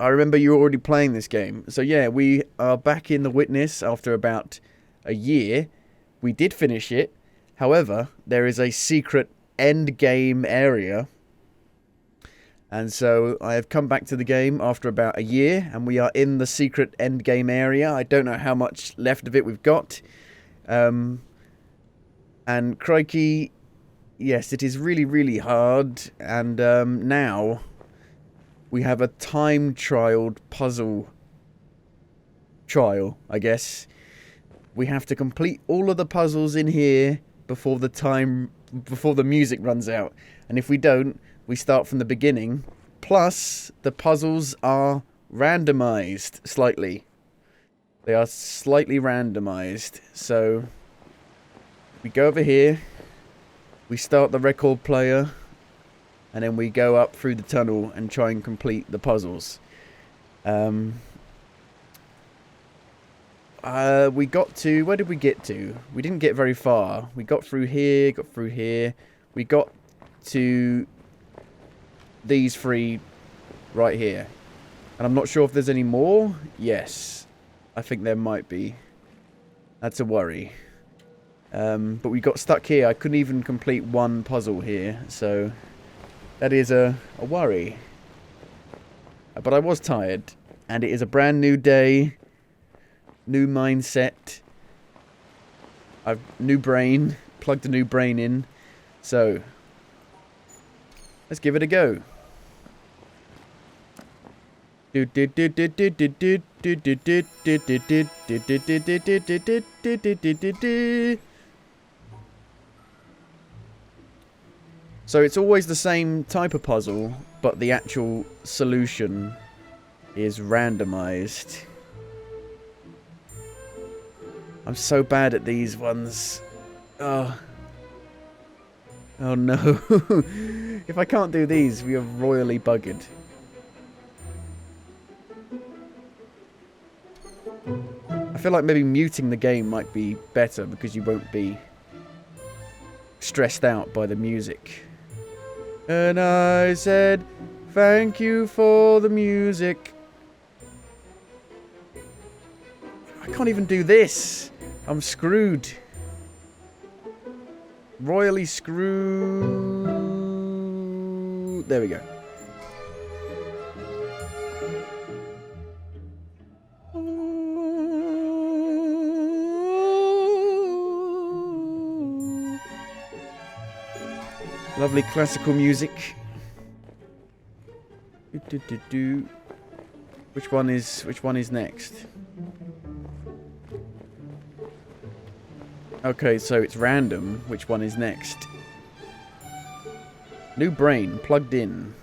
I remember you were already playing this game. So yeah, we are back in the Witness after about a year. We did finish it. However, there is a secret end game area. And so I have come back to the game after about a year, and we are in the secret end game area. I don't know how much left of it we've got. And crikey, yes, it is really, really hard. And now we have a time-trialed puzzle trial, I guess. We have to complete all of the puzzles in here before the music runs out. And if we don't, we start from the beginning. Plus, the puzzles are randomized slightly. They are slightly randomized. So, we go over here. We start the record player. And then we go up through the tunnel and try and complete the puzzles. We got to... Where did we get to? We didn't get very far. We got through here, got through here. We got to these three right here. And I'm not sure if there's any more. Yes. I think there might be. That's a worry. But we got stuck here. I couldn't even complete one puzzle here. So that is a worry. But I was tired. And it is a brand new day. New mindset. I've new brain. Plugged a new brain in. So let's give it a go. So it's always the same type of puzzle, but the actual solution is randomized. I'm so bad at these ones. Oh no. If I can't do these, we are royally buggered. I feel like maybe muting the game might be better because you won't be stressed out by the music. And I said, thank you for the music. I can't even do this. I'm screwed. Royally screwed. There we go. Lovely classical music. Which one is next? Okay, so it's random. Which one is next? New brain plugged in.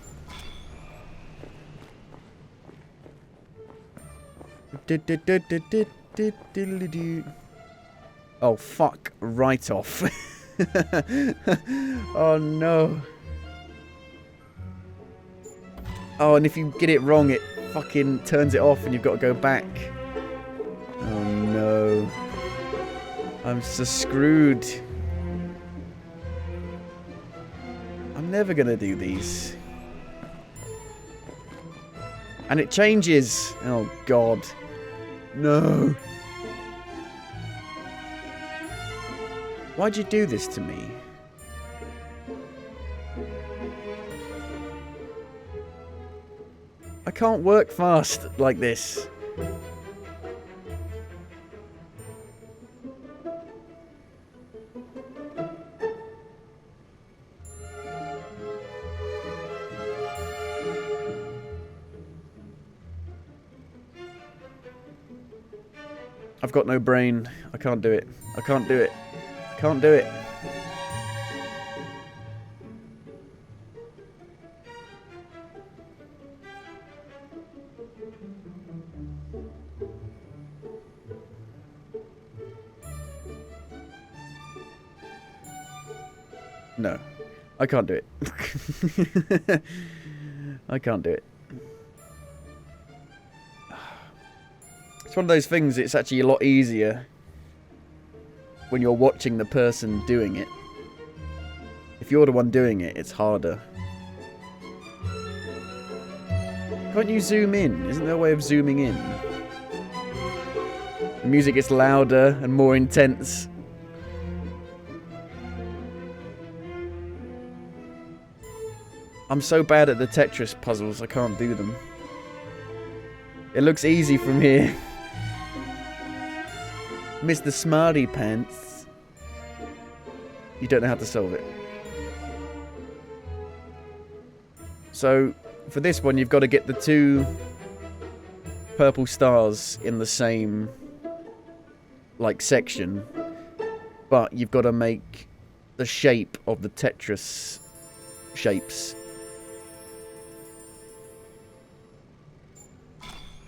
Oh fuck! Right off. Oh no. Oh, and if you get it wrong, it fucking turns it off and you've got to go back. Oh no. I'm so screwed. I'm never gonna do these. And it changes. Oh god. No. Why'd you do this to me? I can't work fast like this. I've got no brain. I can't do it. I can't do it. I can't do it. No. I can't do it. I can't do it. It's one of those things, it's actually a lot easier when you're watching the person doing it. If you're the one doing it, it's harder. Can't you zoom in? Isn't there a way of zooming in? The music gets louder and more intense. I'm so bad at the Tetris puzzles, I can't do them. It looks easy from here. Mr. Smarty Pants. You don't know how to solve it. So, for this one, you've got to get the 2 purple stars in the same, like, section. But you've got to make the shape of the Tetris shapes.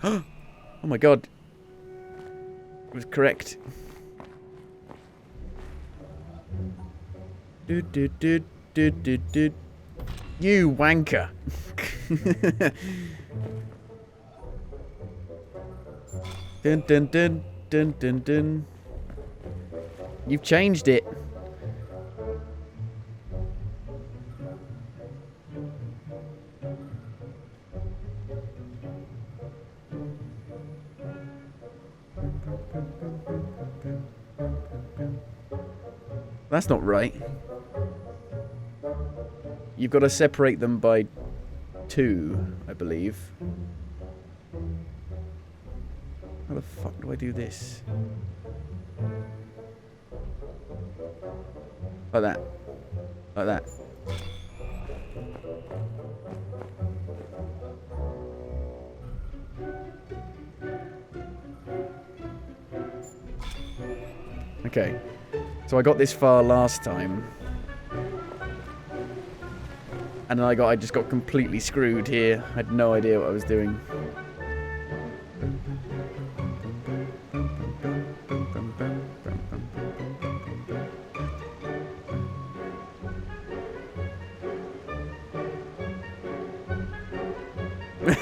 Oh my god. It was correct. You wanker. Dun dun dun dun dun dun. You've changed it. That's not right. You've got to separate them by 2, I believe. How the fuck do I do this? Like that. Like that. Okay. So I got this far last time. And then I just got completely screwed here. I had no idea what I was doing.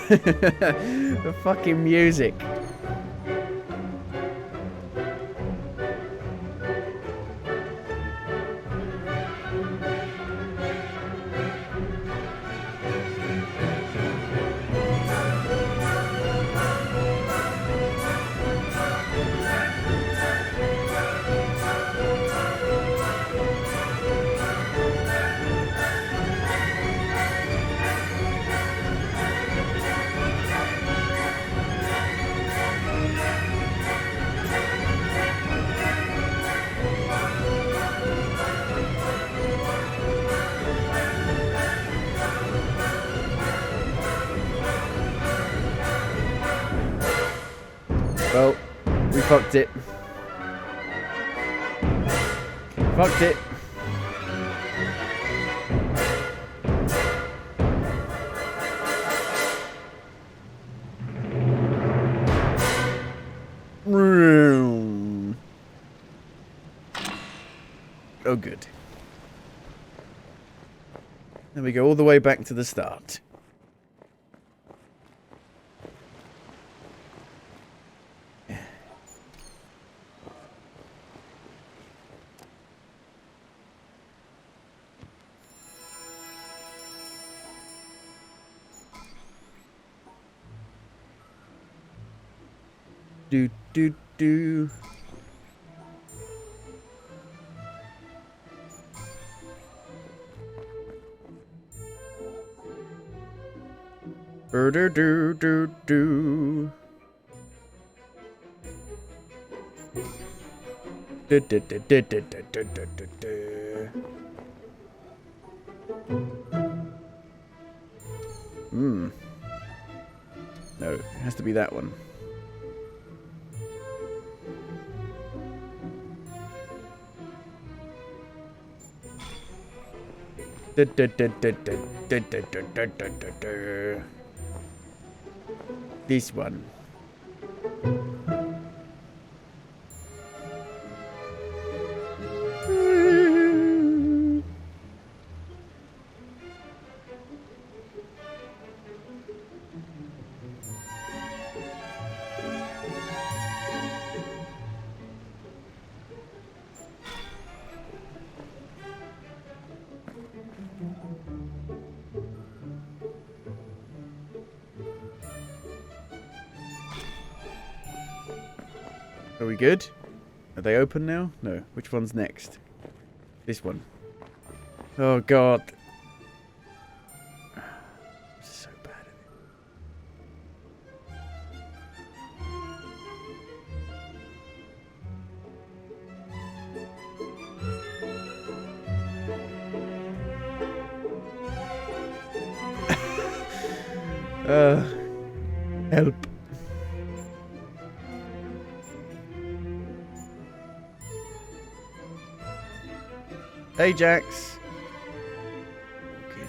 The fucking music. Well, we fucked it. Fucked it. Oh, good. Then we go all the way back to the start. Do do do. Do do do do. Do do do do do do do do. No, it has to be that one. This one. Are we good? Are they open now? No. Which one's next? This one. Oh, God. This is so bad at it. Help. Ajax. Okay.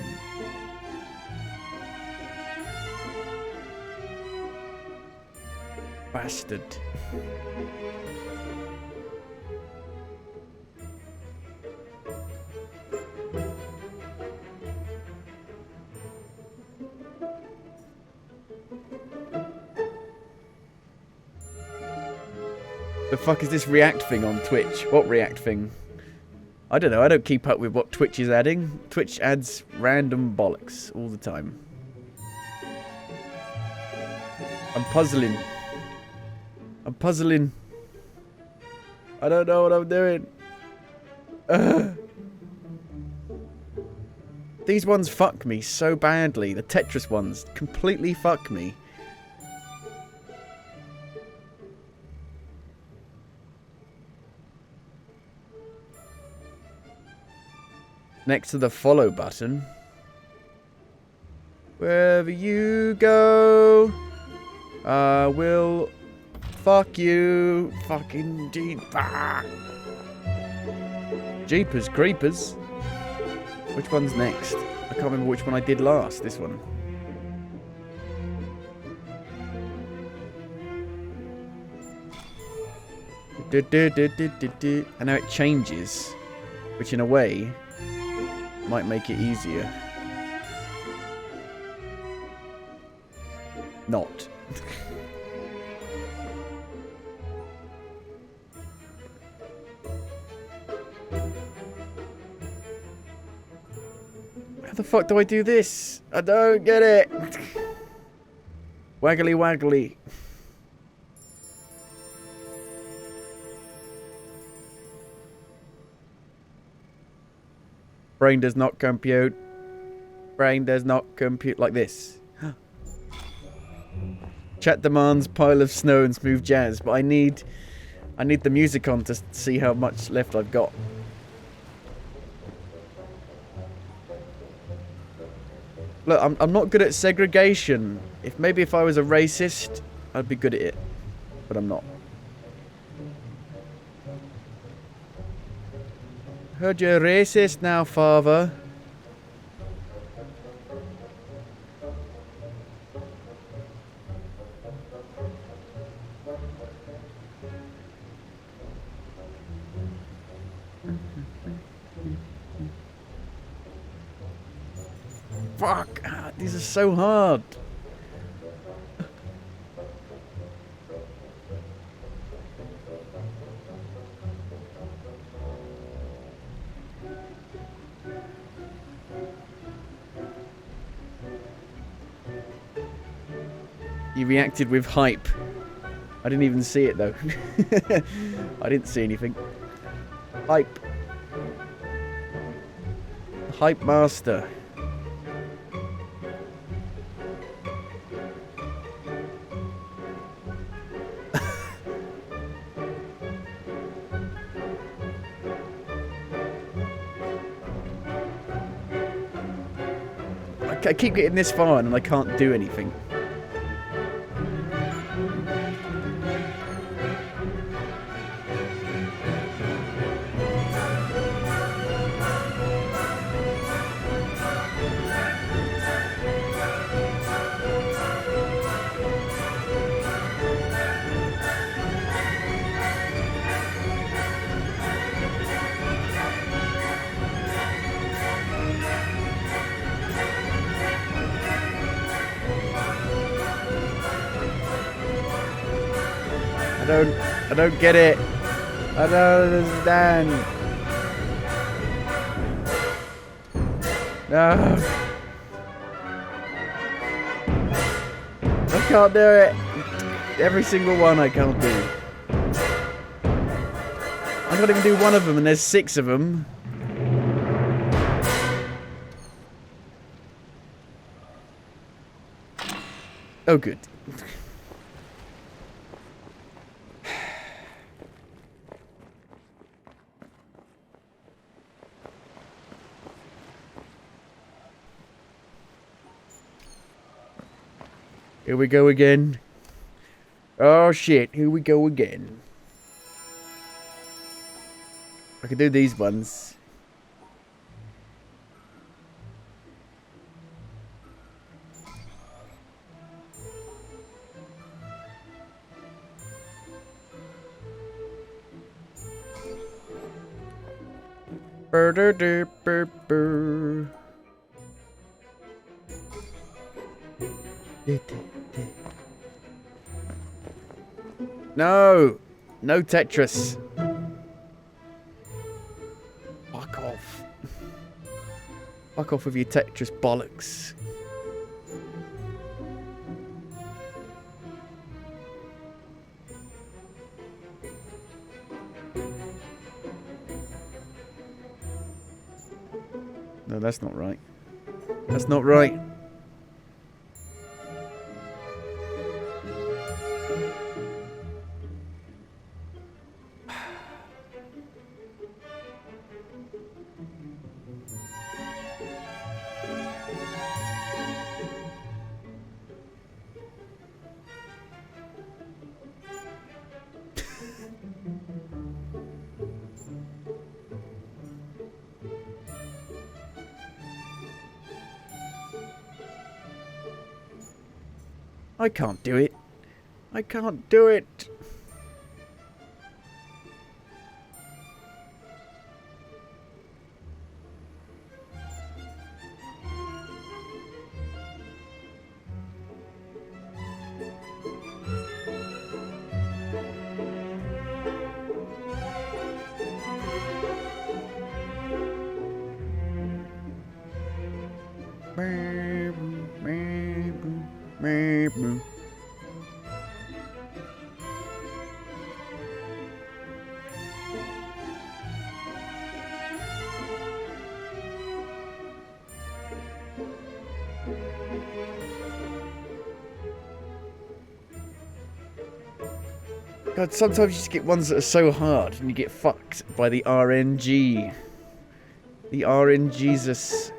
Bastard. The fuck is this React thing on Twitch? What React thing? I don't know. I don't keep up with what Twitch is adding. Twitch adds random bollocks all the time. I'm puzzling. I'm puzzling. I don't know what I'm doing. These ones fuck me so badly. The Tetris ones completely fuck me. Next to the follow button. Wherever you go, I will fuck you. Fucking deep. Ah. Jeepers creepers. Which one's next? I can't remember which one I did last. This one. And now it changes, which in a way might make it easier. Not. How the fuck do I do this? I don't get it. Waggly waggly. Brain does not compute. Brain does not compute like this. Chat demands pile of snow and smooth jazz, but I need the music on to see how much left I've got. Look, I'm not good at segregation. Maybe if I was a racist, I'd be good at it, but I'm not. Heard you're racist now, father. Fuck! These are so hard. You reacted with hype. I didn't even see it though. I didn't see anything. Hype. Hype master. I keep getting this far and I can't do anything. I don't get it. I don't understand. No. I can't do it. Every single one I can't do. I can't even do one of them, and there's 6 of them. Oh, good. Here we go again. Oh shit, here we go again. I can do these ones. Burr. No! No Tetris. Fuck off. Fuck off with your Tetris bollocks. No, that's not right. That's not right. I can't do it. I can't do it. God, sometimes you just get ones that are so hard and you get fucked by the RNG. The RNGesus.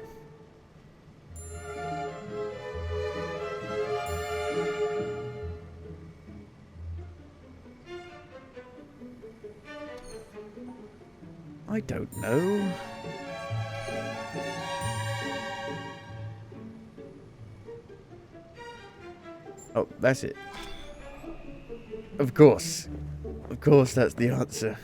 I don't know. Oh, that's it. Of course. Of course that's the answer.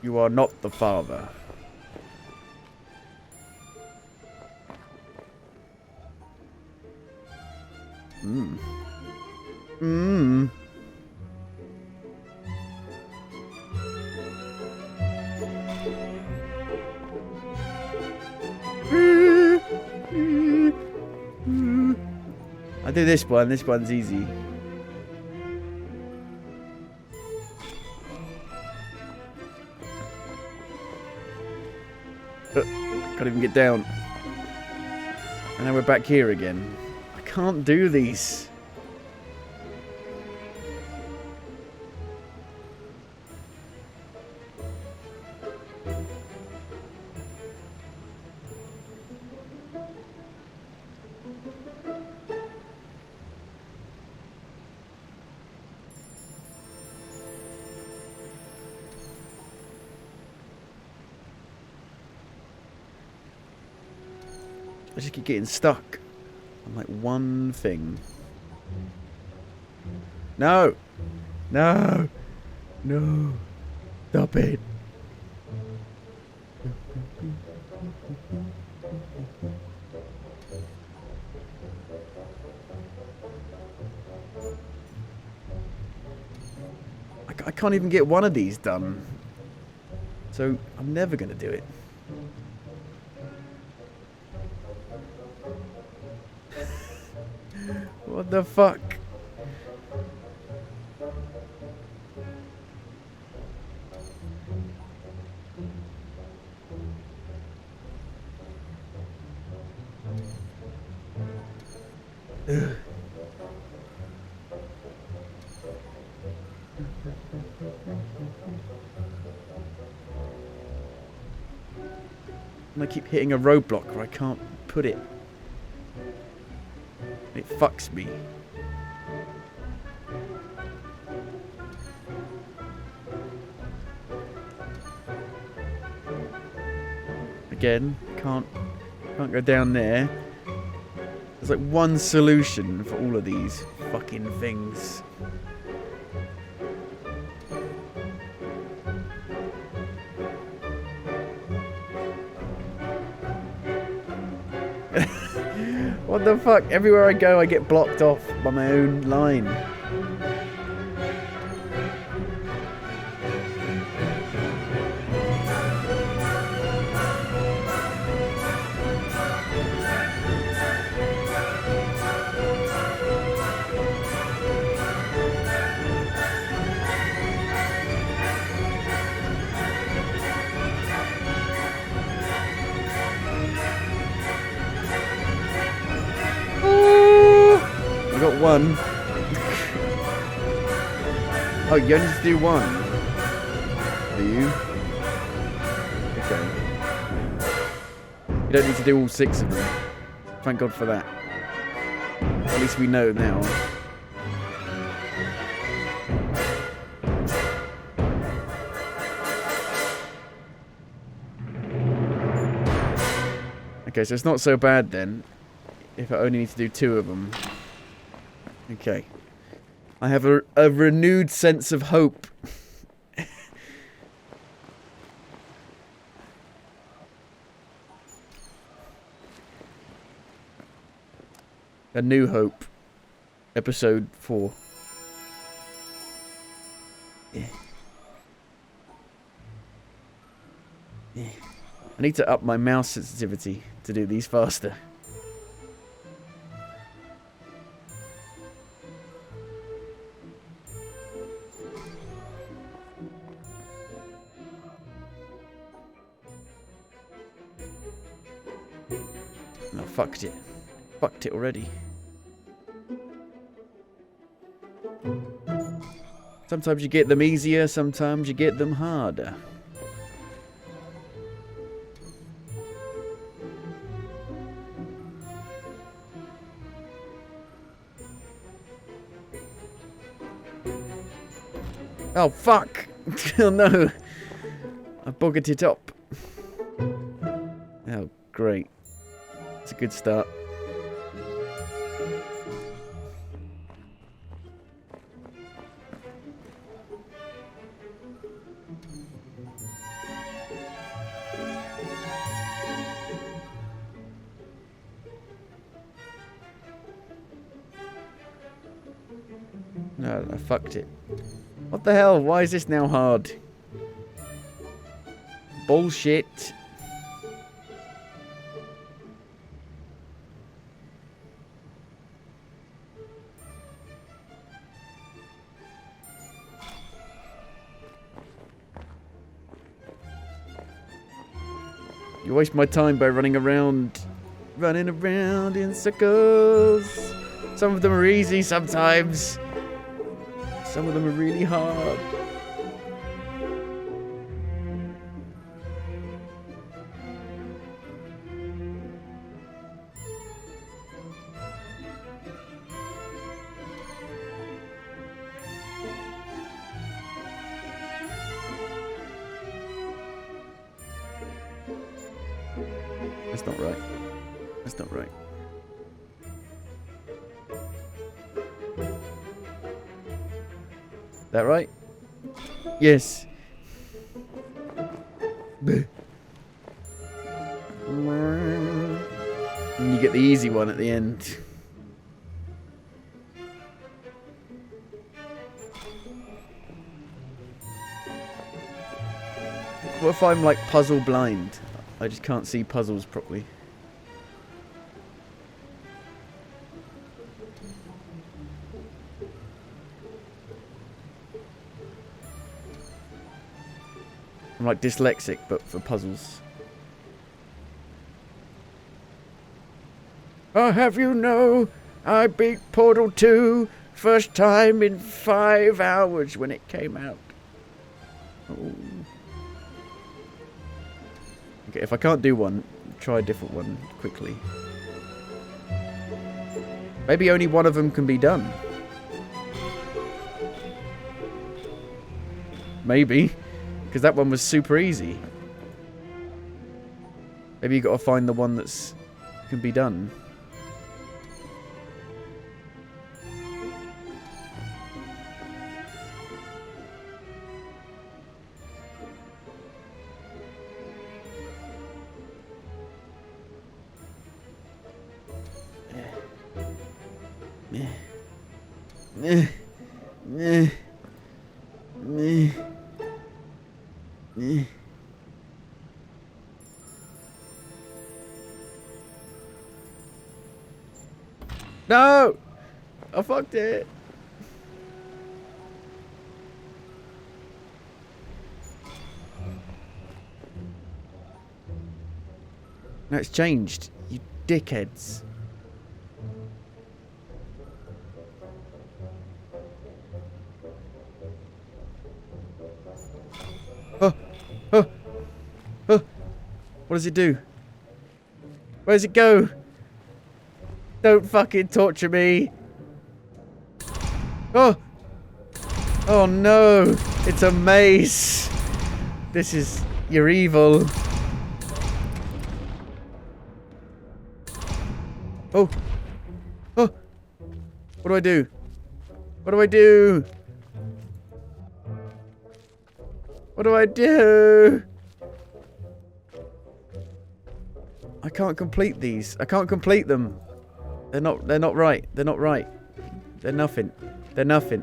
You are not the father. Mmm. Mmm. I'll do this one. This one's easy. Can't even get down. And now we're back here again. I can't do these. I just keep getting stuck on like one thing. No! No! No! Stop it! I can't even get one of these done. So I'm never going to do it. What the fuck? And I keep hitting a roadblock where I can't put it. It fucks me. Again, can't go down there. There's like one solution for all of these fucking things. What the fuck? Everywhere I go, I get blocked off by my own line. Got one. Oh, you only need to do one. Do you? Okay. You don't need to do all 6 of them. Thank God for that. At least we know now. Okay, so it's not so bad then, if I only need to do 2 of them. Okay. I have a renewed sense of hope. A New Hope. Episode 4. Yeah. Yeah. I need to up my mouse sensitivity to do these faster. No, fucked it. Fucked it already. Sometimes you get them easier, sometimes you get them harder. Oh, fuck! Oh no! I buggered it up. Oh, great. It's a good start. No, I fucked it. What the hell? Why is this now hard? Bullshit. You waste my time by running around in circles. Some of them are easy sometimes. Some of them are really hard. That's not right. That's not right. That right? Yes. And you get the easy one at the end. What if I'm like puzzle blind? I just can't see puzzles properly. I'm like dyslexic, but for puzzles. I'll have you know, I beat Portal 2 first time in 5 hours when it came out. Oh. Okay, if I can't do one, try a different one quickly. Maybe only one of them can be done. Maybe. Because that one was super easy. Maybe you got to find the one that's can be done. No! I fucked it. No, it's changed. You dickheads. Oh! Oh! Oh! What does it do? Where does it go? Don't fucking torture me. Oh! Oh no! It's a maze! This is... You're evil. Oh! Oh! What do I do? What do I do? What do I do? I can't complete these. I can't complete them. They're not right. They're not right. They're nothing. They're nothing.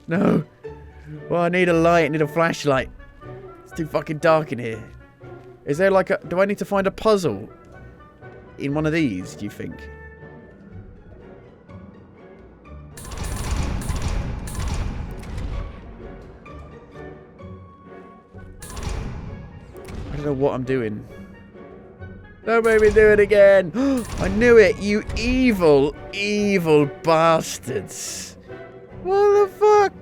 No. Well, I need a light. I need a flashlight. It's too fucking dark in here. Is there like a... Do I need to find a puzzle in one of these, do you think? I don't know what I'm doing. Don't make me do it again. I knew it, you evil, evil bastards. What the fuck?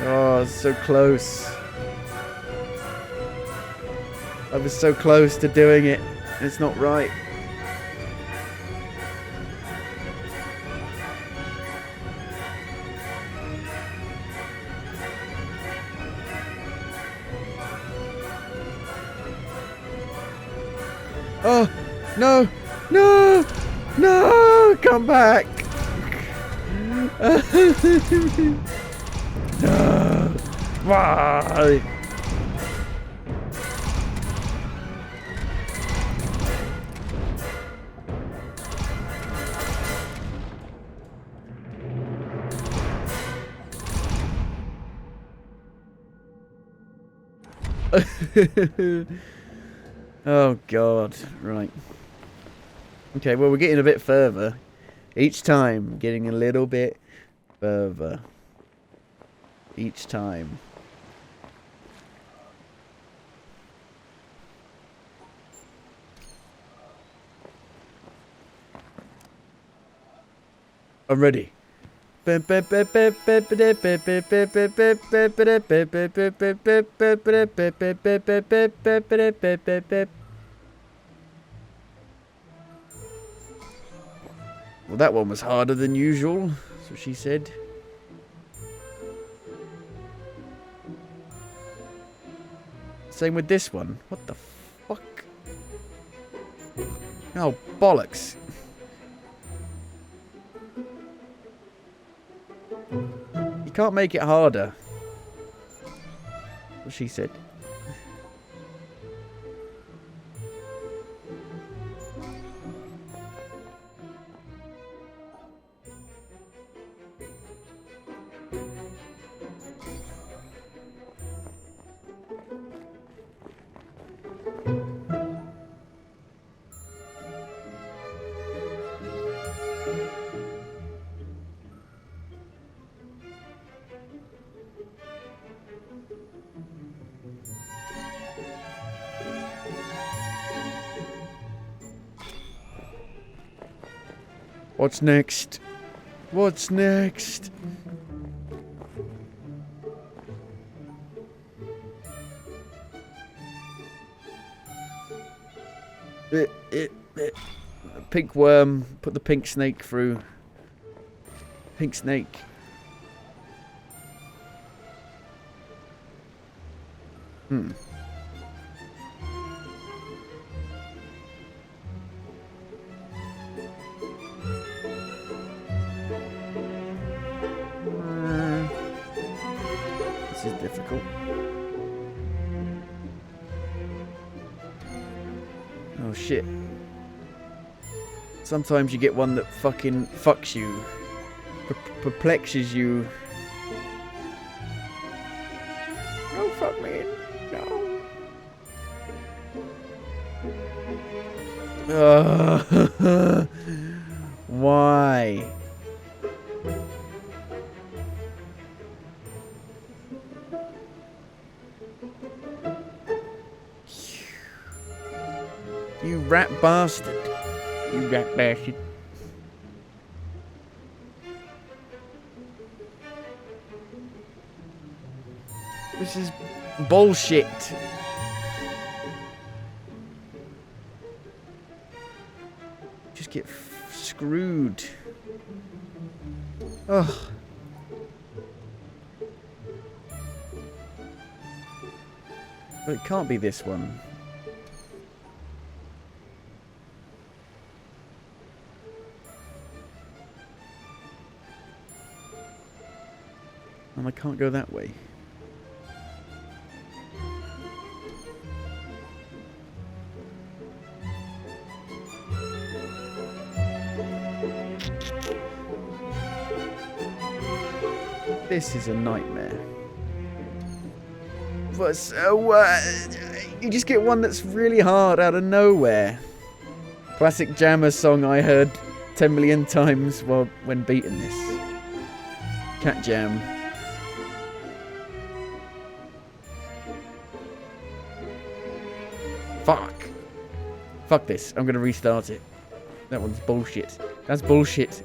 Oh, so close. I was so close to doing it. It's not right. Oh, no, no, no, come back. No, why? Oh god, right. Okay, well we're getting a bit further. Each time, getting a little bit further. Each time. I'm ready. Well, that one was harder than usual, that's what she said. Same with this one. What the fuck? Oh, bollocks. You can't make it harder. What she said. What's next? What's next? Pink worm. Put the pink snake through. Pink snake. This is difficult. Oh shit. Sometimes you get one that fucking fucks you. Perplexes you. No, fuck me. No. Why? You rat bastard. You rat bastard. This is bullshit. Just get screwed. Ugh. But it can't be this one. And I can't go that way. This is a nightmare. But so, you just get one that's really hard out of nowhere. Classic Jammer song I heard 10 million times when beating this. Cat Jam. Fuck. Fuck this. I'm gonna restart it. That one's bullshit. That's bullshit.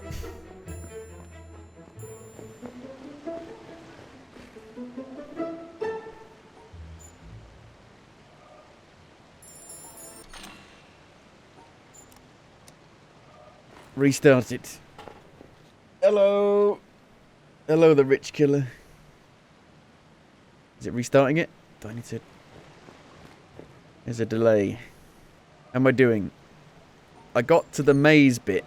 Restart it. Hello. Hello, the rich killer. Is it restarting it? Do I need to... There's a delay. How am I doing? I got to the maze bit.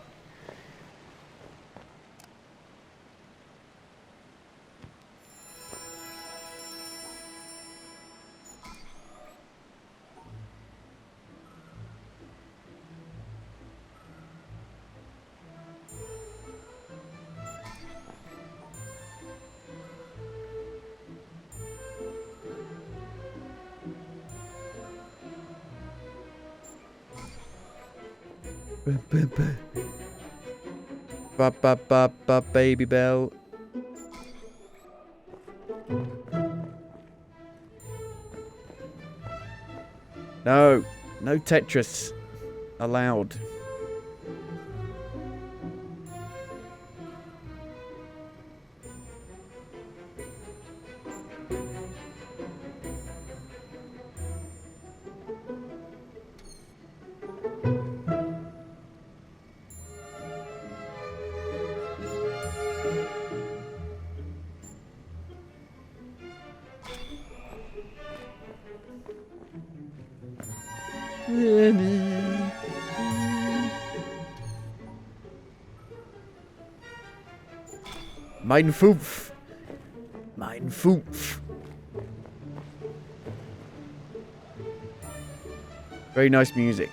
Ba ba ba ba baby bell. No, no Tetris allowed. Mein Fünf. Mein Fünf. Very nice music.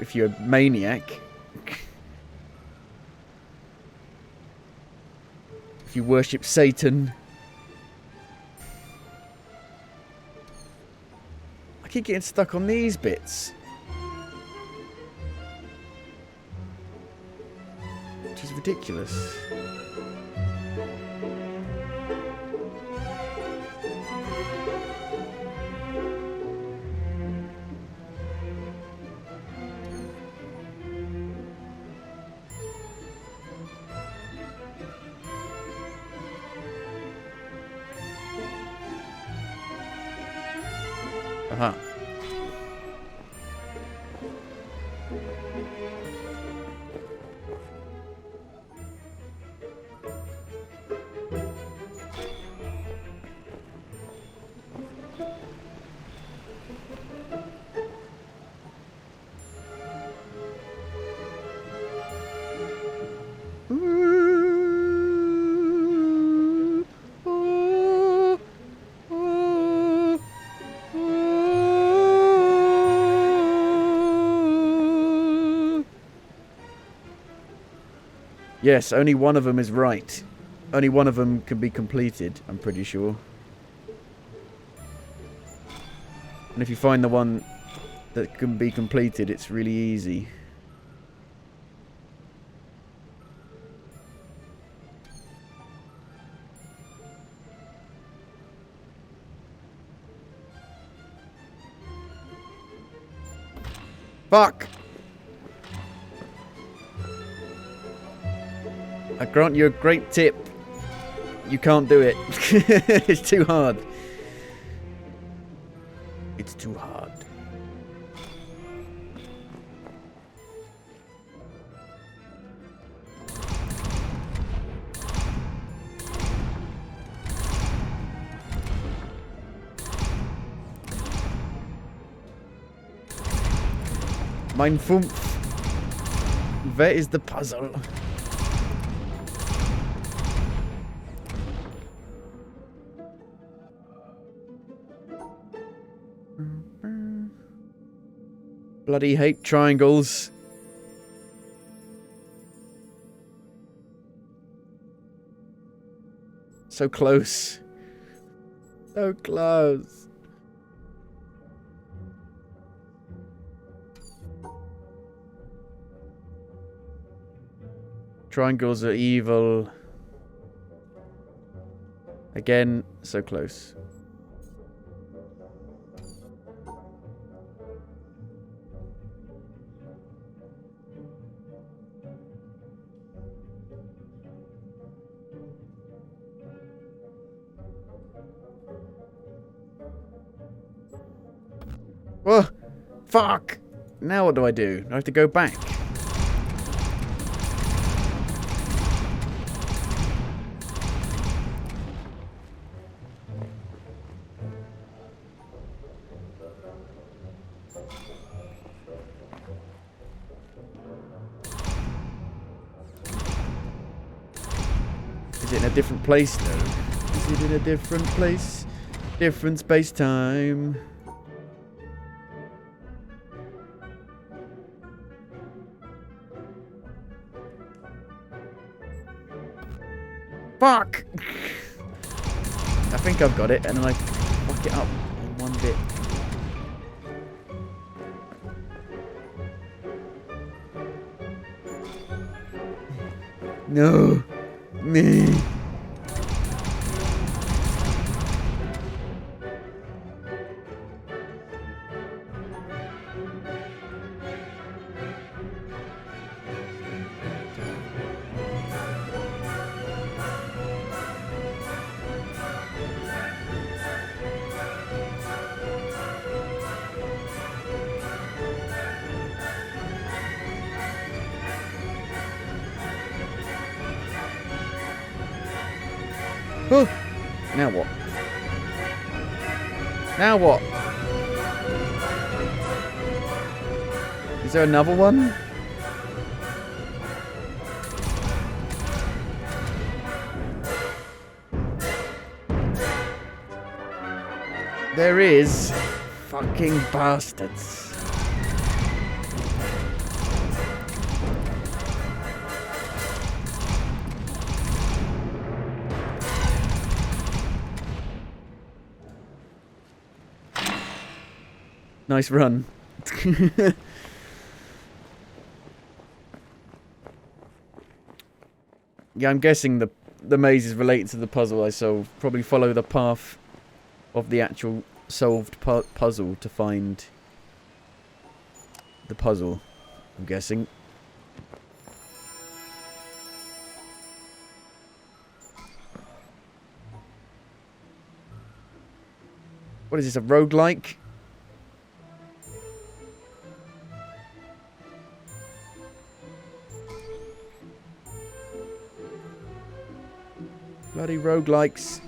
If you're a maniac. If you worship Satan. I keep getting stuck on these bits. Which is ridiculous. Aha. Yes, only one of them is right. Only one of them can be completed, I'm pretty sure. And if you find the one that can be completed, it's really easy. Fuck! I grant you a great tip. You can't do it. It's too hard. It's too hard. Mein Fumpf. Where is the puzzle? Bloody hate triangles. So close. So close. Triangles are evil. Again, so close. Oh, fuck! Now what do? I have to go back. Is it in a different place, though? Is it in a different place? Different space-time. Fuck! I think I've got it, and then I fuck it up in one bit. No! Me! Oh, now what? Now what? Is there another one? There is. Fucking bastards. Nice run. Yeah, I'm guessing the maze is related to the puzzle I solved. Probably follow the path of the actual solved puzzle to find the puzzle, I'm guessing. What is this, a roguelike? Bloody roguelikes.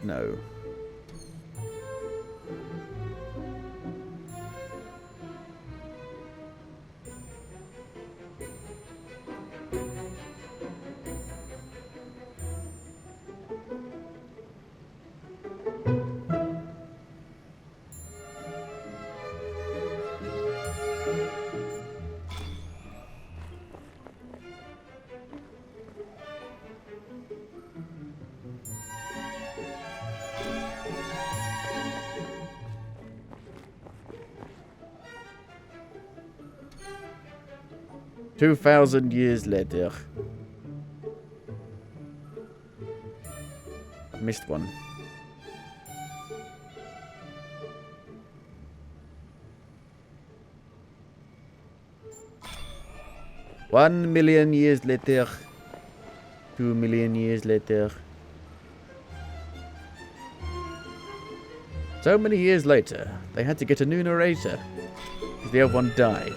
No. $2,000 later. I missed one. $1 million later. 2 million years later. So many years later, they had to get a new narrator because the other one died.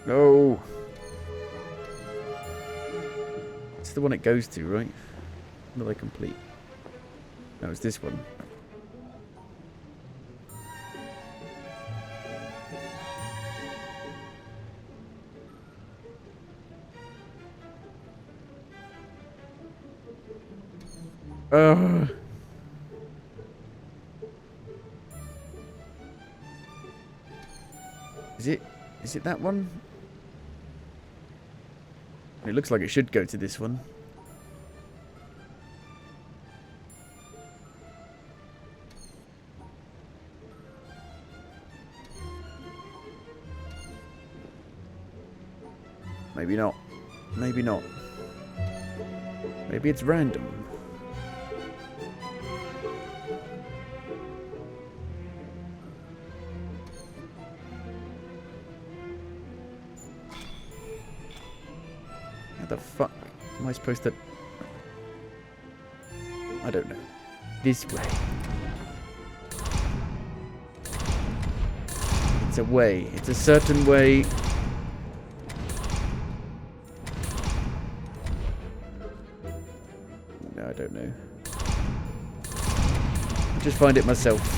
No. It's the one it goes to, right? Will they complete? No, it's this one. Is it that one? It looks like it should go to this one. Maybe not. Maybe not. Maybe it's random. How the fuck am I supposed to... I don't know. This way. It's a way. It's a certain way. No, I don't know. I'll just find it myself.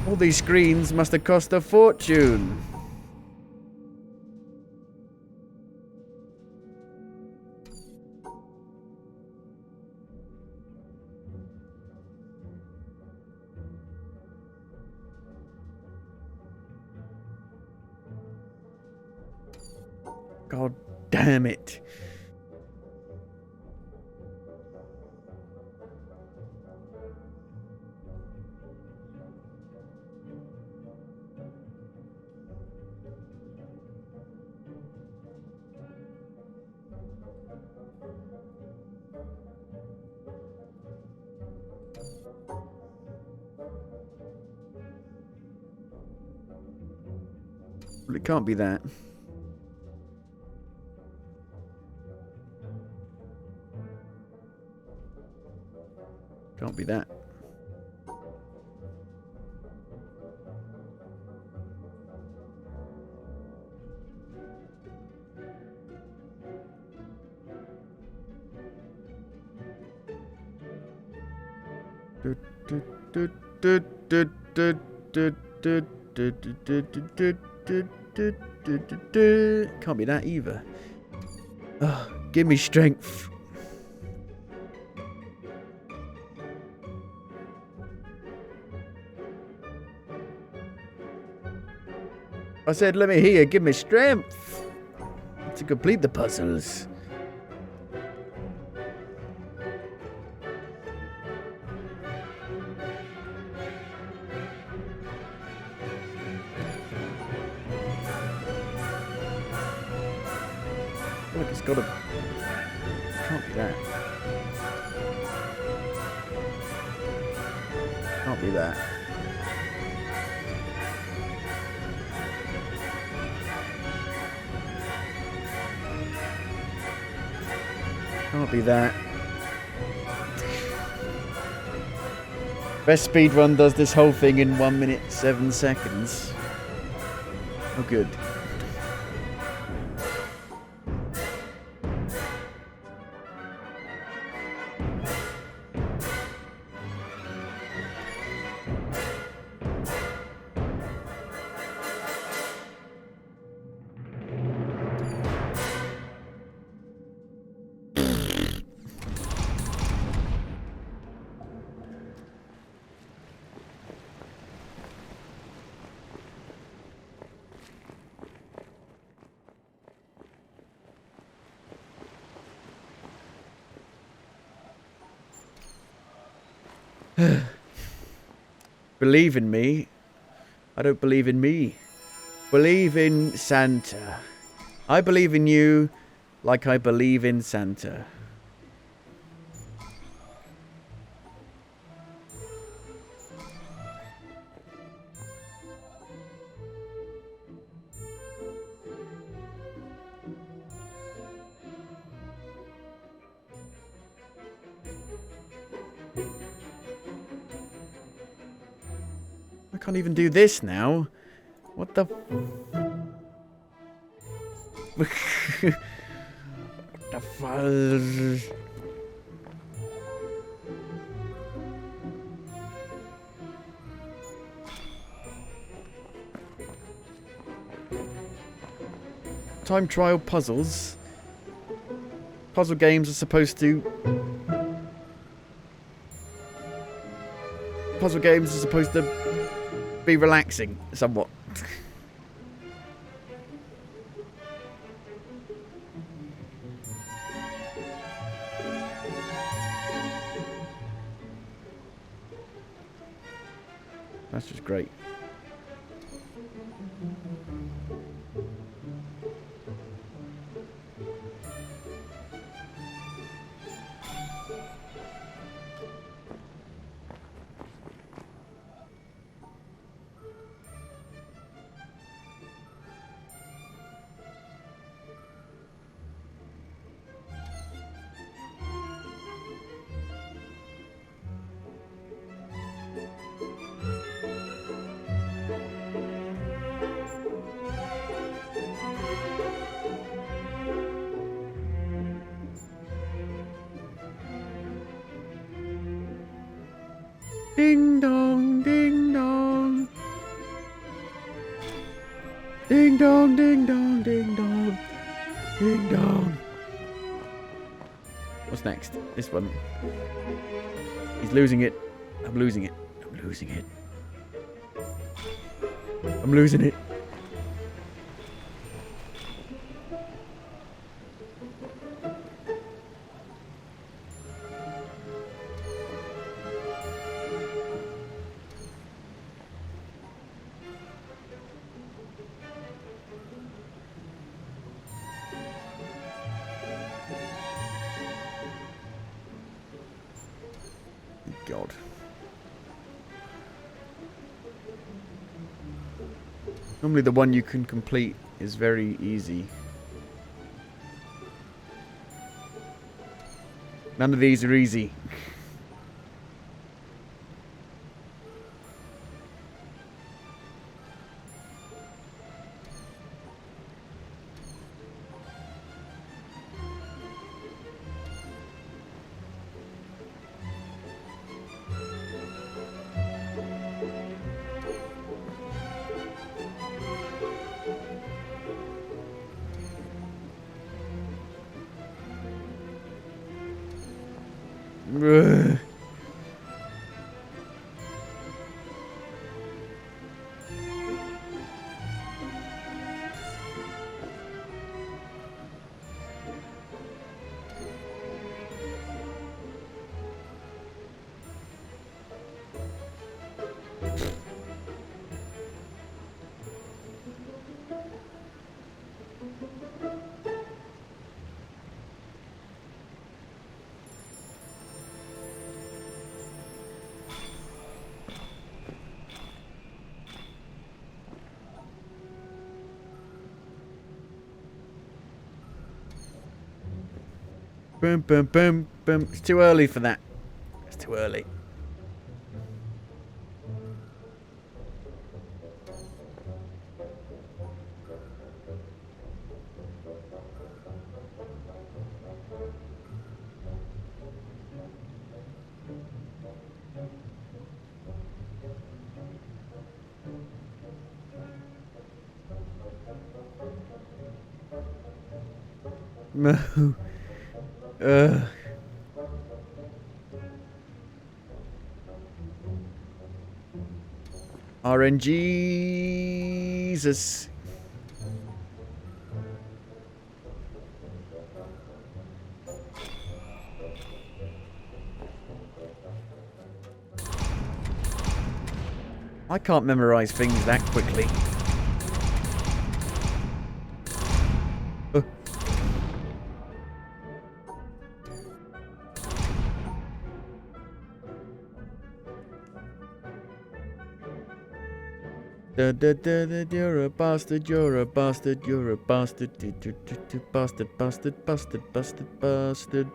All these screens must have cost a fortune. God damn it. Well, it can't be that. Can't be that. Can't be that either. Oh, give me strength. I said, let me hear. Give me strength to complete the puzzles. Look, it's got a... Can't be that. Can't be that. Can't be that. Best speedrun does this whole thing in 1 minute 7 seconds. Oh, good. Believe in me. I don't believe in me. Believe in Santa. I believe in you like I believe in Santa. I can't even do this now. What the... What the fuzz? Time trial puzzles. Puzzle games are supposed to... Puzzle games are supposed to be relaxing, somewhat. That's just great. Ding dong, ding dong. Ding dong, ding dong, ding dong. Ding dong. What's next? This one. He's losing it. I'm losing it. I'm losing it. I'm losing it. God. Normally the one you can complete is very easy. None of these are easy. Ugh. Boom, boom, boom, boom. It's too early for that. It's too early. No. RNGesus. I can't memorize things that quickly. You're a bastard, you're a bastard, you're a bastard, bastard, bastard, bastard, bastard, bastard.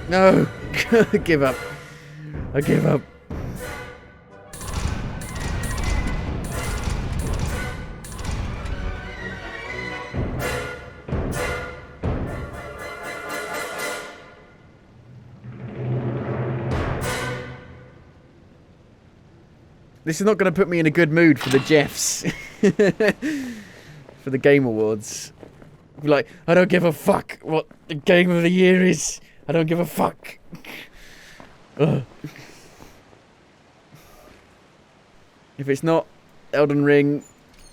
No! I give up. I give up. This is not going to put me in a good mood for the Jeffs. For the Game Awards. Be like, I don't give a fuck what the Game of the Year is. I don't give a fuck. Ugh. If it's not Elden Ring,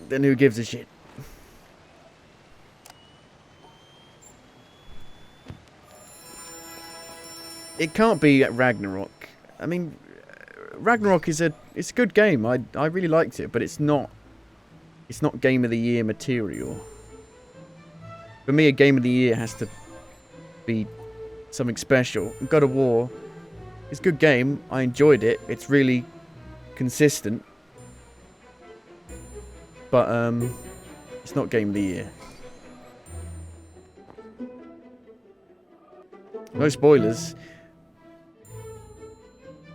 then who gives a shit? It can't be Ragnarok. I mean, Ragnarok is it's a good game. I really liked it, but it's not Game of the Year material. For me, a Game of the Year has to be something special. God of War, it's a good game. I enjoyed it. It's really consistent. But it's not Game of the Year. No spoilers.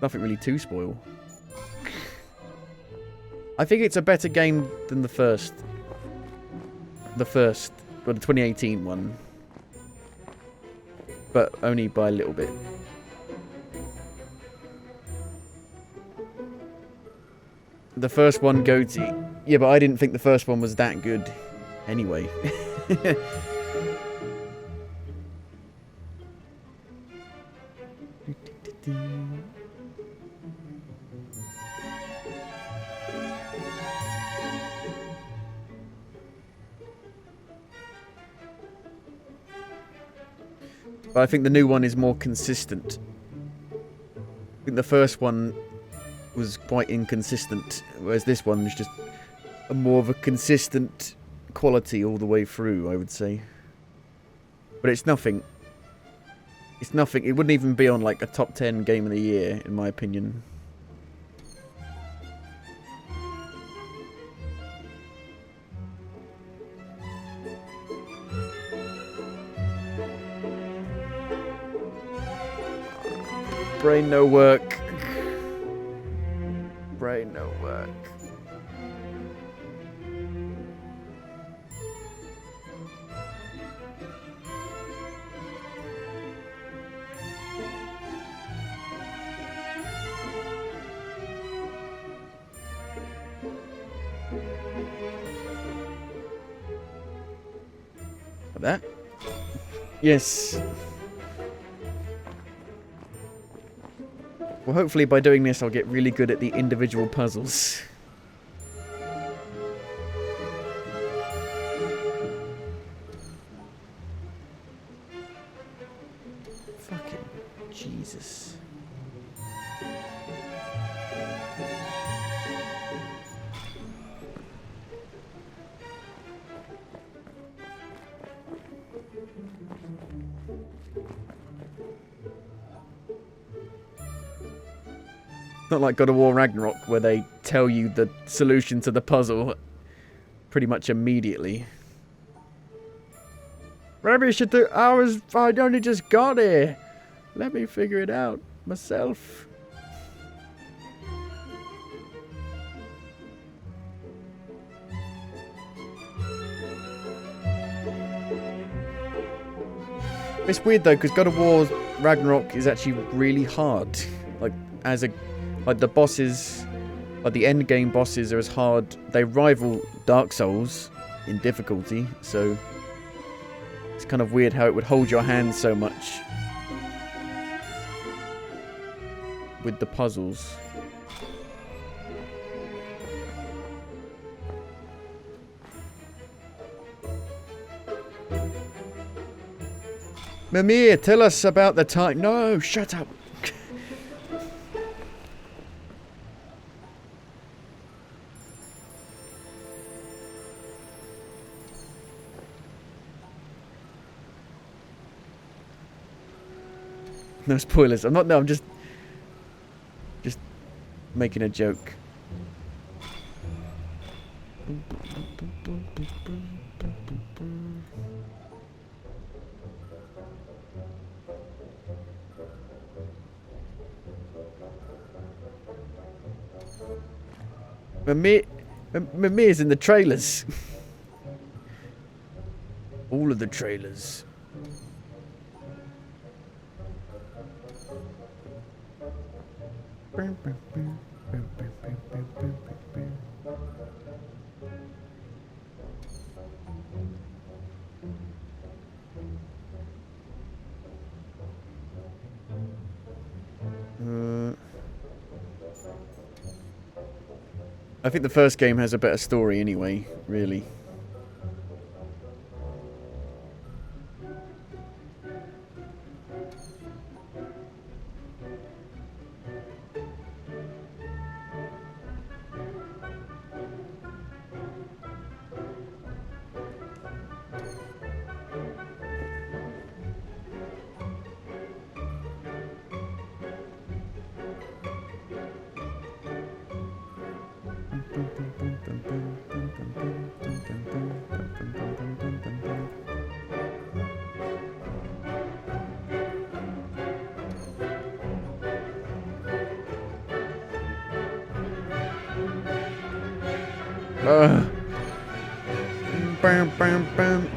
Nothing really to spoil. I think it's a better game than the first. The 2018 one. But only by a little bit. The first one, goatee. Yeah, but I didn't think the first one was that good. Anyway. But I think the new one is more consistent. I think the first one was quite inconsistent, whereas this one is just more of a consistent quality all the way through, I would say. But it's nothing. It's nothing. It wouldn't even be on like a top 10 game of the year, in my opinion. Brain no work. brain no work. That? Yes. Well, hopefully by doing this I'll get really good at the individual puzzles. Fucking Jesus. Not like God of War Ragnarok, where they tell you the solution to the puzzle pretty much immediately. Maybe you should do... I only just got here. Let me figure it out myself. It's weird though, because God of War Ragnarok is actually really hard. Like the bosses, like the end game bosses are as hard. They rival Dark Souls in difficulty, so it's kind of weird how it would hold your hand so much with the puzzles. Mimir, tell us about the time. No, shut up. No spoilers. I'm not. No, I'm just making a joke. Mimir's in the trailers. All of the trailers. I think the first game has a better story anyway, really. Bam, bam, bam.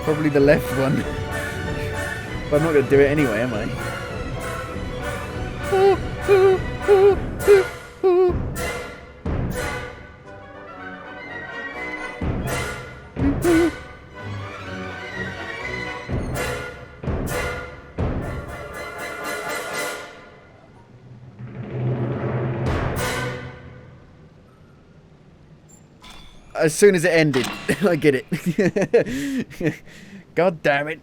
Probably the left one. But I'm not going to do it anyway, am I? As soon as it ended, I get it. God damn it.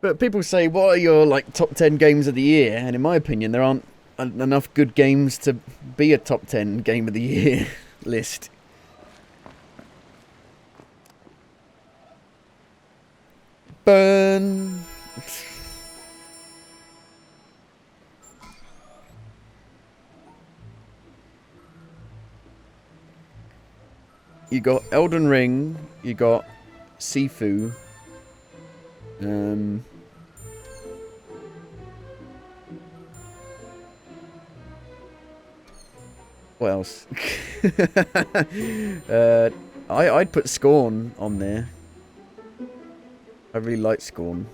But people say, what are your like top 10 games of the year? And in my opinion, there aren't enough good games to be a top 10 game of the year list. Burn. You got Elden Ring, you got Sifu, what else? I'd put Scorn on there. I really like Scorn.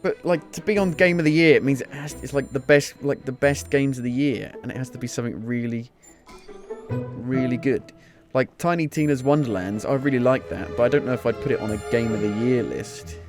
But like to be on Game of the Year, it means it's like the best games of the year, and it has to be something really, really good. Like Tiny Tina's Wonderlands, I really like that, but I don't know if I'd put it on a Game of the Year list.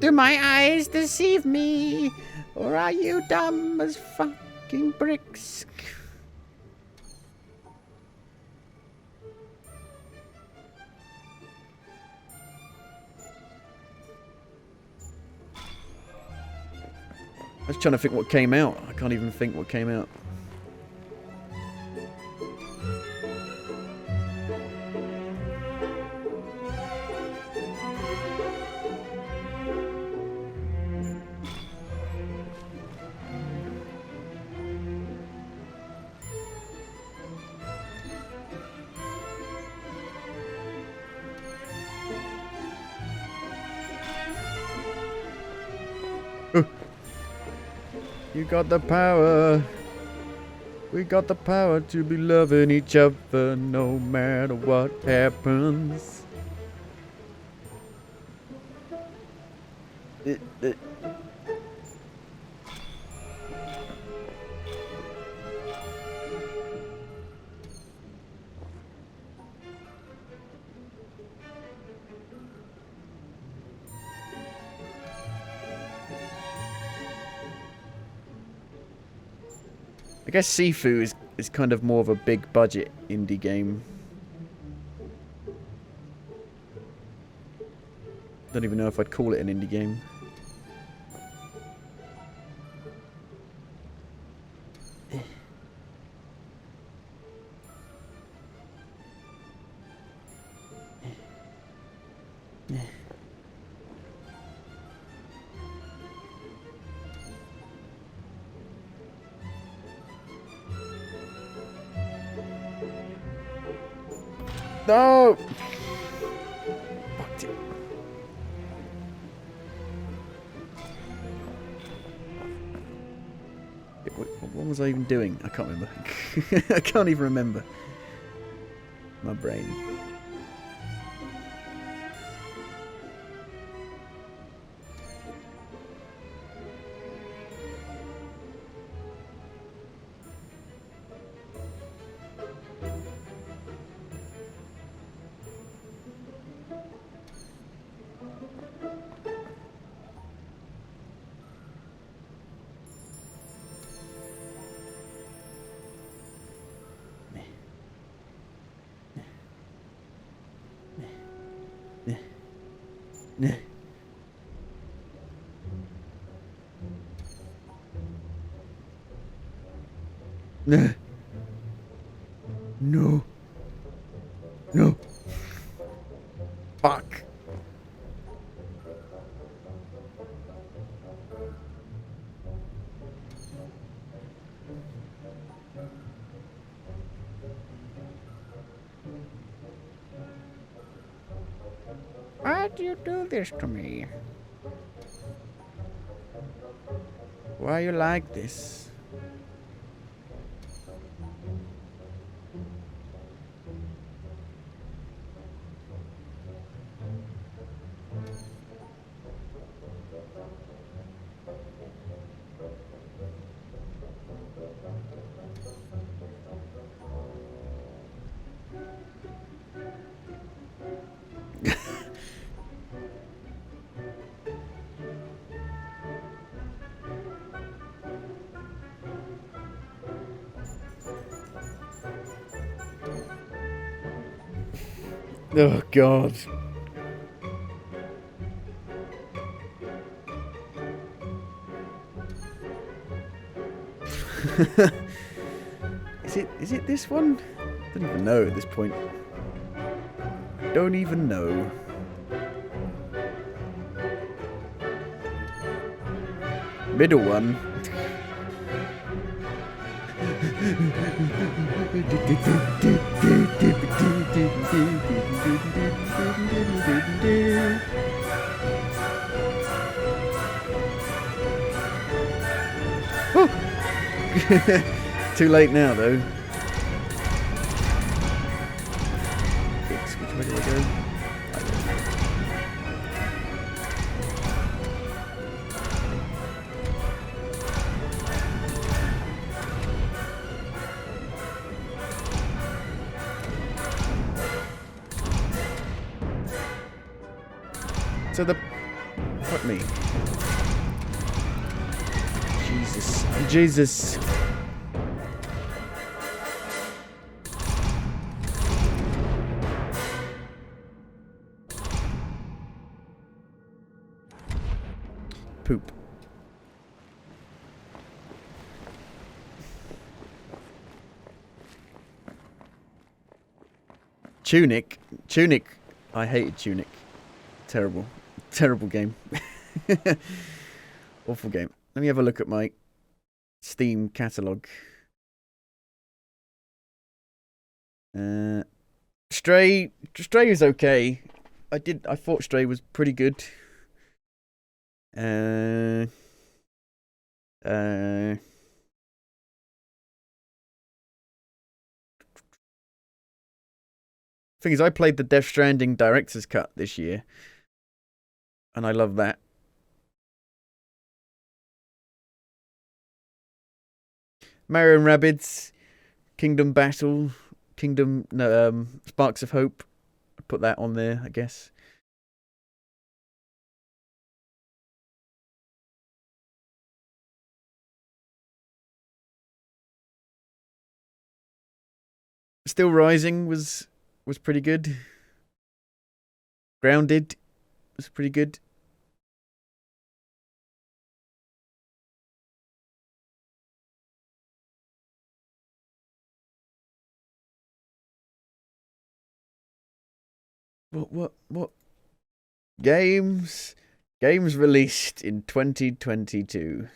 Do my eyes deceive me? Or are you dumb as fucking bricks? I was trying to think what came out. I can't even think what came out. You got the power. We got the power to be loving each other no matter what happens. I guess Sifu is kind of more of a big budget indie game. Don't even know if I'd call it an indie game. No! Fucked it. What was I even doing? I can't remember. I can't even remember. My brain. No. No. Fuck. Why'd you do this to me? Why you like this? Oh, God. Is it this one? I don't even know at this point. Don't even know. Middle one. Too late now, though. Which way do I go? So the... Fuck me. Jesus. Jesus. Poop. Tunic. Tunic. I hated Tunic. Terrible. Terrible game. Awful game. Let me have a look at my Steam catalogue. Stray was okay. I thought Stray was pretty good. Thing is, I played the Death Stranding director's cut this year, and I love that. Mario and Rabbids, Kingdom Battle, Sparks of Hope. Put that on there, I guess. Still Rising was pretty good. Grounded was pretty good. What? Games released in 2022.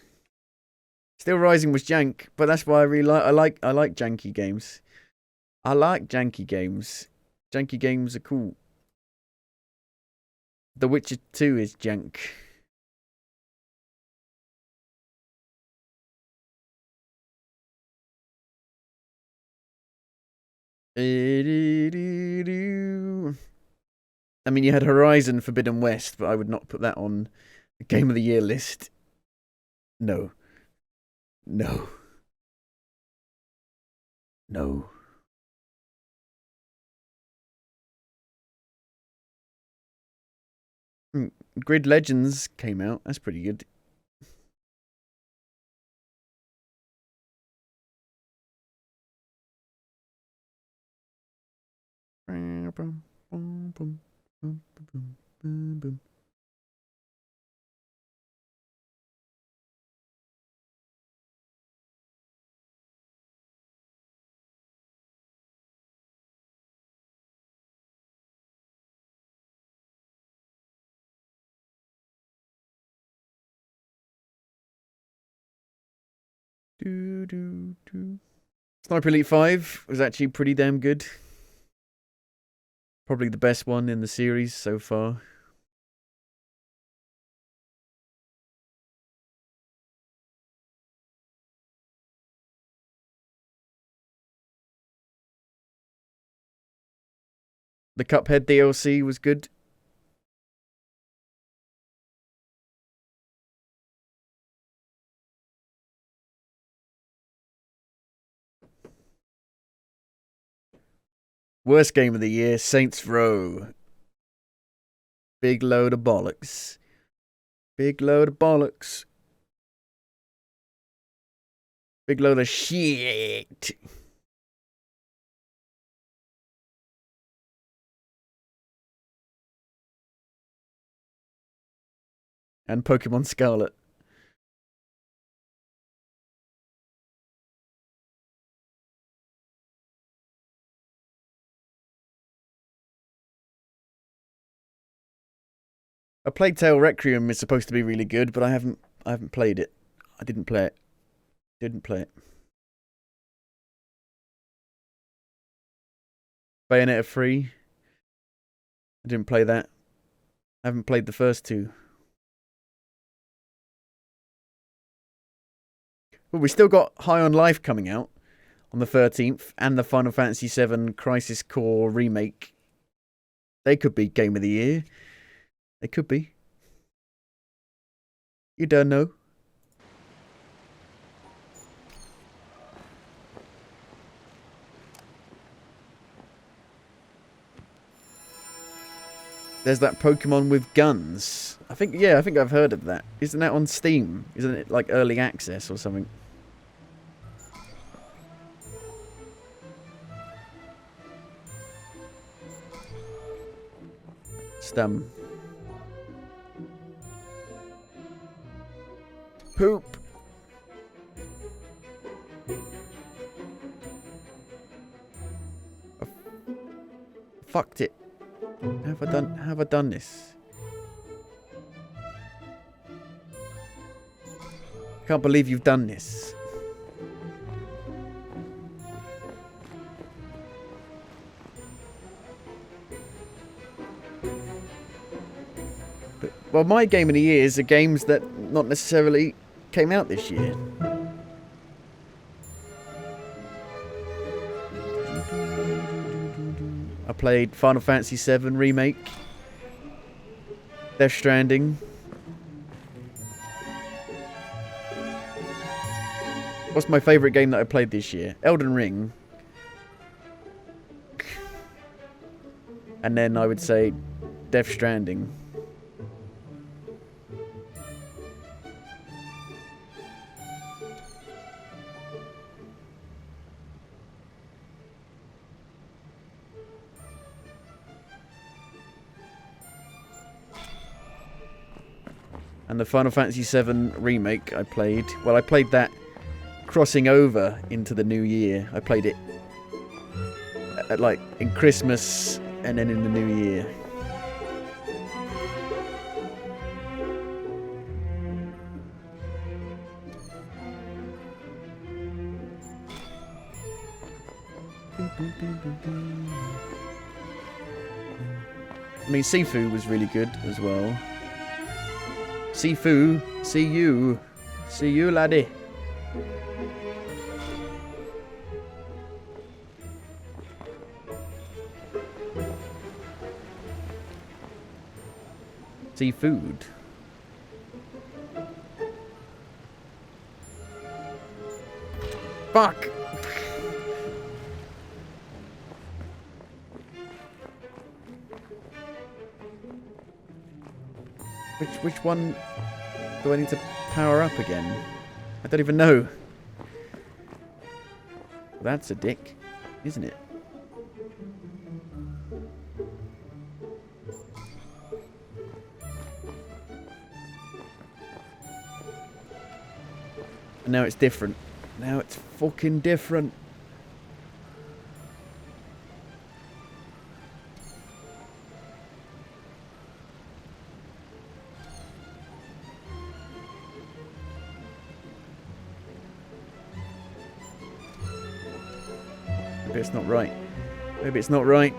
Still Rising was jank, but that's why I really like janky games. I like janky games. Janky games are cool. The Witcher 2 is jank. I mean, you had Horizon Forbidden West, but I would not put that on the Game of the Year list. No. No. No. Grid Legends came out. That's pretty good. Sniper Elite 5 was actually pretty damn good. Probably the best one in the series so far. The Cuphead DLC was good. Worst game of the year, Saints Row. Big load of bollocks. Big load of bollocks. Big load of shit. And Pokemon Scarlet. A Plague Tale Requiem is supposed to be really good, but I haven't played it. I didn't play it. Didn't play it. Bayonetta 3. I didn't play that. I haven't played the first two. Well, we still got High on Life coming out on the 13th, and the Final Fantasy VII Crisis Core remake. They could be Game of the Year. They could be. You don't know. There's that Pokemon with guns. I think I've heard of that. Isn't that on Steam? Isn't it like early access or something? Stum. Poop. I fucked it. Have I done this? Can't believe you've done this. Well, my game of the year is the games that not necessarily came out this year. I played Final Fantasy VII Remake, Death Stranding. What's my favourite game that I played this year? Elden Ring. And then I would say Death Stranding. And the Final Fantasy VII Remake I played. Well, I played that crossing over into the new year. I played it at like in Christmas and then in the new year. I mean, Sifu was really good as well. Sifu, see you, laddie. Seafood. Fuck. Which one do I need to power up again? I don't even know. That's a dick, isn't it? And now it's different. Now it's fucking different. Maybe it's not right. Maybe it's not right.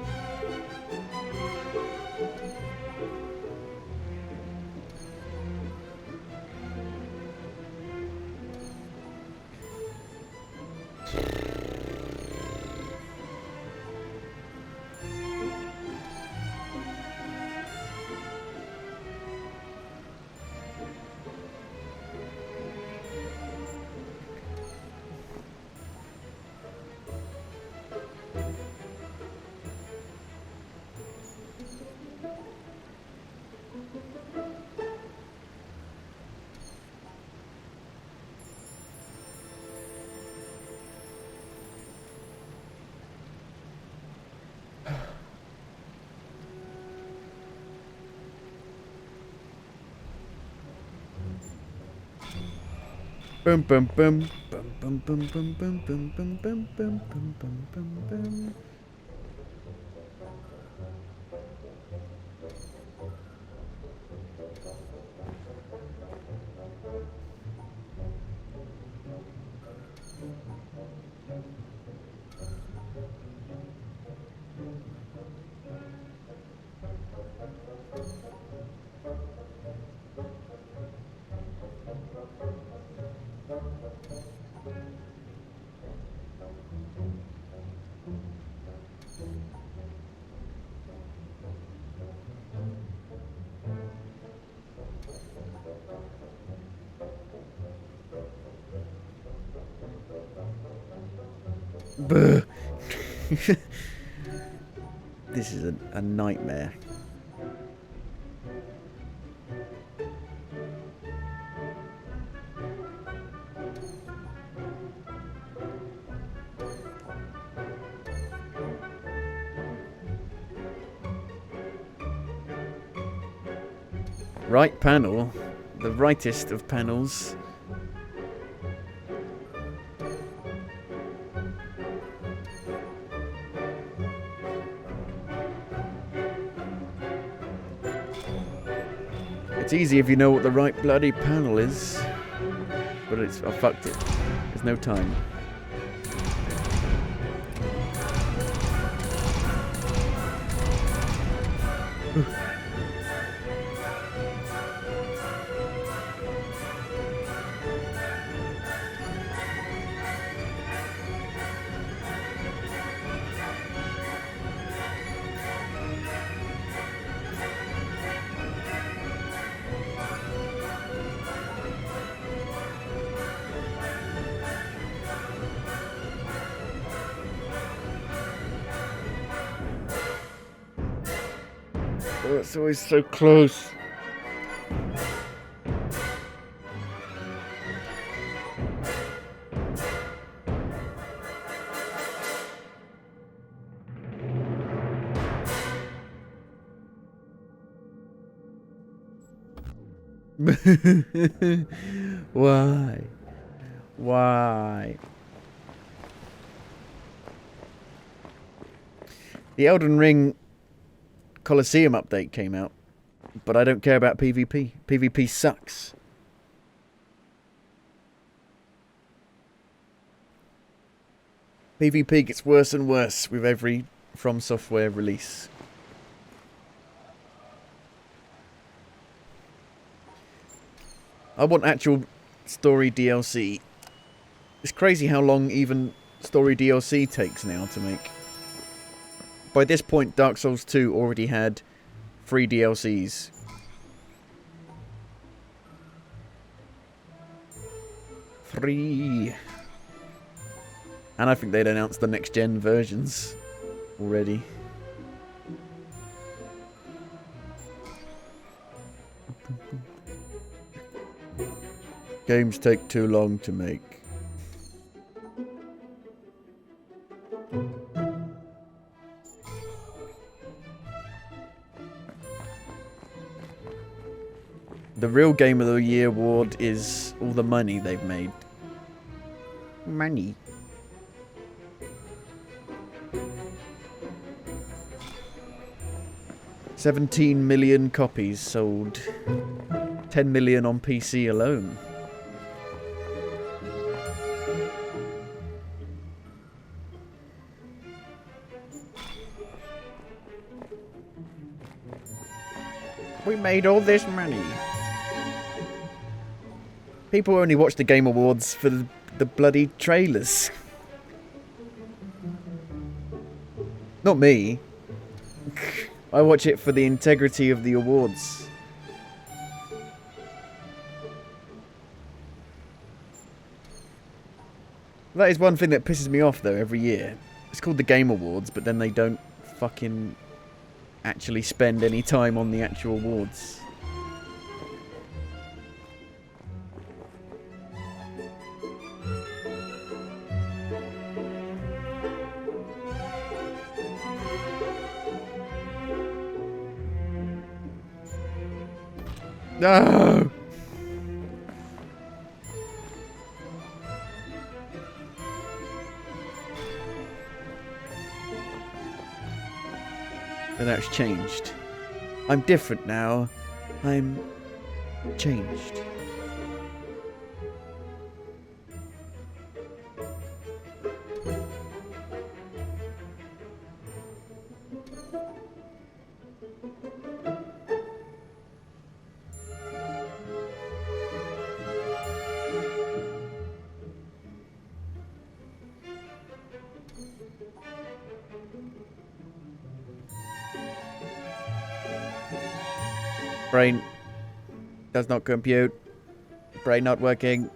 Boom, boom, boom. Boom, boom, boom, boom, boom, boom, boom, boom, boom, boom, boom, boom, boom. Buh. This is a nightmare. Right panel, the rightest of panels. It's easy if you know what the right bloody panel is. But I fucked it. There's no time. Oh, it's always so close. Why? Why? The Elden Ring Colosseum update came out, but I don't care about PvP. PvP sucks. PvP gets worse and worse with every From Software release. I want actual story DLC. It's crazy how long even story DLC takes now to make. By this point, Dark Souls 2 already had 3 DLCs. Three. And I think they'd announced the next gen versions already. Games take too long to make. The real Game of the Year award is all the money they've made. Money. $17 million copies sold. 10 million on PC alone. We made all this money. People only watch the Game Awards for the bloody trailers. Not me. I watch it for the integrity of the awards. That is one thing that pisses me off though every year. It's called the Game Awards, but then they don't fucking actually spend any time on the actual awards. No! has changed. I'm different now. I'm changed. Brain does not compute. Brain not working.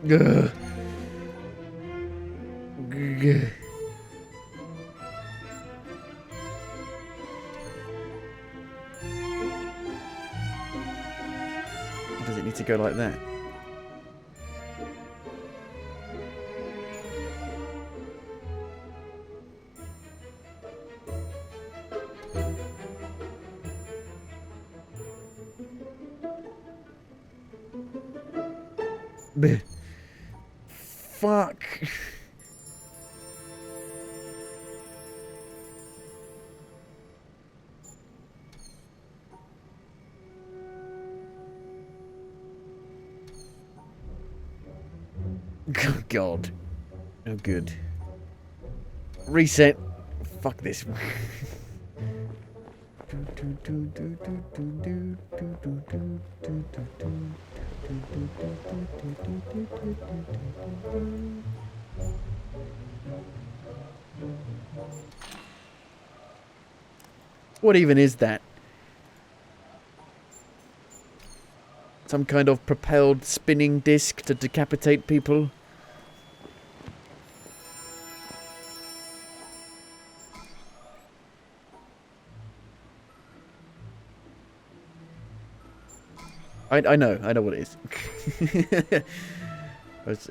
Ugh. Ugh. Does it need to go like that? Bleh. Fuck. Oh God. Oh good. Reset. Fuck this. What even is that? Some kind of propelled spinning disc to decapitate people? I know what it is.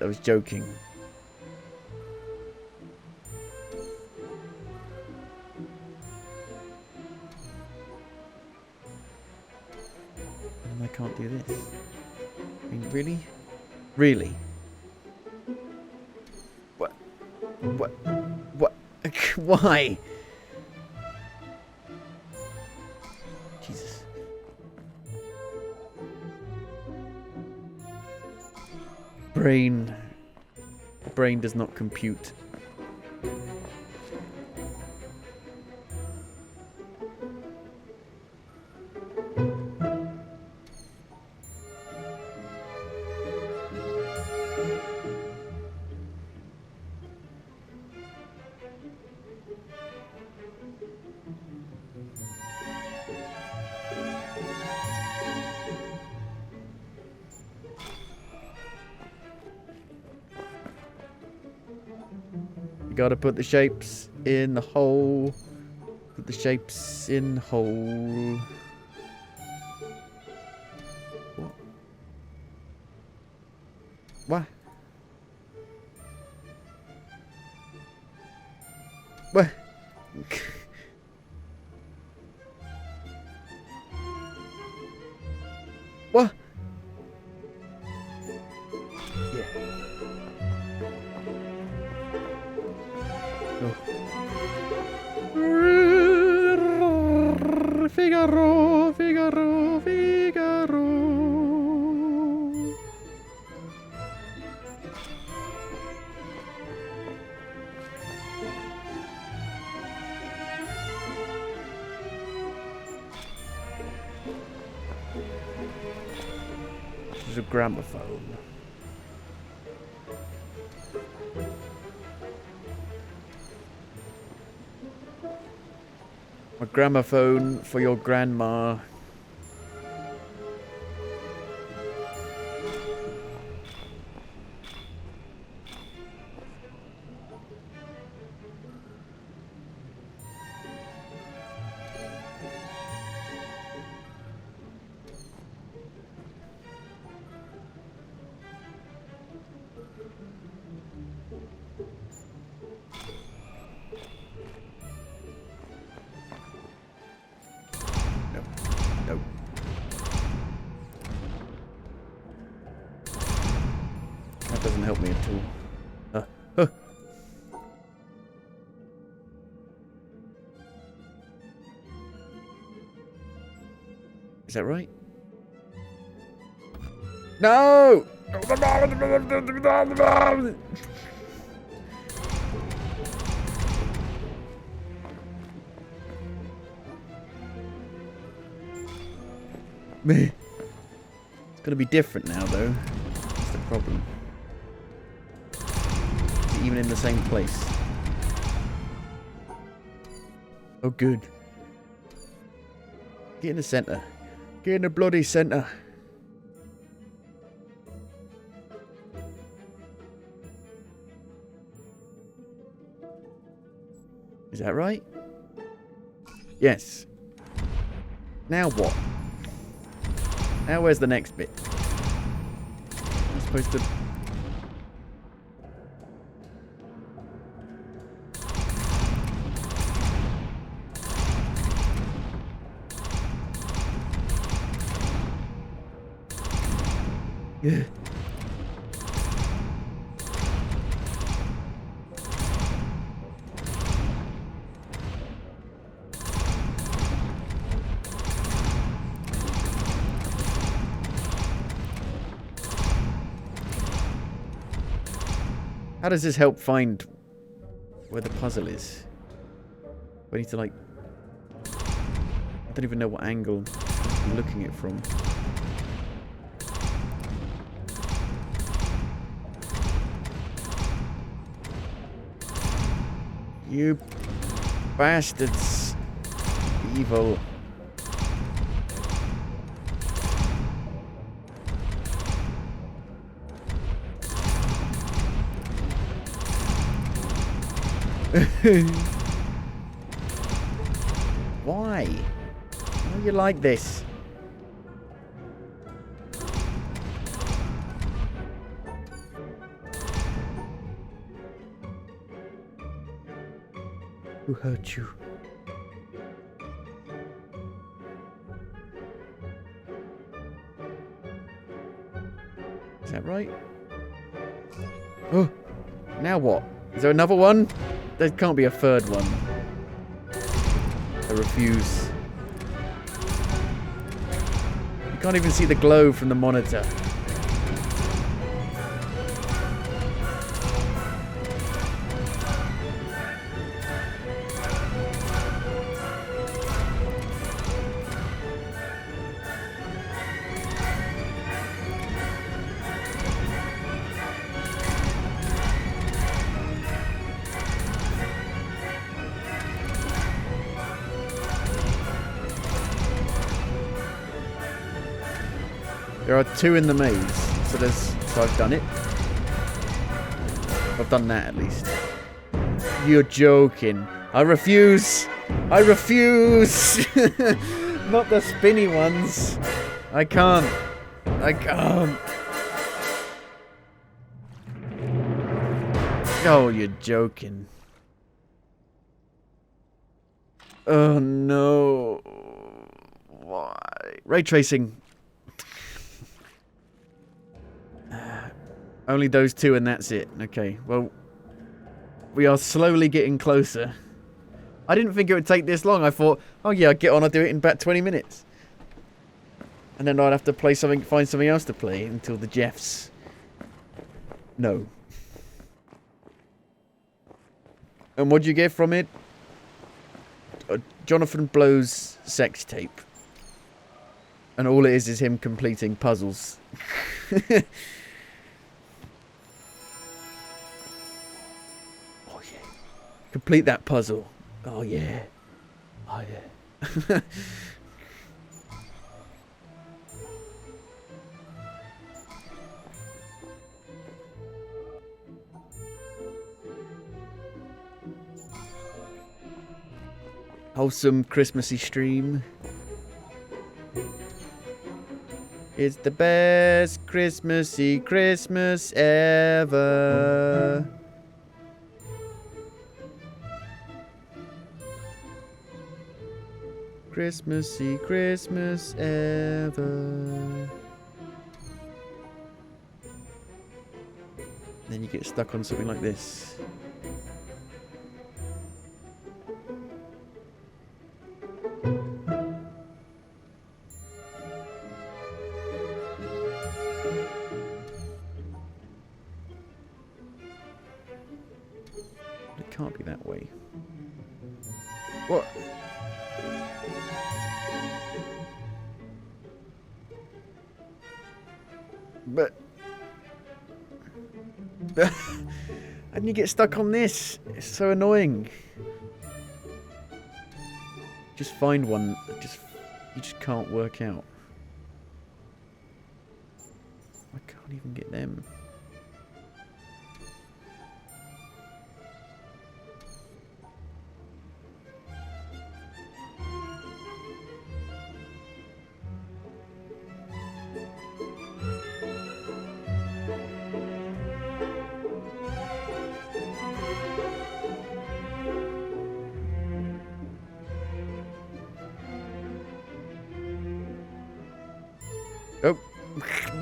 I was joking. And I can't do this. I mean, really? Really? What? What? What? Why? Jesus. Brain does not compute. You gotta put the shapes in the hole. Put the shapes in the hole. What? What? What? Yeah. Oh. Figaro, Figaro, Figaro. This is a gramophone. A gramophone for your grandma. doesn't help me at all. Huh. Is that right? No! It's gonna be different now, though. That's the problem. Is it even in the same place? Oh, good. Get in the center. Get in the bloody center. Is that right? Yes. Now what? Now where's the next bit? I'm supposed to... Yeah. How does this help find where the puzzle is? We need to, like... I don't even know what angle I'm looking at it from. You bastards. Evil. Why? Why are you like this? Who hurt you? Is that right? Oh, now what? Is there another one? There can't be a third one. I refuse. You can't even see the glow from the monitor. There are 2 in the maze, so I've done it. I've done that at least. You're joking. I refuse. I refuse. Not the spinny ones. I can't. I can't. Oh, you're joking. Oh no. Why? Ray tracing. Only those 2 and that's it. Okay, well, we are slowly getting closer. I didn't think it would take this long. I thought, oh yeah, I'd get on, I'll do it in about 20 minutes. And then I'd have to play something, find something else to play until the Jeffs. No. And what'd you get from it? Jonathan Blow's sex tape. And all it is him completing puzzles. Complete that puzzle. Oh yeah. Oh yeah. Wholesome Christmassy stream. It's the best Christmassy Christmas ever. Christmassy Christmas ever. then you get stuck on something like this. It can't be that way. What? But and you get stuck on this. It's so annoying. Just find one that you just can't work out. I can't even get them.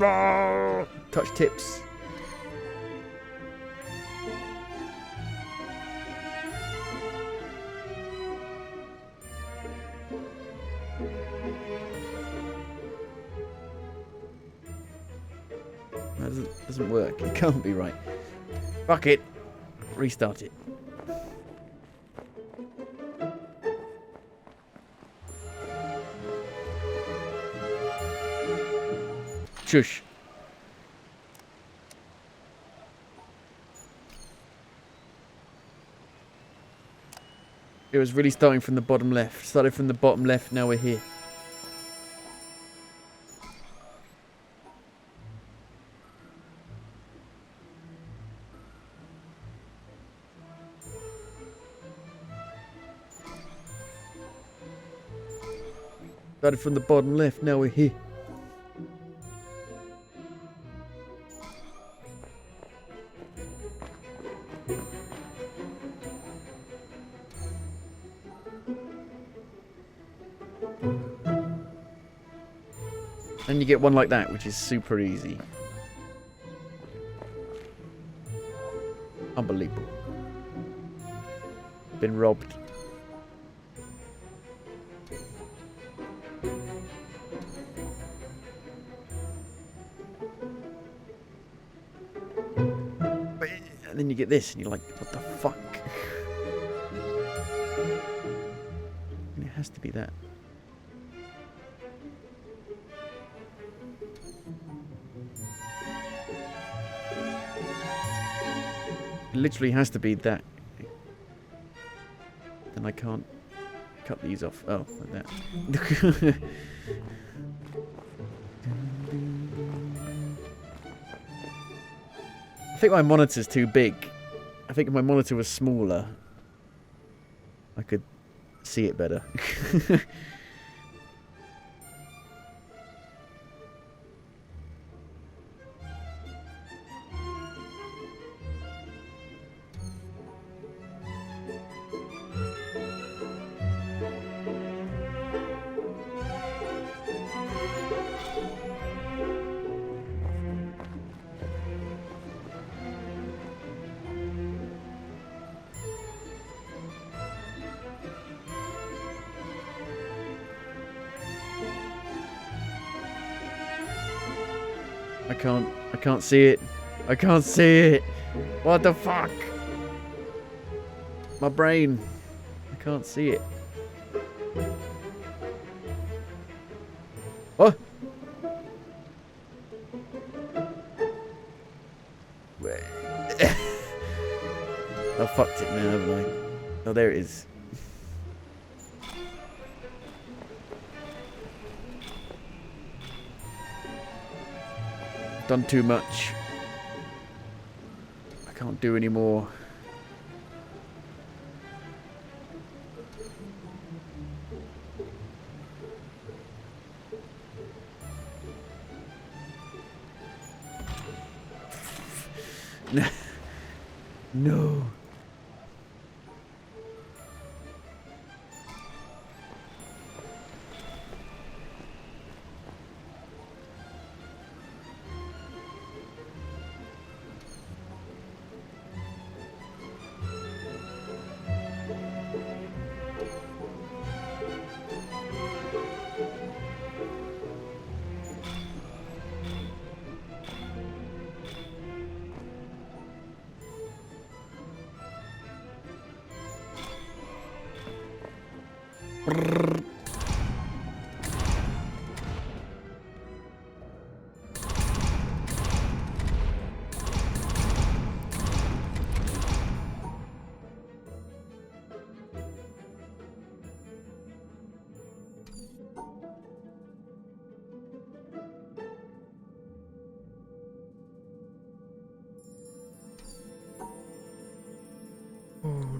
Oh, touch tips. That doesn't work. It can't be right. Fuck it. Restart it. Shush. It was really starting from the bottom left. Started from the bottom left, now we're here. Started from the bottom left, now we're here. And you get one like that, which is super easy. Unbelievable. Been robbed. And then you get this, and you're like, what the fuck? And it has to be that. It literally has to be that. Then I can't cut these off. Oh, like that. I think my monitor's too big. I think if my monitor was smaller, I could see it better. I can't see it. I can't see it. What the fuck? My brain. I can't see it. What? I fucked it now, haven't I? Oh, there it is. Done too much. I can't do any more. No. Oh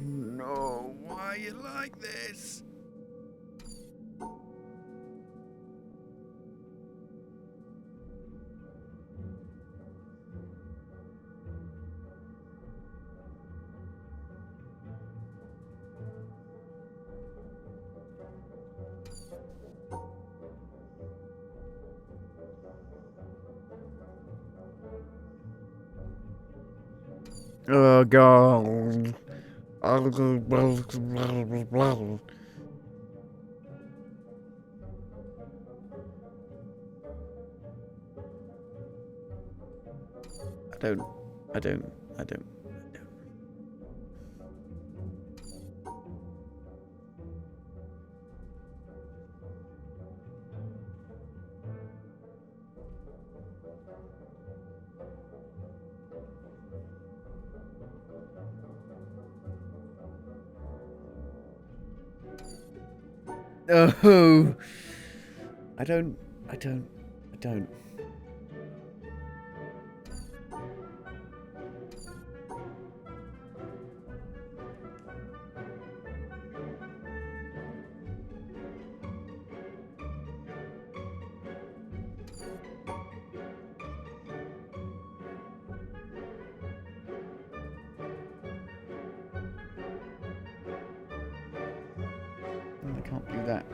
no, why are you like this? Oh god. I don't. I don't. I don't. Oh, I don't. I don't. I don't. I can't do that.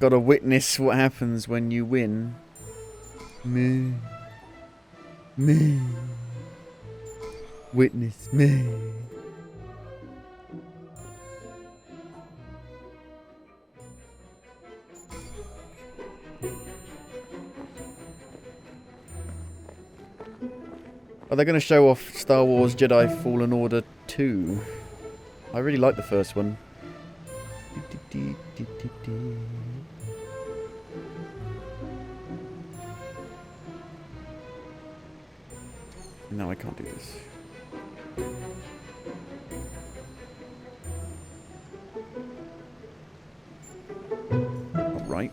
Gotta witness what happens when you win. Me. Me. Witness me. Are they going to show off Star Wars Jedi Fallen Order 2? I really like the first one. No, I can't do this. All right.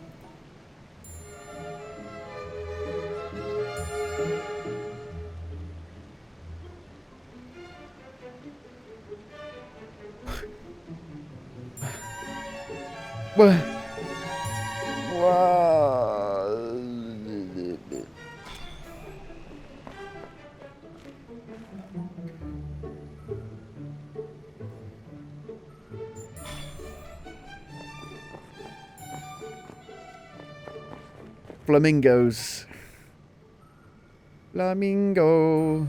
Flamingos. Flamingo.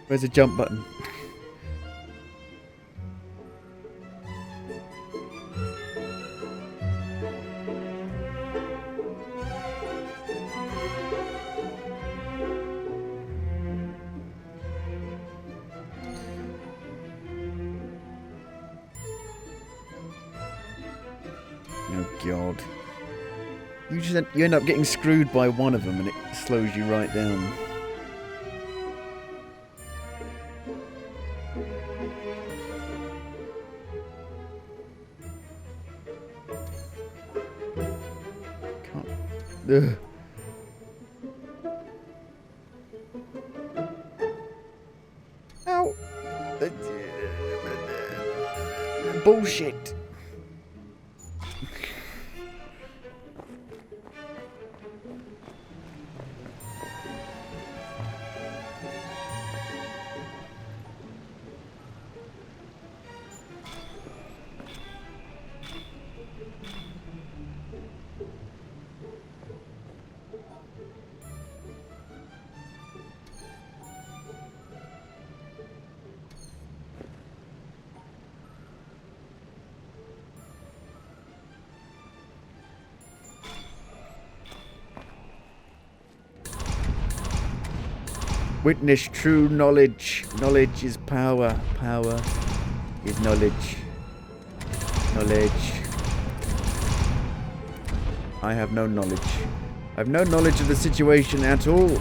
Where's the jump button? Oh God. You end up getting screwed by one of them and it slows you right down. Can't. Ugh. Ow! Bullshit. Witness true knowledge. Knowledge is power. Power is knowledge. Knowledge. I have no knowledge. I have no knowledge of the situation at all.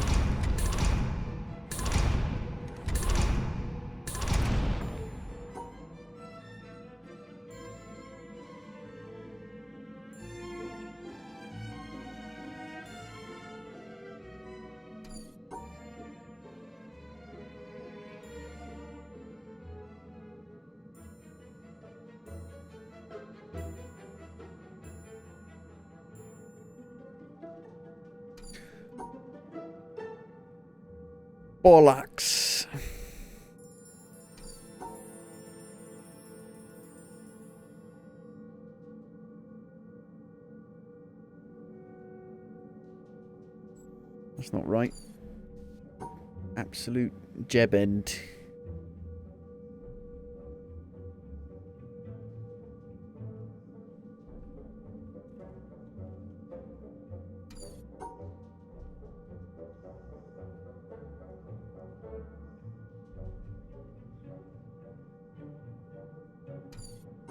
Bollocks. That's not right. Absolute jeb end.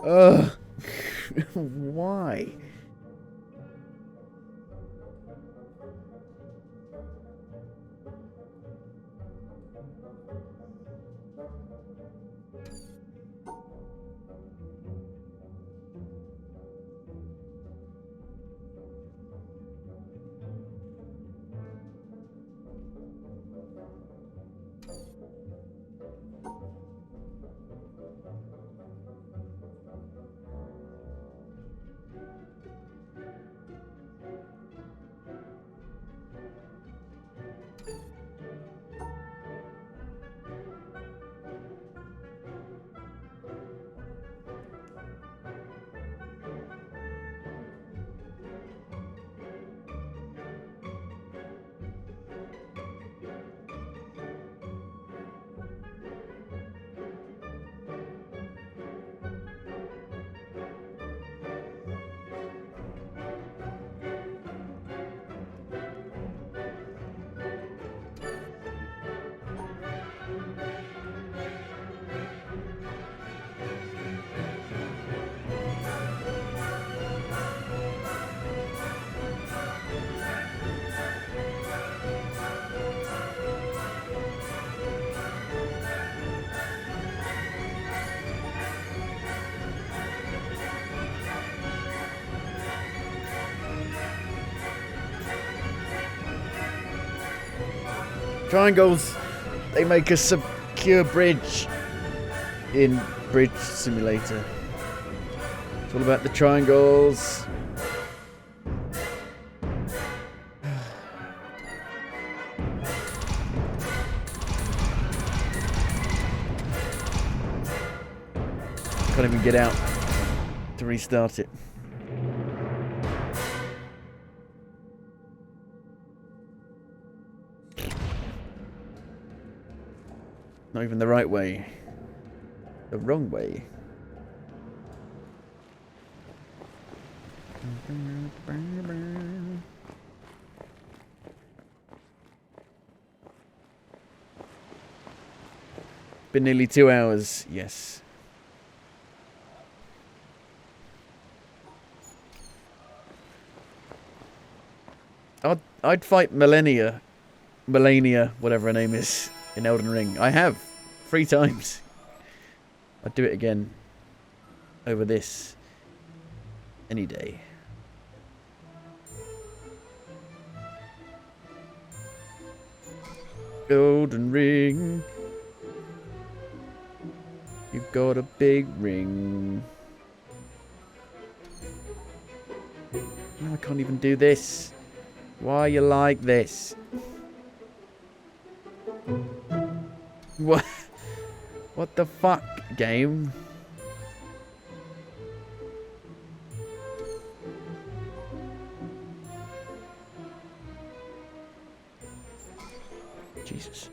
Ugh. Why? Triangles, they make a secure bridge in Bridge Simulator. It's all about the triangles. Can't even get out to restart it. Not even the right way. The wrong way. Been nearly 2 hours, yes. I'd fight Melania, whatever her name is, in Elden Ring. I have 3 times. I'd do it again over this any day. Elden Ring. You've got a big ring. No, I can't even do this. Why are you like this? What? What the fuck, game? Jesus.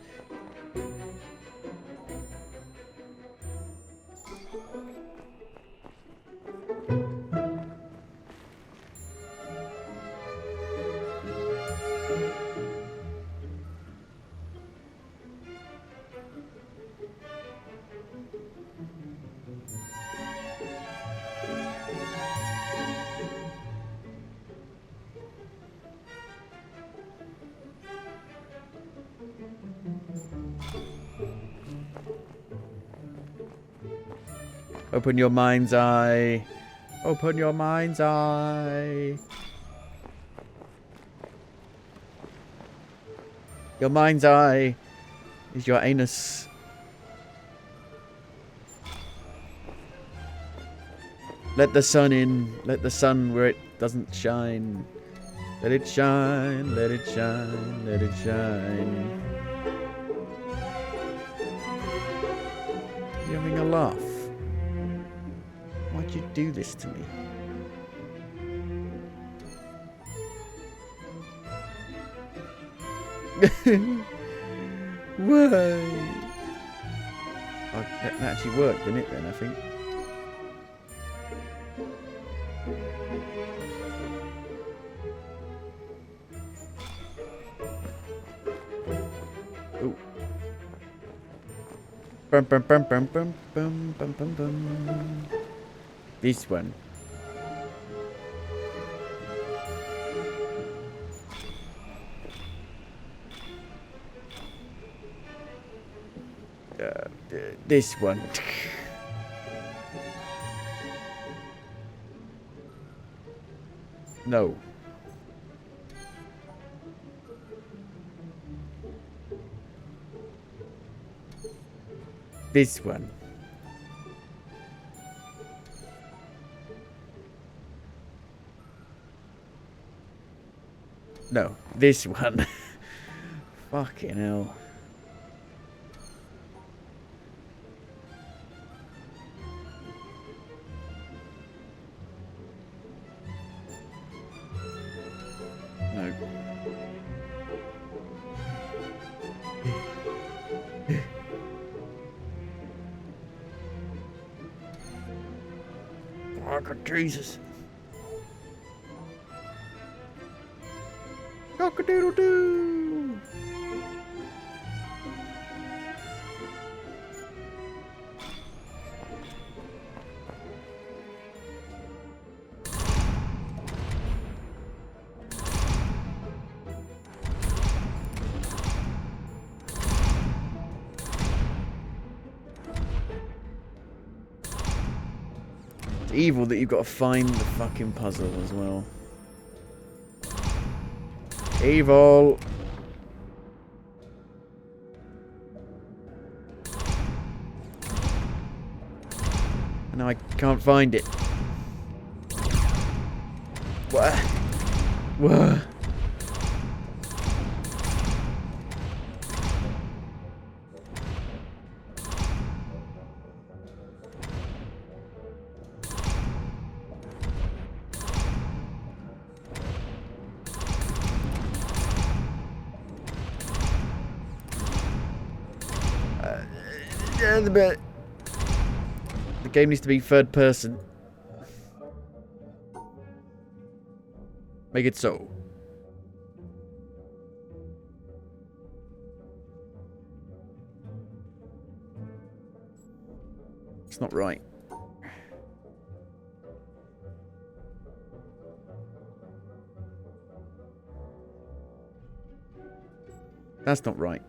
Open your mind's eye. Open your mind's eye. Your mind's eye is your anus. Let the sun in. Let the sun where it doesn't shine. Let it shine. Let it shine. Let it shine. You're having a laugh. Why'd you do this to me? Why? Oh, that actually worked, didn't it then, I think? Ooh. Bum bum bum bum bum bum bum bum bum. This one. This one. No. This one. No, this one. Fucking hell. No. Fuck, Jesus. Cock-a-doodle-doo! It's evil that you've got to find the fucking puzzle as well. Evil. And I can't find it. What? What? The game needs to be third person. Make it so. It's not right. That's not right.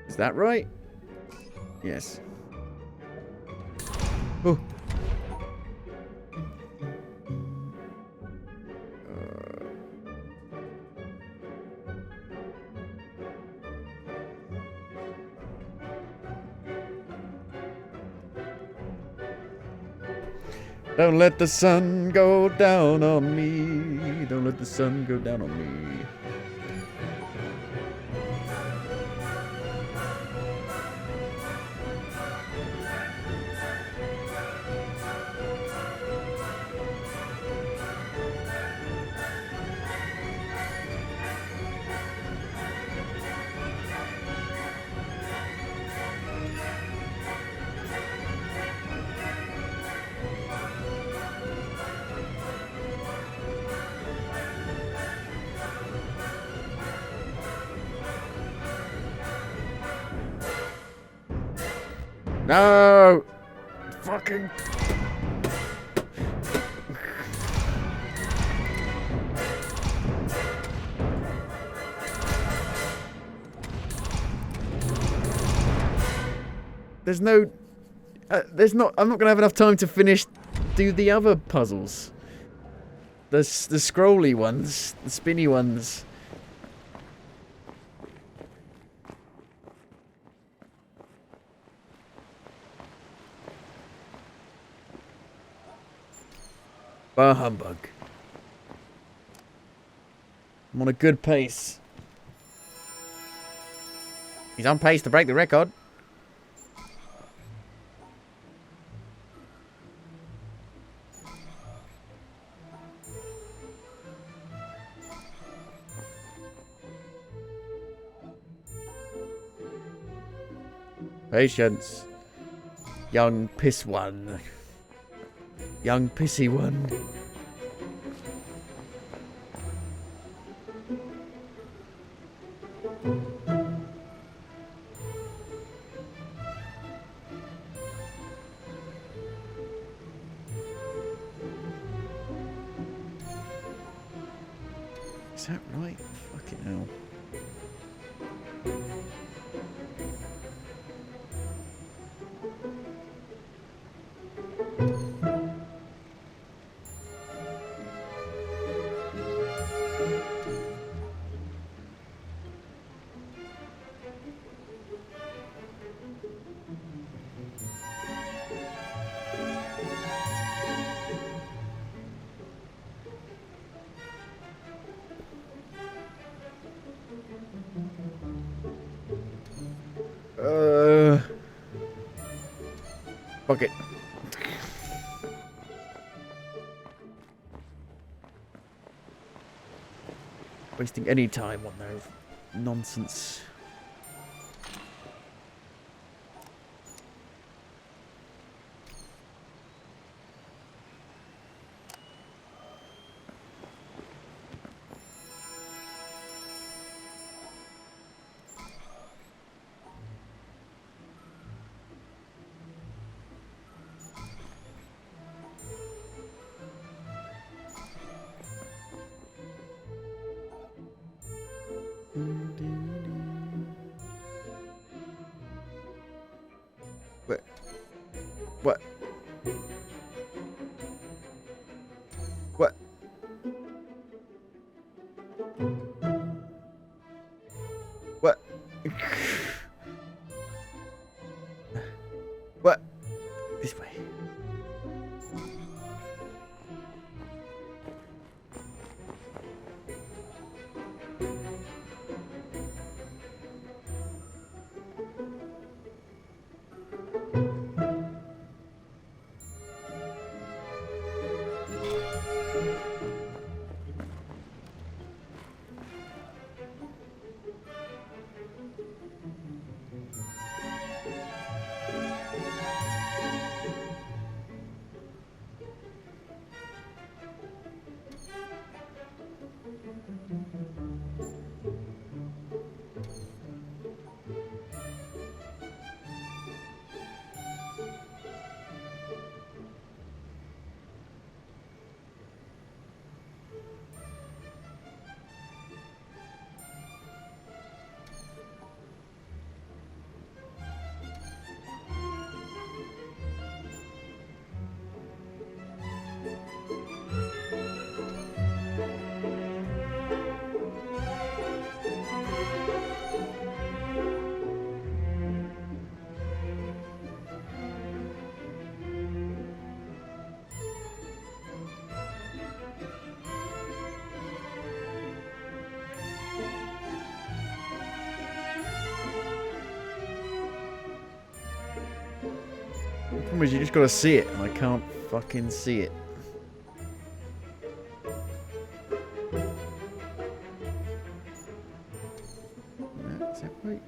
Is that right? Yes. Oh. Don't let the sun go down on me. Don't let the sun go down on me. No! Fucking... There's no... I'm not going to have enough time to do the other puzzles. The scrolly ones. The spinny ones. Bah humbug. I'm on a good pace. He's on pace to break the record. Patience. Young piss one. Young pissy one. Is that right? Fucking hell. Fuck it. Wasting any time on their nonsense. What? What? What? What? This way. The problem is you just gotta see it, and I can't fucking see it. Is that right?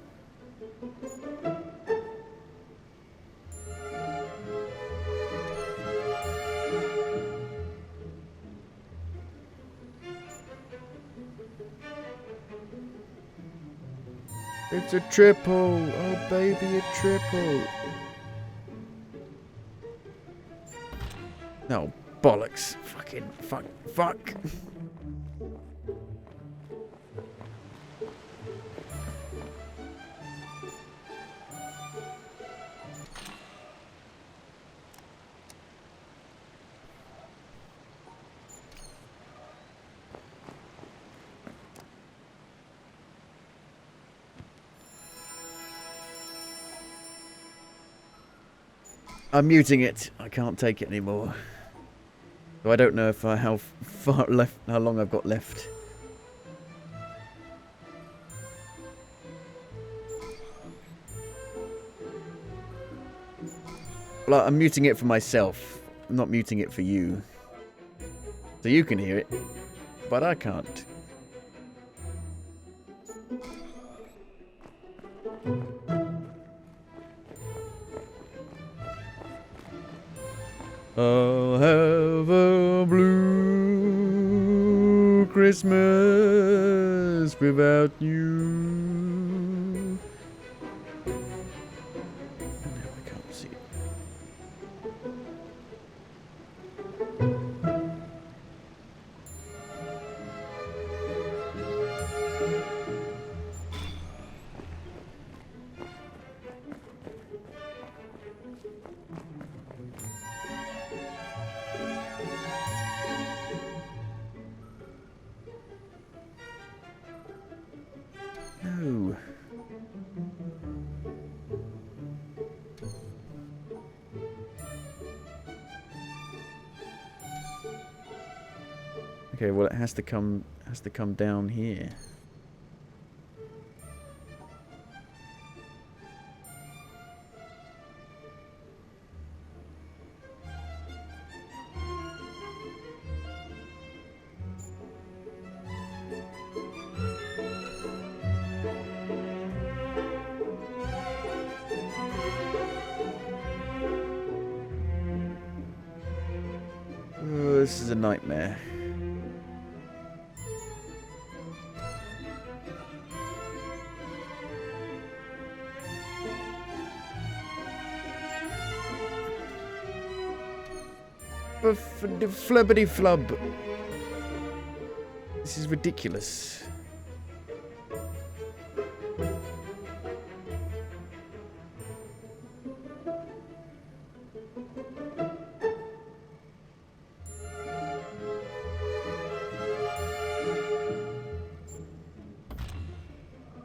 It's a triple! Oh baby, a triple! No, bollocks. Fucking fuck. I'm muting it. I can't take it anymore. So I don't know if how long I've got left. Well, I'm muting it for myself. I'm not muting it for you. So you can hear it, but I can't. I'll have a blue Christmas without you. Now I can't see it. No. Okay, well it has to come down here. Oh, this is a nightmare. Flubbity flub. This is ridiculous.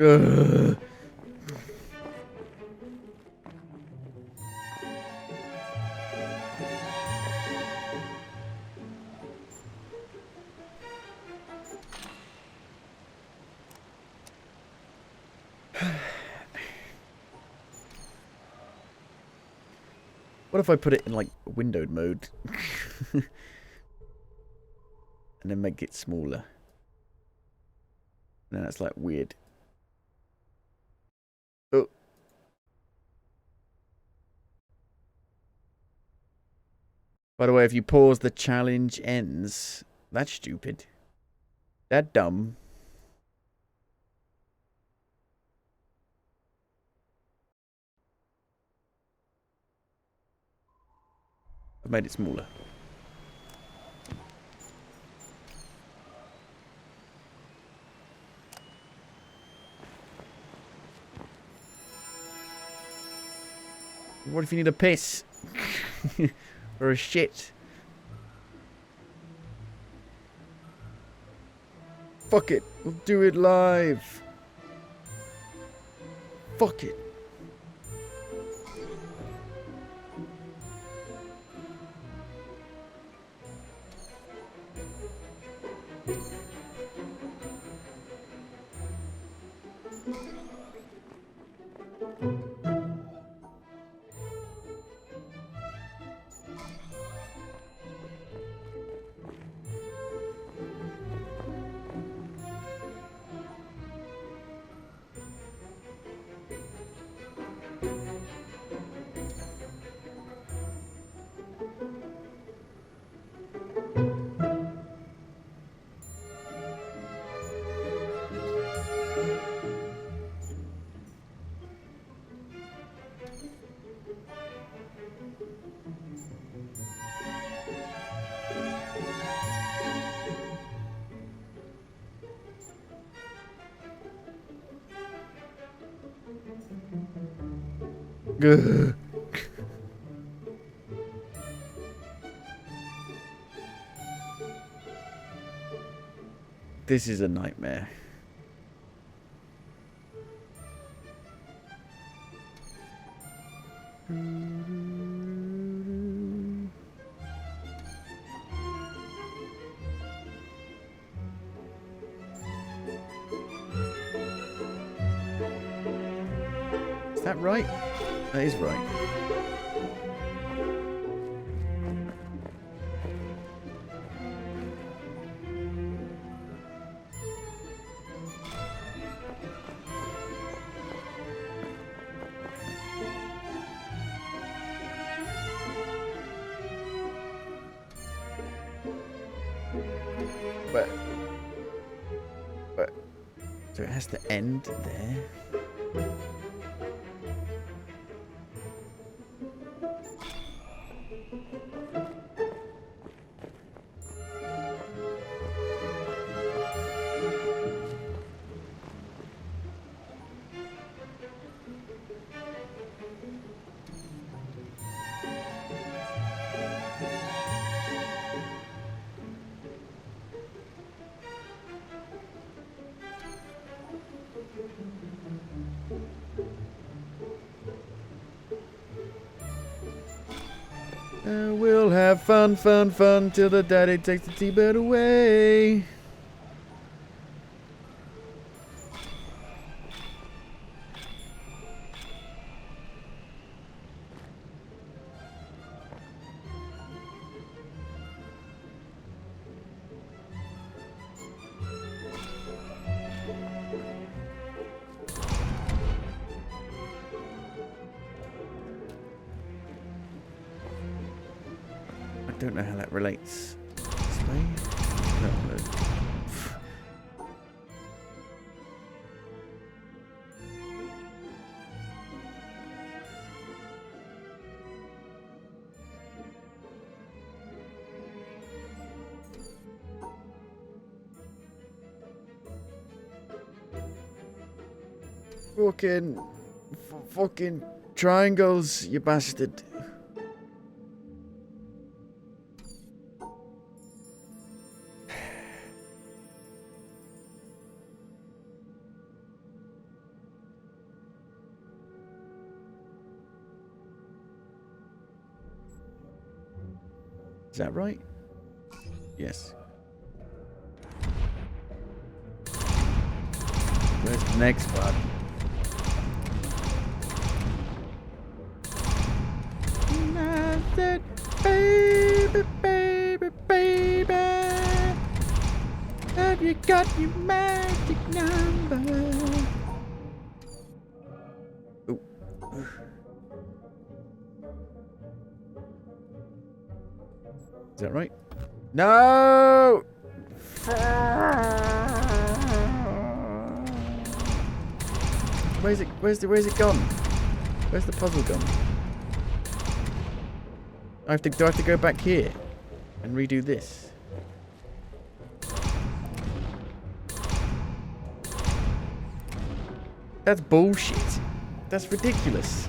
Ugh. What if I put it in like windowed mode and then make it smaller? No, that's like weird. Oh. By the way, if you pause, the challenge ends. That's stupid. That dumb. I've made it smaller. What if you need a piss? Or a shit? Fuck it. We'll do it live. Fuck it. Ugh. This is a nightmare. Is that right? That is right. But so it has to end there. We'll have fun, fun, fun till the daddy takes the T-bird away. I don't know how that relates this way. No. Fucking triangles, you bastard. Is that right? Yes. Where's the next one? Baby, baby, baby, have you got your magic number? Is that right? No! Where's it? Where's it gone? Where's the puzzle gone? Do I have to go back here and redo this? That's bullshit. That's ridiculous.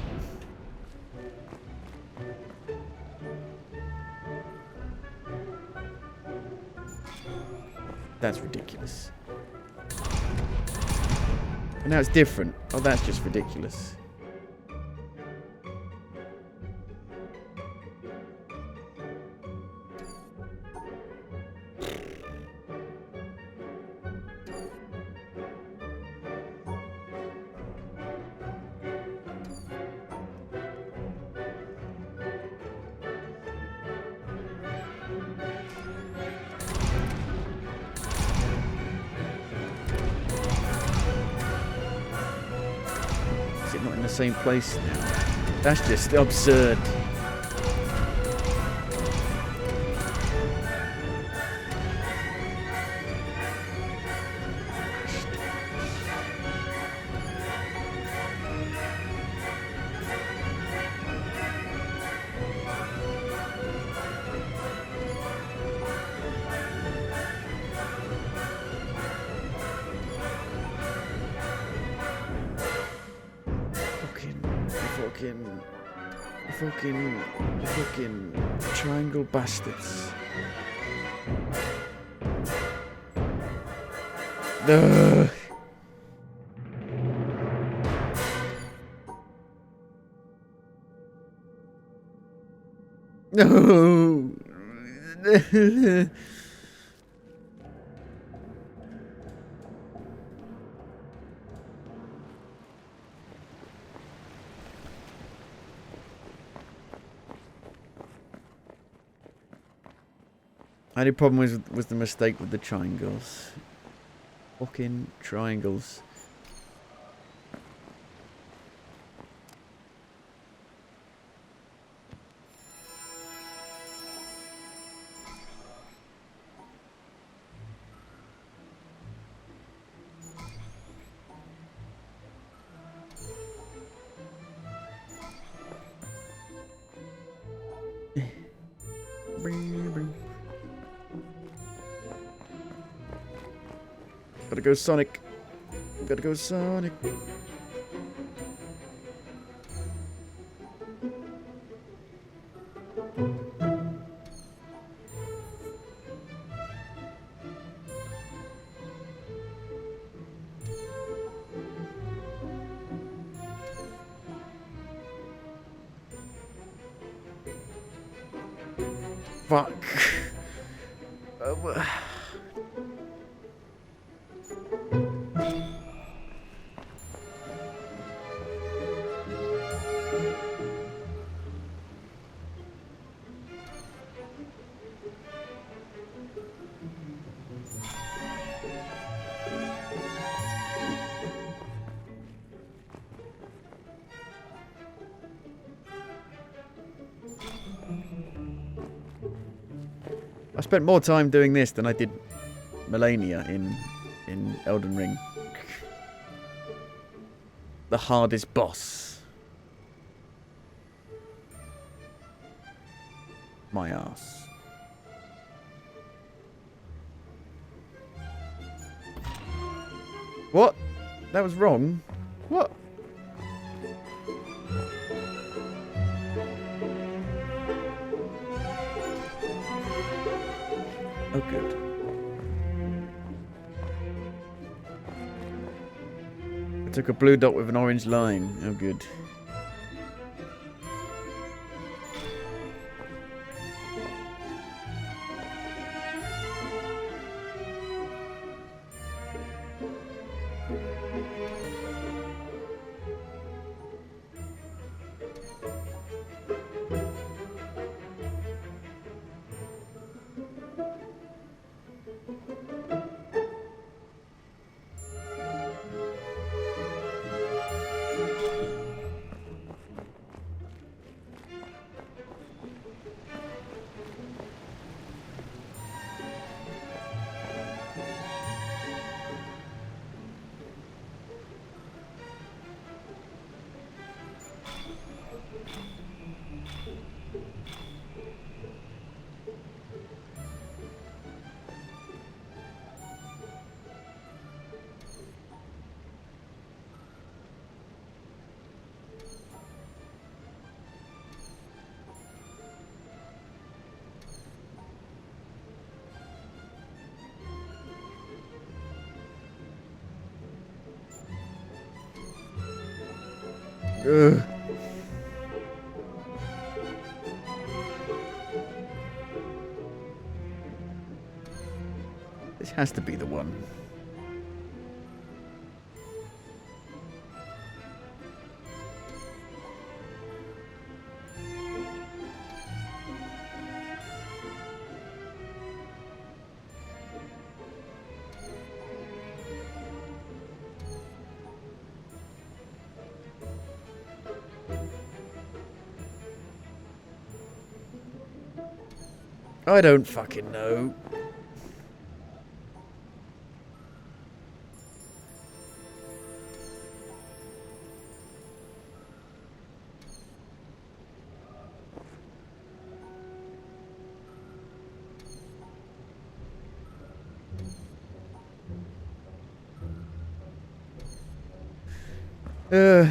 That's ridiculous. And now it's different. Oh, that's just ridiculous. Not in the same place now. That's just absurd. Fucking triangle bastards. Ugh. No. Only problem was the mistake with the triangles. Fucking triangles. Gotta go Sonic. Gotta go Sonic. Fuck. I spent more time doing this than I did Melania in Elden Ring. The hardest boss. My ass. What? That was wrong. What? Oh, good. I took a blue dot with an orange line. Oh, good. Ugh. This has to be the one. I don't fucking know. Uh,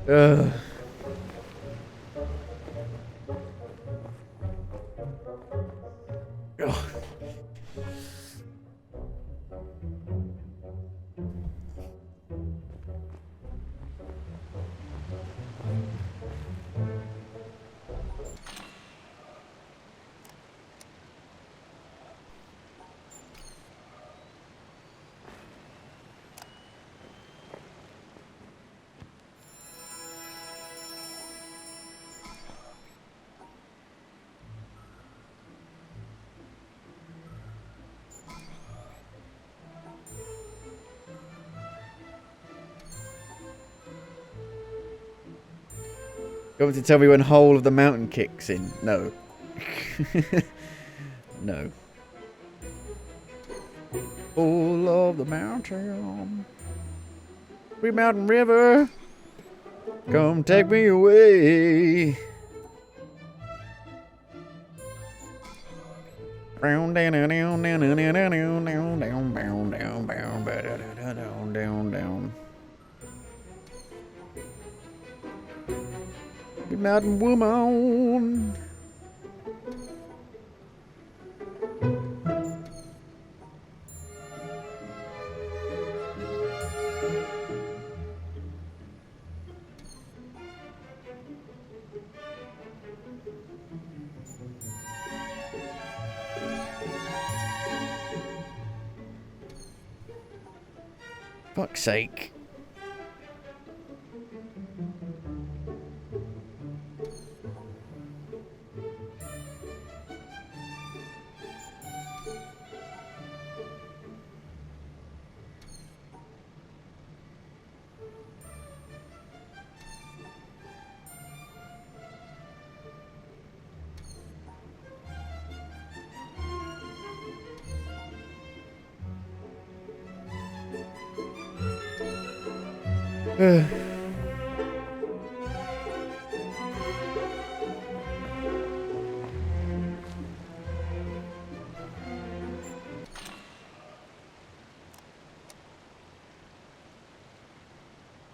Ugh. Ugh. Going to tell me when whole of the mountain kicks in? No. No. Whole of the mountain. Free mountain river. Come take me away. Down, down, down, down, down, down, down, down, down, down, down, down, down, down, down. Free mountain woman. Fuck's sake.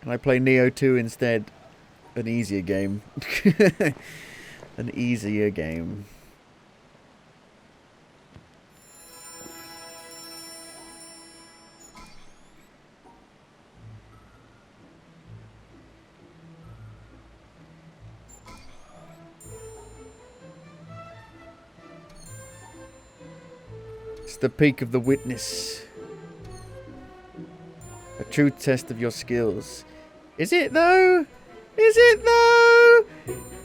Can I play Neo 2 instead? An easier game. An easier game. It's the peak of the witness. A true test of your skills. Is it though? Is it though?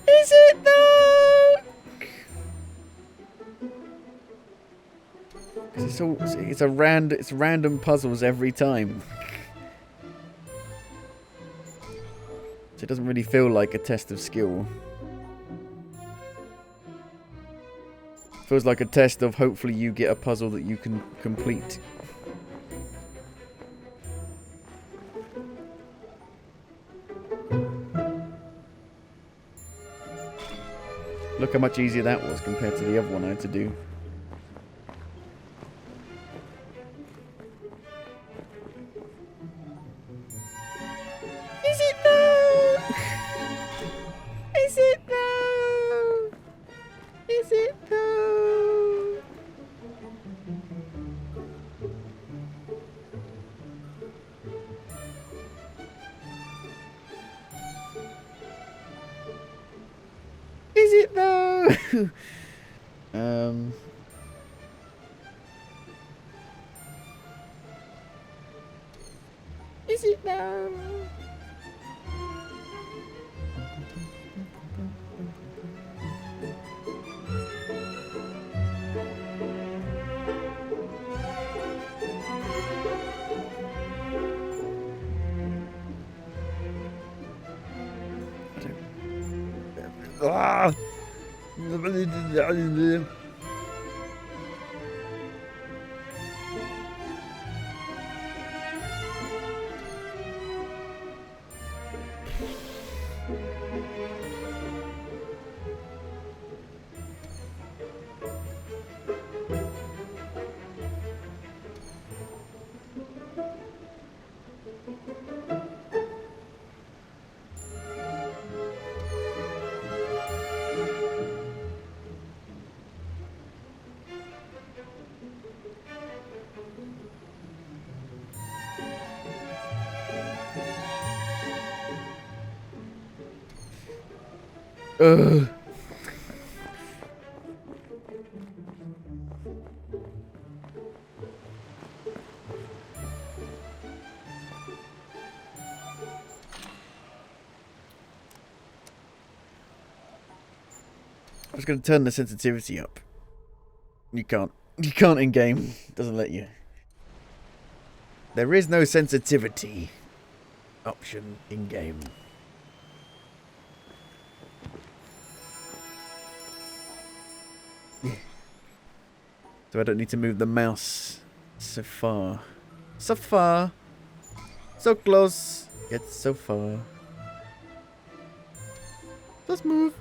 Is it though? It's random puzzles every time. So it doesn't really feel like a test of skill. Feels like a test of hopefully you get a puzzle that you can complete. Look how much easier that was compared to the other one I had to do. Is it now? Ah! Ugh. I was going to turn the sensitivity up. You can't. You can't in game. Doesn't let you. There is no sensitivity option in game. So I don't need to move the mouse so far. So far. So close. Yet so far. Let's move.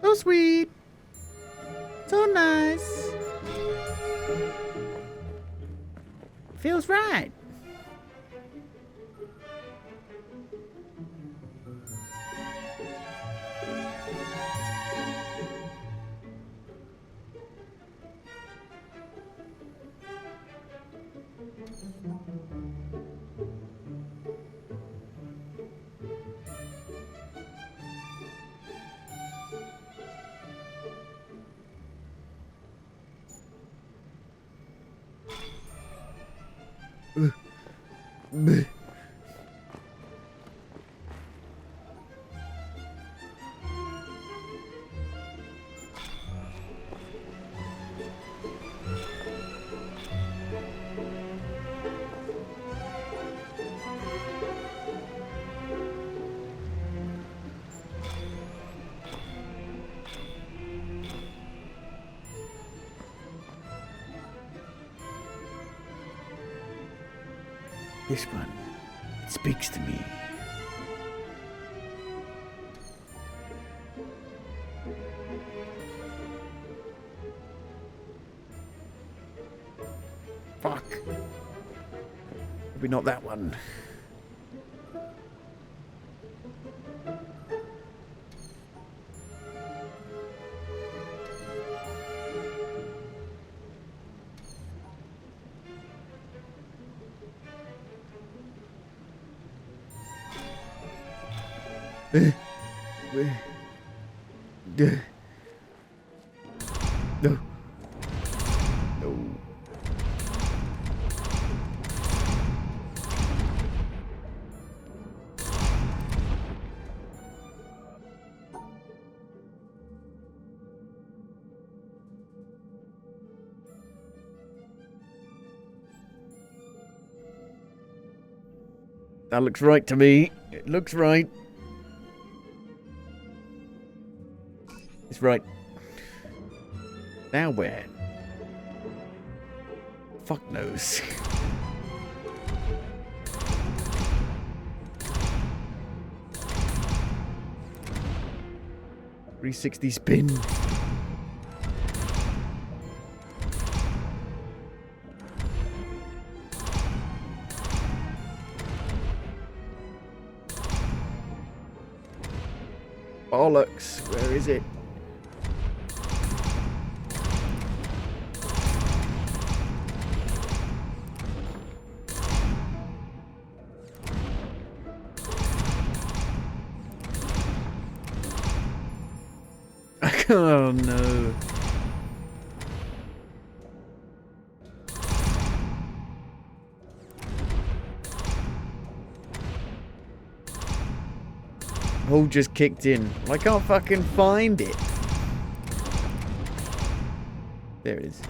So sweet. So nice. Feels right. This one, it speaks to me. Fuck. Maybe not that one. No. No. That looks right to me. It looks right. It's right. Now where? Fuck knows. 360 spin. Bollocks, where is it? Oh no. Hole just kicked in. I can't fucking find it. There it is.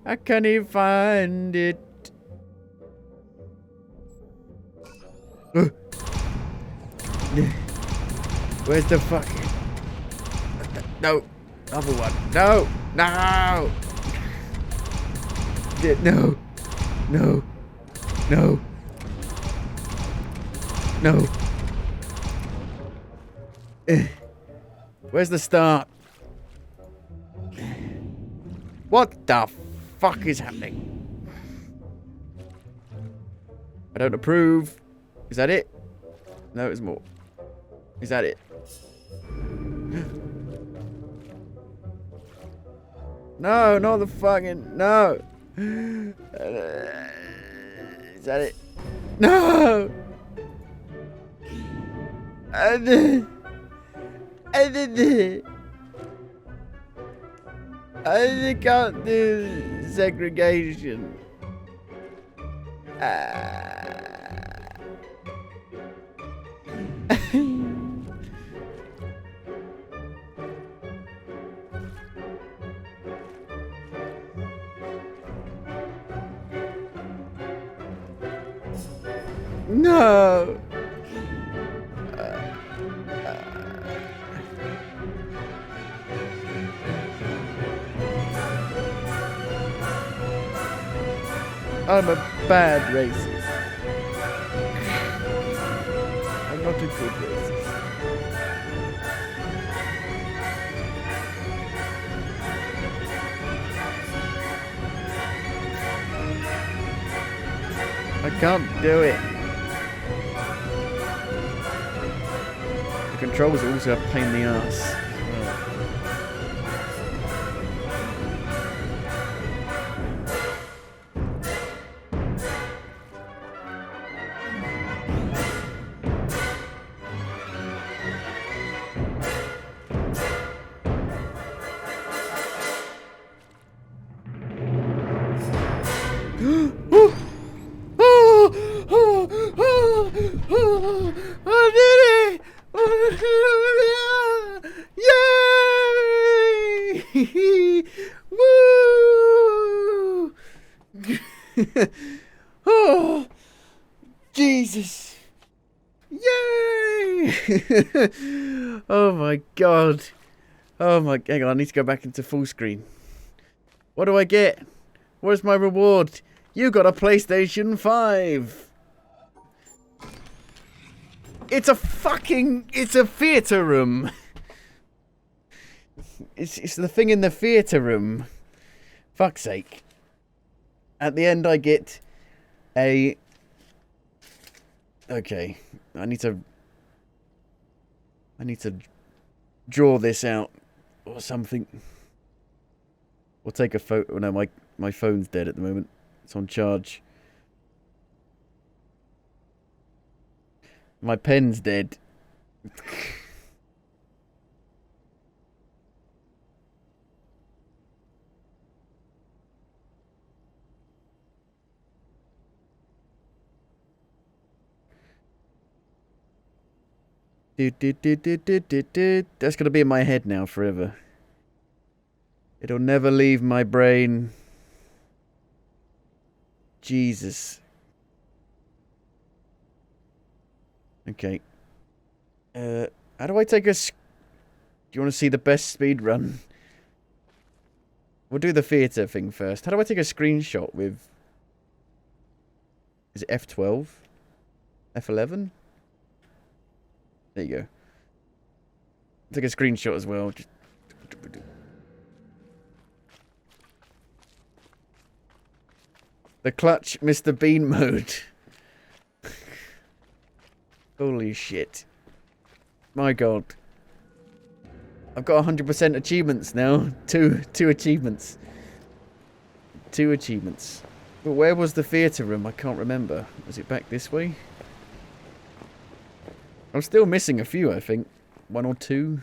I can't even find it. Where's the fucking... No. Other one. No. No. No. No. No. No. Where's the start? What the fuck is happening? I don't approve. Is that it? No, there's more. Is that it? No, not the fucking... No. Is that it? No. I can't do segregation. No. I'm a bad racist. I'm not a good racist. I can't do it. The controls are also a pain in the ass. I did it! Yay! Woo! Oh, Jesus! Yay! Oh my God! Oh my! Hang on, I need to go back into full screen. What do I get? Where's my reward? You got a PlayStation 5. It's a theatre room. It's the thing in the theatre room. Fuck's sake. At the end I get a... Okay. I need to draw this out or something. Or take a photo. No, my phone's dead at the moment. It's on charge. My pen's dead. That's gonna be in my head now forever. It'll never leave my brain. Jesus. Okay. How do I take a... Do you want to see the best speed run? We'll do the theatre thing first. How do I take a screenshot with... Is it F12? F11? There you go. Take a screenshot as well. Just... The clutch Mr. Bean mode. Holy shit. My god. I've got 100% achievements now. Two achievements. 2 achievements. But where was the theatre room? I can't remember. Was it back this way? I'm still missing a few, I think. 1 or 2.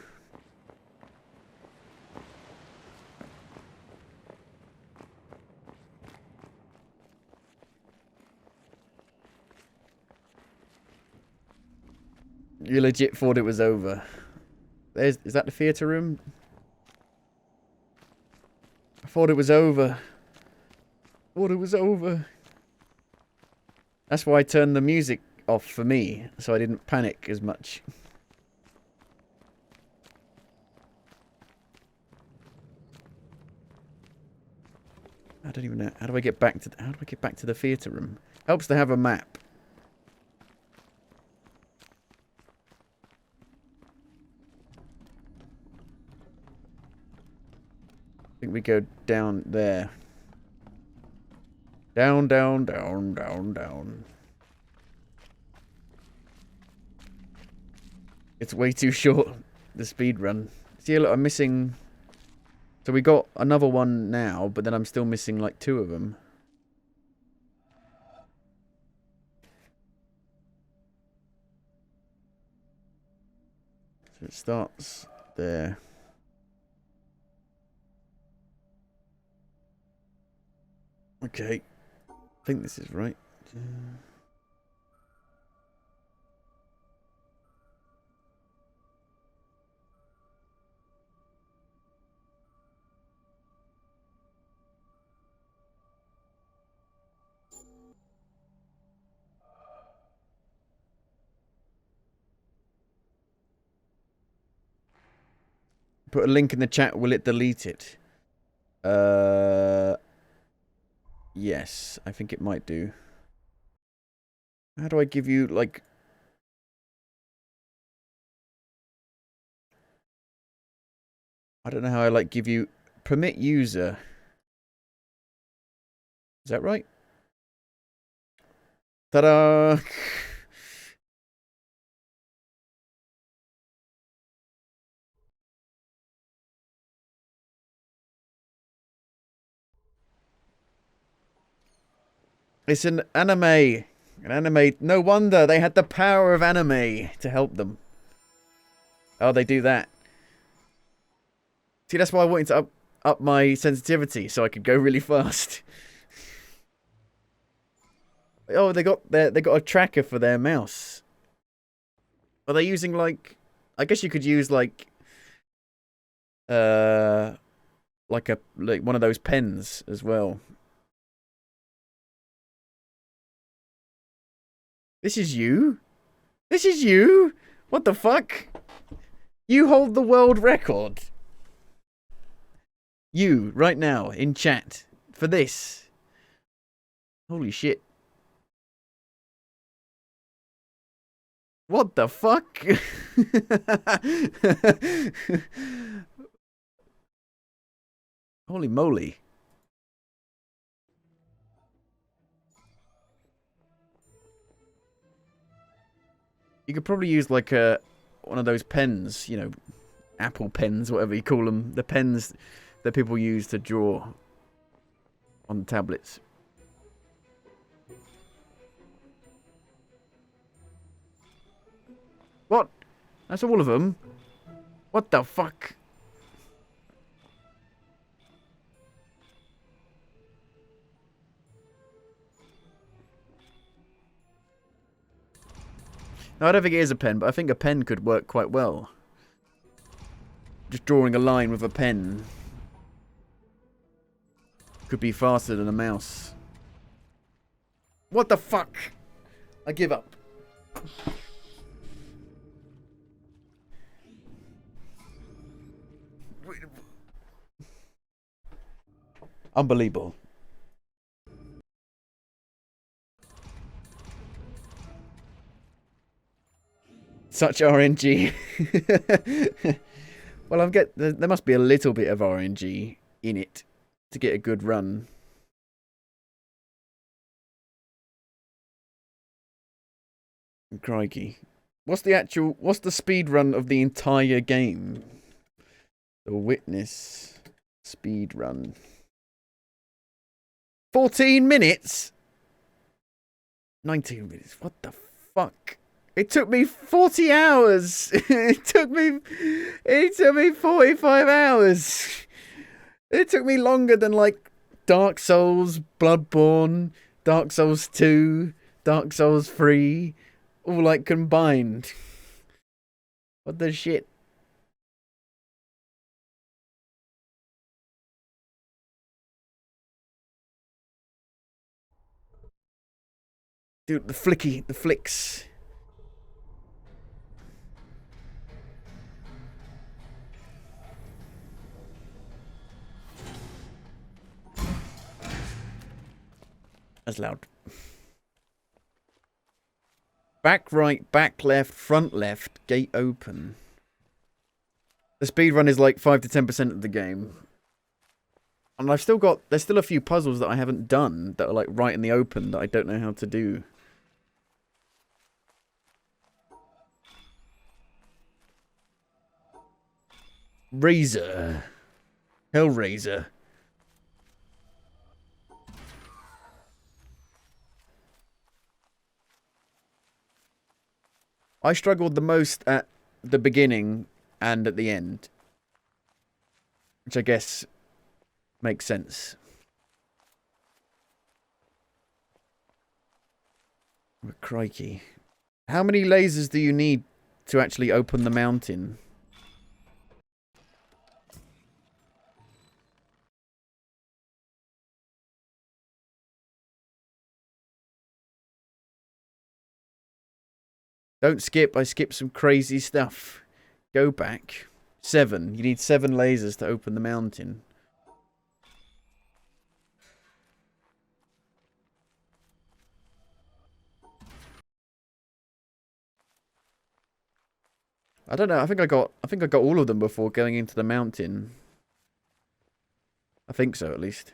You legit thought it was over. Is that the theatre room? I thought it was over. Thought it was over. That's why I turned the music off for me, so I didn't panic as much. I don't even know. How do I get back to the theatre room? Helps to have a map. I think we go down there. Down, down, down, down, down. It's way too short, the speed run. See, look, I'm missing... So we got another one now, but then I'm still missing like 2 of them. So it starts there. Okay. I think this is right. Put a link in the chat, will it delete it? Yes, I think it might do. How do I give you, like... I don't know how I, like, give you... Permit user. Is that right? Ta-da! It's an anime. An anime. No wonder they had the power of anime to help them. Oh, they do that. See, that's why I wanted to up my sensitivity so I could go really fast. Oh, they got a tracker for their mouse. Are they using like? I guess you could use like one of those pens as well. This is you? This is you? What the fuck? You hold the world record. You, right now, in chat, for this. Holy shit. What the fuck? Holy moly. You could probably use like one of those pens, you know, Apple pens, whatever you call them. The pens that people use to draw on tablets. What? That's all of them? What the fuck? No, I don't think it is a pen, but I think a pen could work quite well. Just drawing a line with a pen could be faster than a mouse. What the fuck? I give up. Unbelievable. Such RNG. Well, there must be a little bit of RNG in it to get a good run. Crikey. What's the speed run of the entire game? The Witness speed run. 14 minutes? 19 minutes. What the fuck? It took me 40 hours. It took me 45 hours. It took me longer than like Dark Souls, Bloodborne, Dark Souls 2, Dark Souls 3, all like combined. What the shit? Dude, the flicks. That's loud. Back right, back left, front left, gate open. The speedrun is like 5 to 10% of the game. And there's still a few puzzles that I haven't done that are like right in the open that I don't know how to do. Razor. Hellraiser. I struggled the most at the beginning and at the end. Which I guess makes sense. Oh, crikey. How many lasers do you need to actually open the mountain? Don't skip. I skipped some crazy stuff. Go back. 7. You need 7 lasers to open the mountain. I don't know. I think I got all of them before going into the mountain. I think so, at least.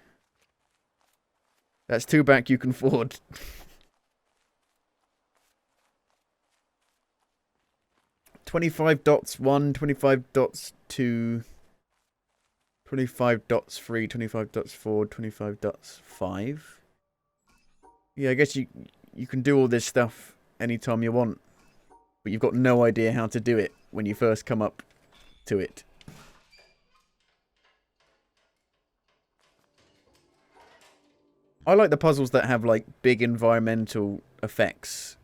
That's 2 back you can afford. $25 1, $25 2, $25 3, $25 4, $25 5. Yeah, I guess you can do all this stuff anytime you want, but you've got no idea how to do it when you first come up to it. I like the puzzles that have like big environmental effects.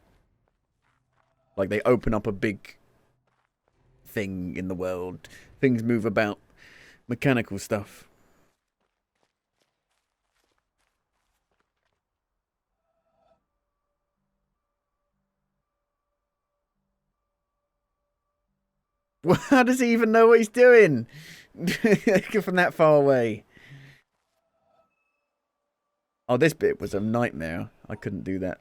Like they open up a big thing in the world. Things move about. Mechanical stuff. Well, how does he even know what he's doing? From that far away. Oh, this bit was a nightmare. I couldn't do that.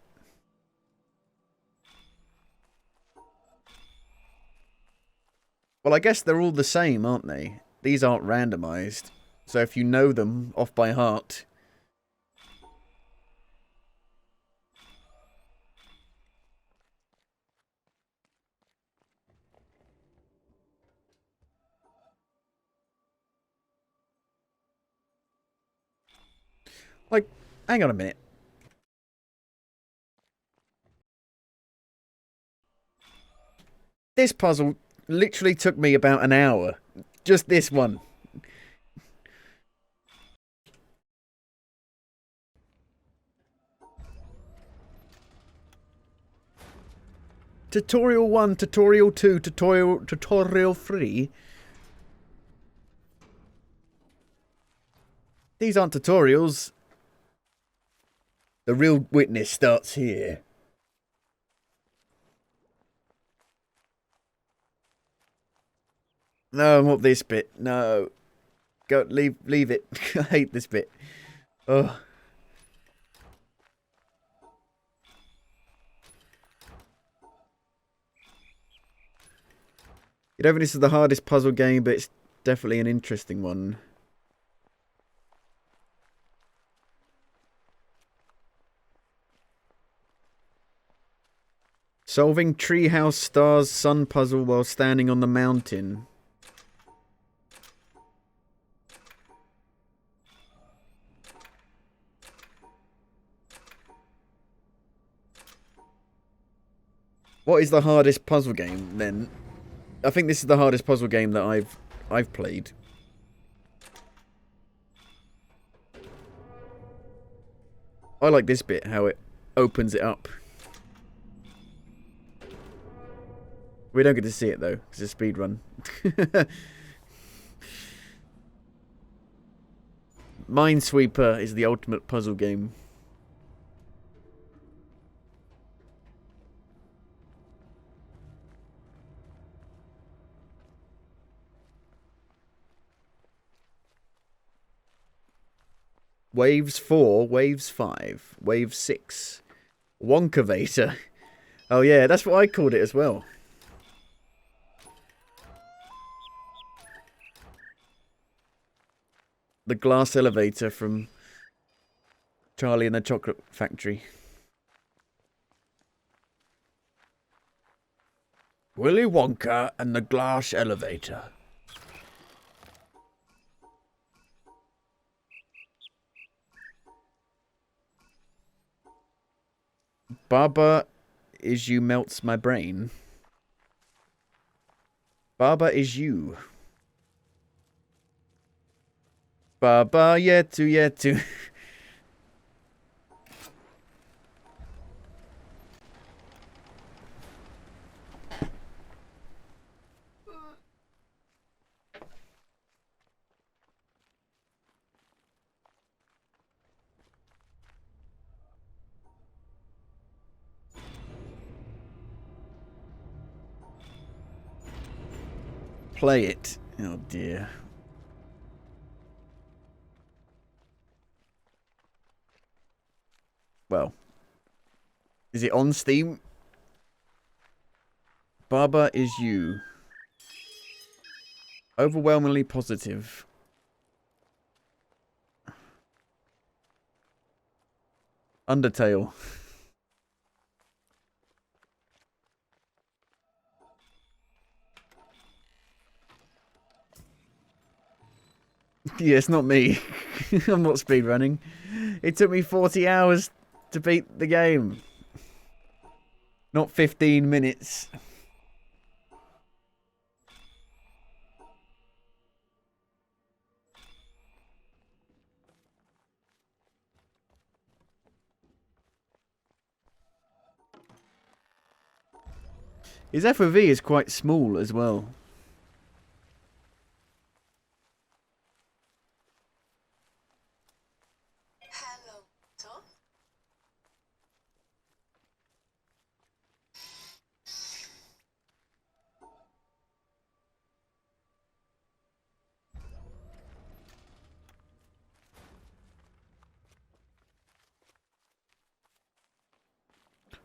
Well, I guess they're all the same, aren't they? These aren't randomized. So if you know them off by heart... Like, hang on a minute. This puzzle literally took me about an hour. Just this one. Tutorial 1, Tutorial 2, Tutorial 3. These aren't tutorials. The real witness starts here. No, I want this bit. No. Go, leave it. I hate this bit. Oh. You don't think this is the hardest puzzle game, but definitely an interesting one. Solving Treehouse Stars Sun puzzle while standing on the mountain. What is the hardest puzzle game then? I think this is the hardest puzzle game that I've played. I like this bit, how it opens it up. We don't get to see it though, it's a speed run. Minesweeper is the ultimate puzzle game. Waves 4, Waves 5, Wave 6. Wonkavator. Oh yeah, that's what I called it as well. The glass elevator from Charlie and the Chocolate Factory. Willy Wonka and the glass elevator. Baba is you melts my brain. Baba is you. Baba yetu yetu. Play it. Oh dear. Well, is it on Steam? Baba is you. Overwhelmingly positive. Undertale. Yeah, it's not me. I'm not speedrunning. It took me 40 hours to beat the game. Not 15 minutes. His FOV is quite small as well. Hello, Tom.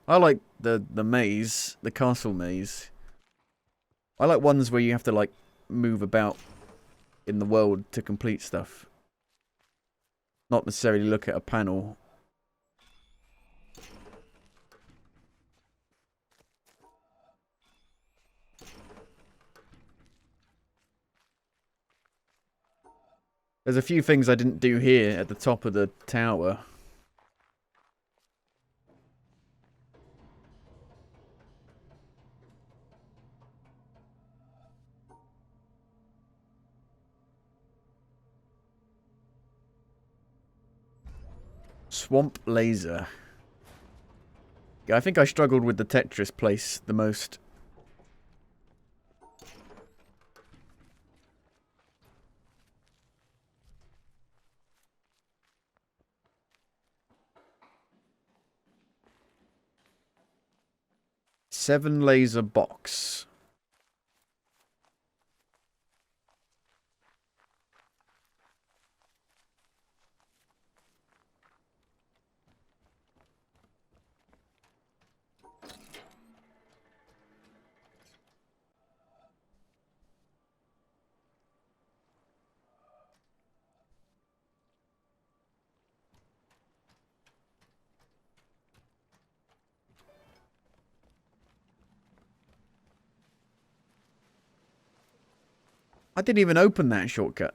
I like the maze, the castle maze. I like ones where you have to like move about in the world to complete stuff. Not necessarily look at a panel. There's a few things I didn't do here at the top of the tower. Swamp laser. Yeah, I think I struggled with the Tetris place the most. Seven laser box. I didn't even open that shortcut.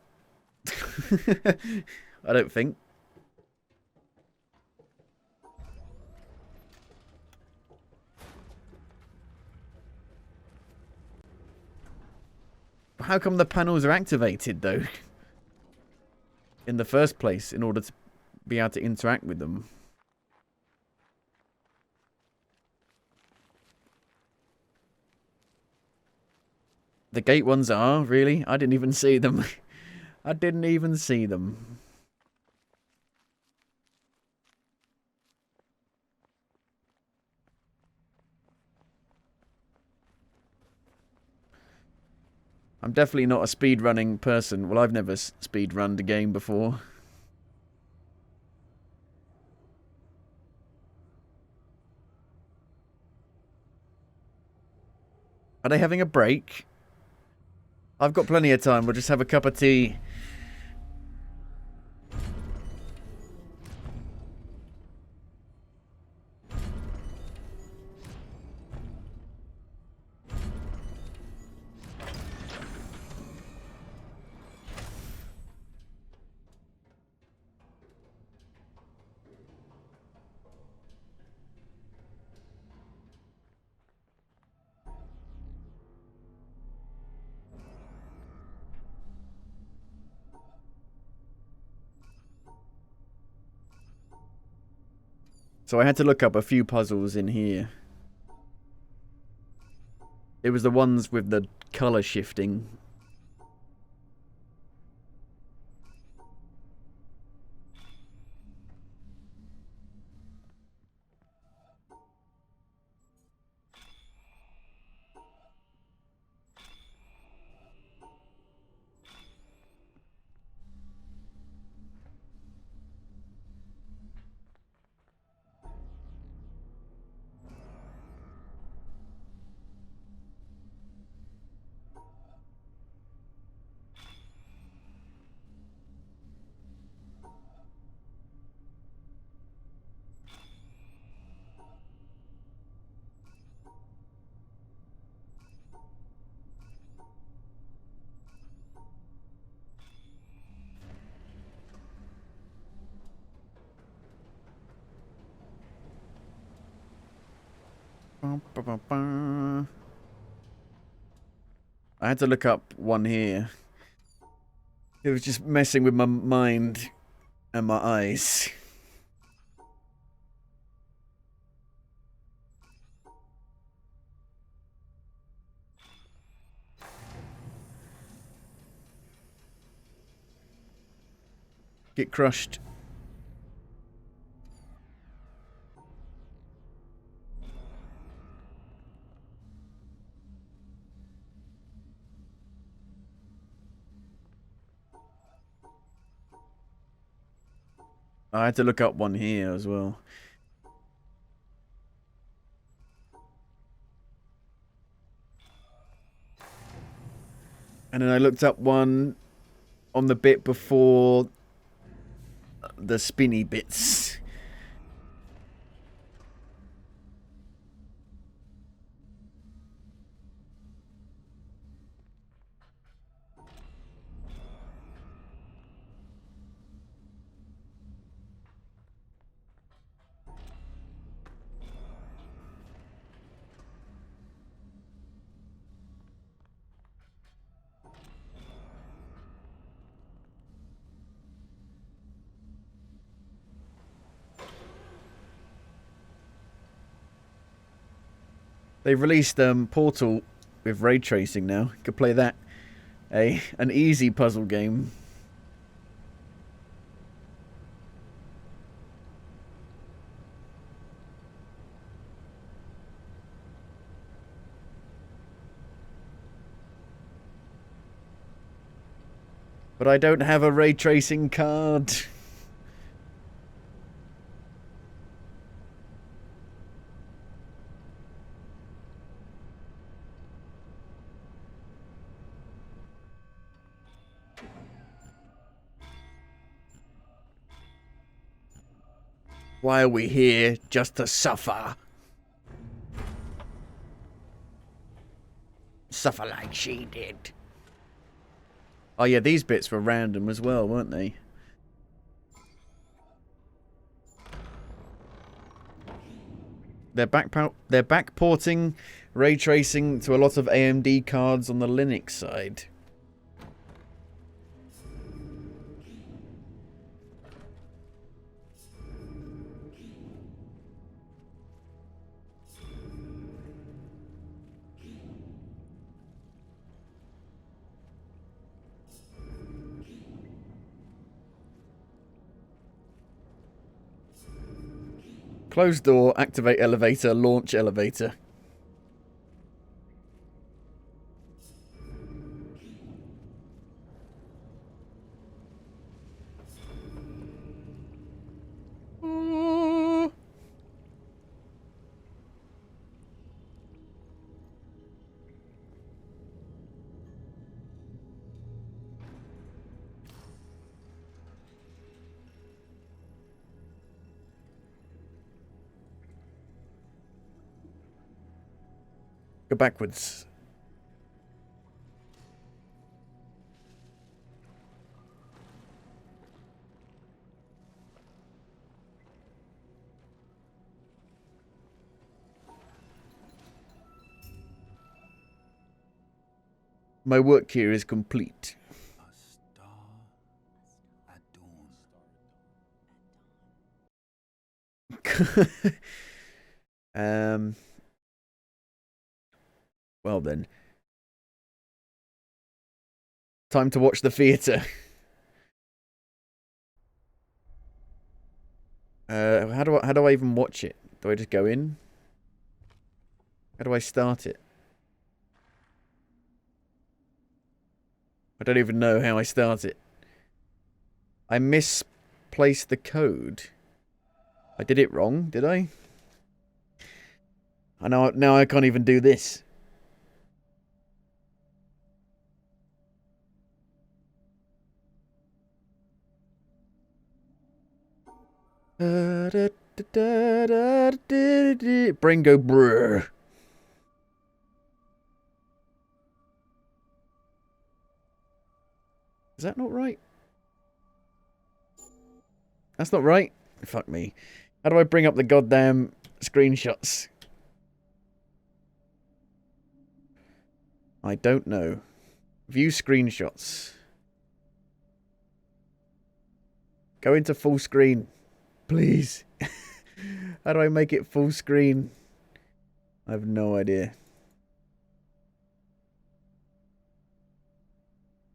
I don't think. How come the panels are activated, though? In the first place, in order to be able to interact with them. The gate ones are, really? I didn't even see them. I didn't even see them. I'm definitely not a speedrunning person. Well, I've never speedrunned a game before. Are they having a break? I've got plenty of time. We'll just have a cup of tea. So I had to look up a few puzzles in here. It was the ones with the colour shifting. I had to look up one here. It was just messing with my mind and my eyes. Get crushed. I had to look up one here as well. And then I looked up one on the bit before the spinny bits. They've released Portal with ray tracing now. You could play that. An easy puzzle game. But I don't have a ray tracing card. Why are we here? Just to suffer. Suffer like she did. Oh yeah, these bits were random as well, weren't they? They're backporting ray tracing to a lot of AMD cards on the Linux side. Close door, activate elevator, launch elevator. Go backwards. My work here is complete. A star at dawn. Well then. Time to watch the theatre. How do I even watch it? Do I just go in? How do I start it? I don't even know how I start it. I misplaced the code. I did it wrong, did I? I know now I can't even do this. Brain go brrr. Is that not right? That's not right. Fuck me. How do I bring up the goddamn screenshots? I don't know. View screenshots. Go into full screen. Please. How do I make it full screen? I have no idea.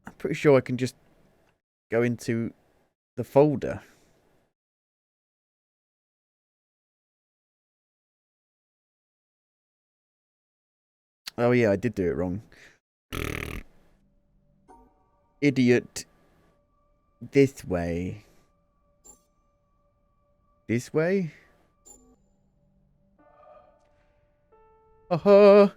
I'm pretty sure I can just go into the folder. Oh yeah, I did do it wrong. Idiot. This way. This way? Uh-huh.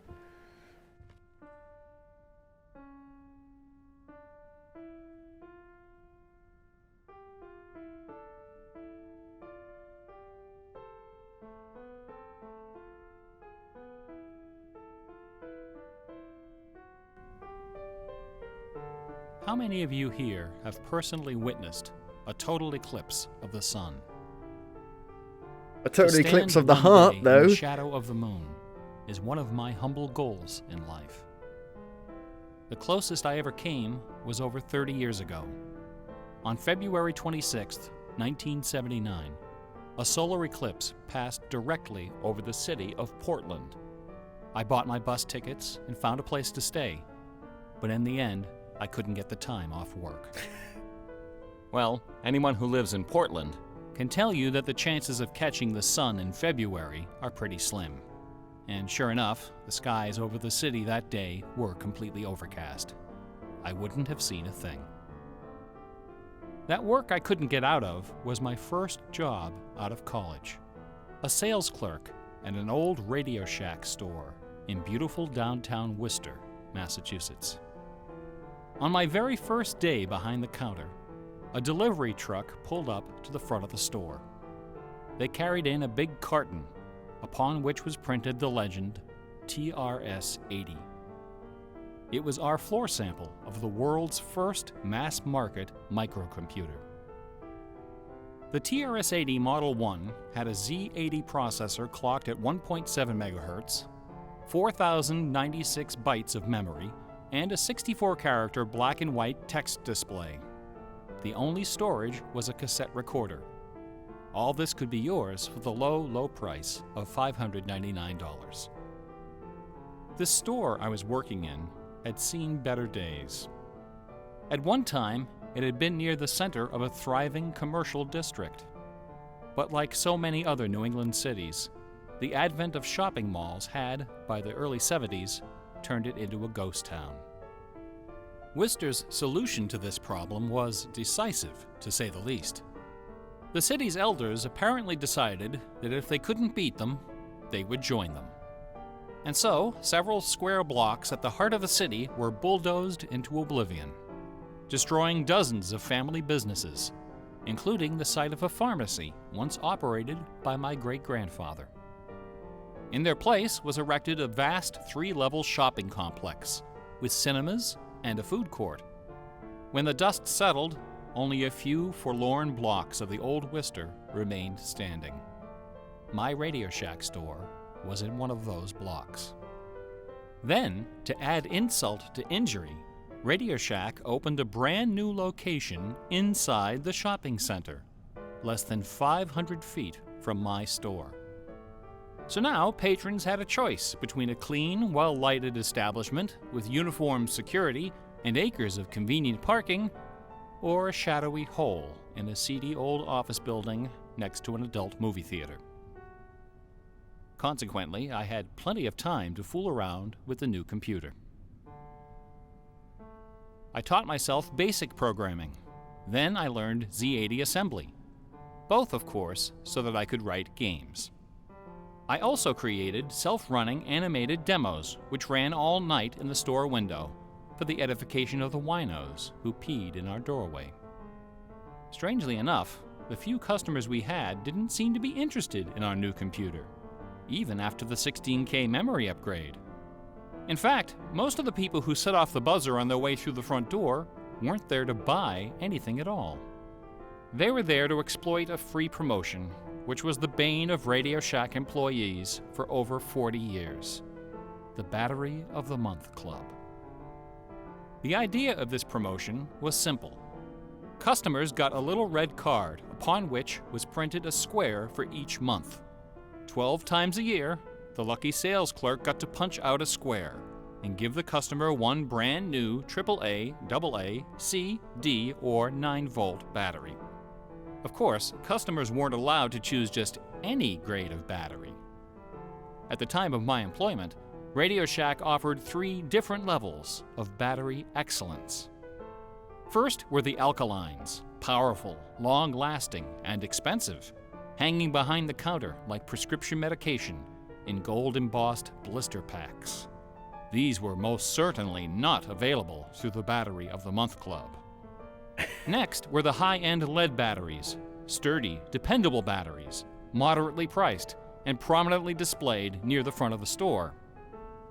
How many of you here have personally witnessed a total eclipse of the sun? A total To eclipse stand of the one heart, day in though. the shadow of the moon is one of my humble goals in life. The closest I ever came was over 30 years ago. On February 26, 1979, a solar eclipse passed directly over the city of Portland. I bought my bus tickets and found a place to stay, but in the end, I couldn't get the time off work. Well, anyone who lives in Portland can tell you that the chances of catching the sun in February are pretty slim. And sure enough, the skies over the city that day were completely overcast. I wouldn't have seen a thing. That work I couldn't get out of was my first job out of college. A sales clerk at an old Radio Shack store in beautiful downtown Worcester, Massachusetts. On my very first day behind the counter, a delivery truck pulled up to the front of the store. They carried in a big carton, upon which was printed the legend TRS-80. It was our floor sample of the world's first mass-market microcomputer. The TRS-80 Model 1 had a Z80 processor clocked at 1.7 MHz, 4,096 bytes of memory, and a 64-character black and white text display. The only storage was a cassette recorder. All this could be yours for the low, low price of $599. The store I was working in had seen better days. At one time, it had been near the center of a thriving commercial district. But like so many other New England cities, the advent of shopping malls had, by the early 70s, turned it into a ghost town. Worcester's solution to this problem was decisive, to say the least. The city's elders apparently decided that if they couldn't beat them, they would join them. And so, several square blocks at the heart of the city were bulldozed into oblivion, destroying dozens of family businesses, including the site of a pharmacy once operated by my great-grandfather. In their place was erected a vast 3-level shopping complex with cinemas and a food court. When the dust settled, only a few forlorn blocks of the old Worcester remained standing. My Radio Shack store was in one of those blocks. Then, to add insult to injury, Radio Shack opened a brand new location inside the shopping center, less than 500 feet from my store. So now patrons had a choice between a clean, well-lighted establishment with uniformed security and acres of convenient parking, or a shadowy hole in a seedy old office building next to an adult movie theater. Consequently, I had plenty of time to fool around with the new computer. I taught myself basic programming. Then I learned Z80 assembly. Both, of course, so that I could write games. I also created self-running animated demos, which ran all night in the store window for the edification of the winos who peed in our doorway. Strangely enough, the few customers we had didn't seem to be interested in our new computer, even after the 16K memory upgrade. In fact, most of the people who set off the buzzer on their way through the front door weren't there to buy anything at all. They were there to exploit a free promotion, which was the bane of Radio Shack employees for over 40 years, the Battery of the Month Club. The idea of this promotion was simple. Customers got a little red card upon which was printed a square for each month. 12 times a year, the lucky sales clerk got to punch out a square and give the customer one brand new AAA, AA, C, D, or 9-volt battery. Of course, customers weren't allowed to choose just any grade of battery. At the time of my employment, Radio Shack offered 3 different levels of battery excellence. First were the alkalines, powerful, long-lasting, and expensive, hanging behind the counter like prescription medication in gold-embossed blister packs. These were most certainly not available through the Battery of the Month Club. Next were the high-end lead batteries, sturdy, dependable batteries, moderately priced, and prominently displayed near the front of the store.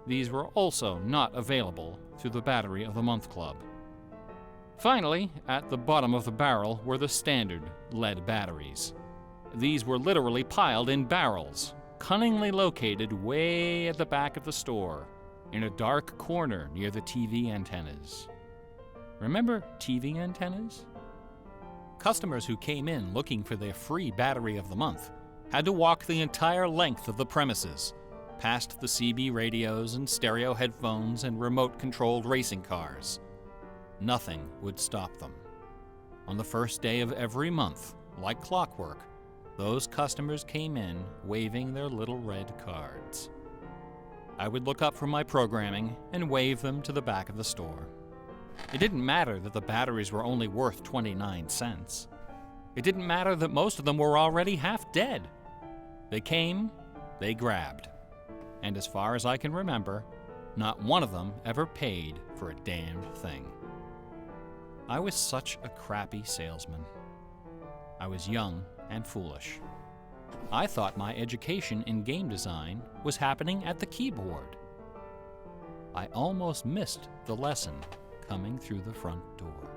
These were also not available through the Battery of the Month Club. Finally, at the bottom of the barrel were the standard lead batteries. These were literally piled in barrels, cunningly located way at the back of the store, in a dark corner near the TV antennas. Remember TV antennas? Customers who came in looking for their free Battery of the Month had to walk the entire length of the premises, past the CB radios and stereo headphones and remote-controlled racing cars. Nothing would stop them. On the first day of every month, like clockwork, those customers came in waving their little red cards. I would look up from my programming and wave them to the back of the store. It didn't matter that the batteries were only worth 29 cents. It didn't matter that most of them were already half dead. They came, they grabbed. And as far as I can remember, not one of them ever paid for a damned thing. I was such a crappy salesman. I was young and foolish. I thought my education in game design was happening at the keyboard. I almost missed the lesson coming through the front door.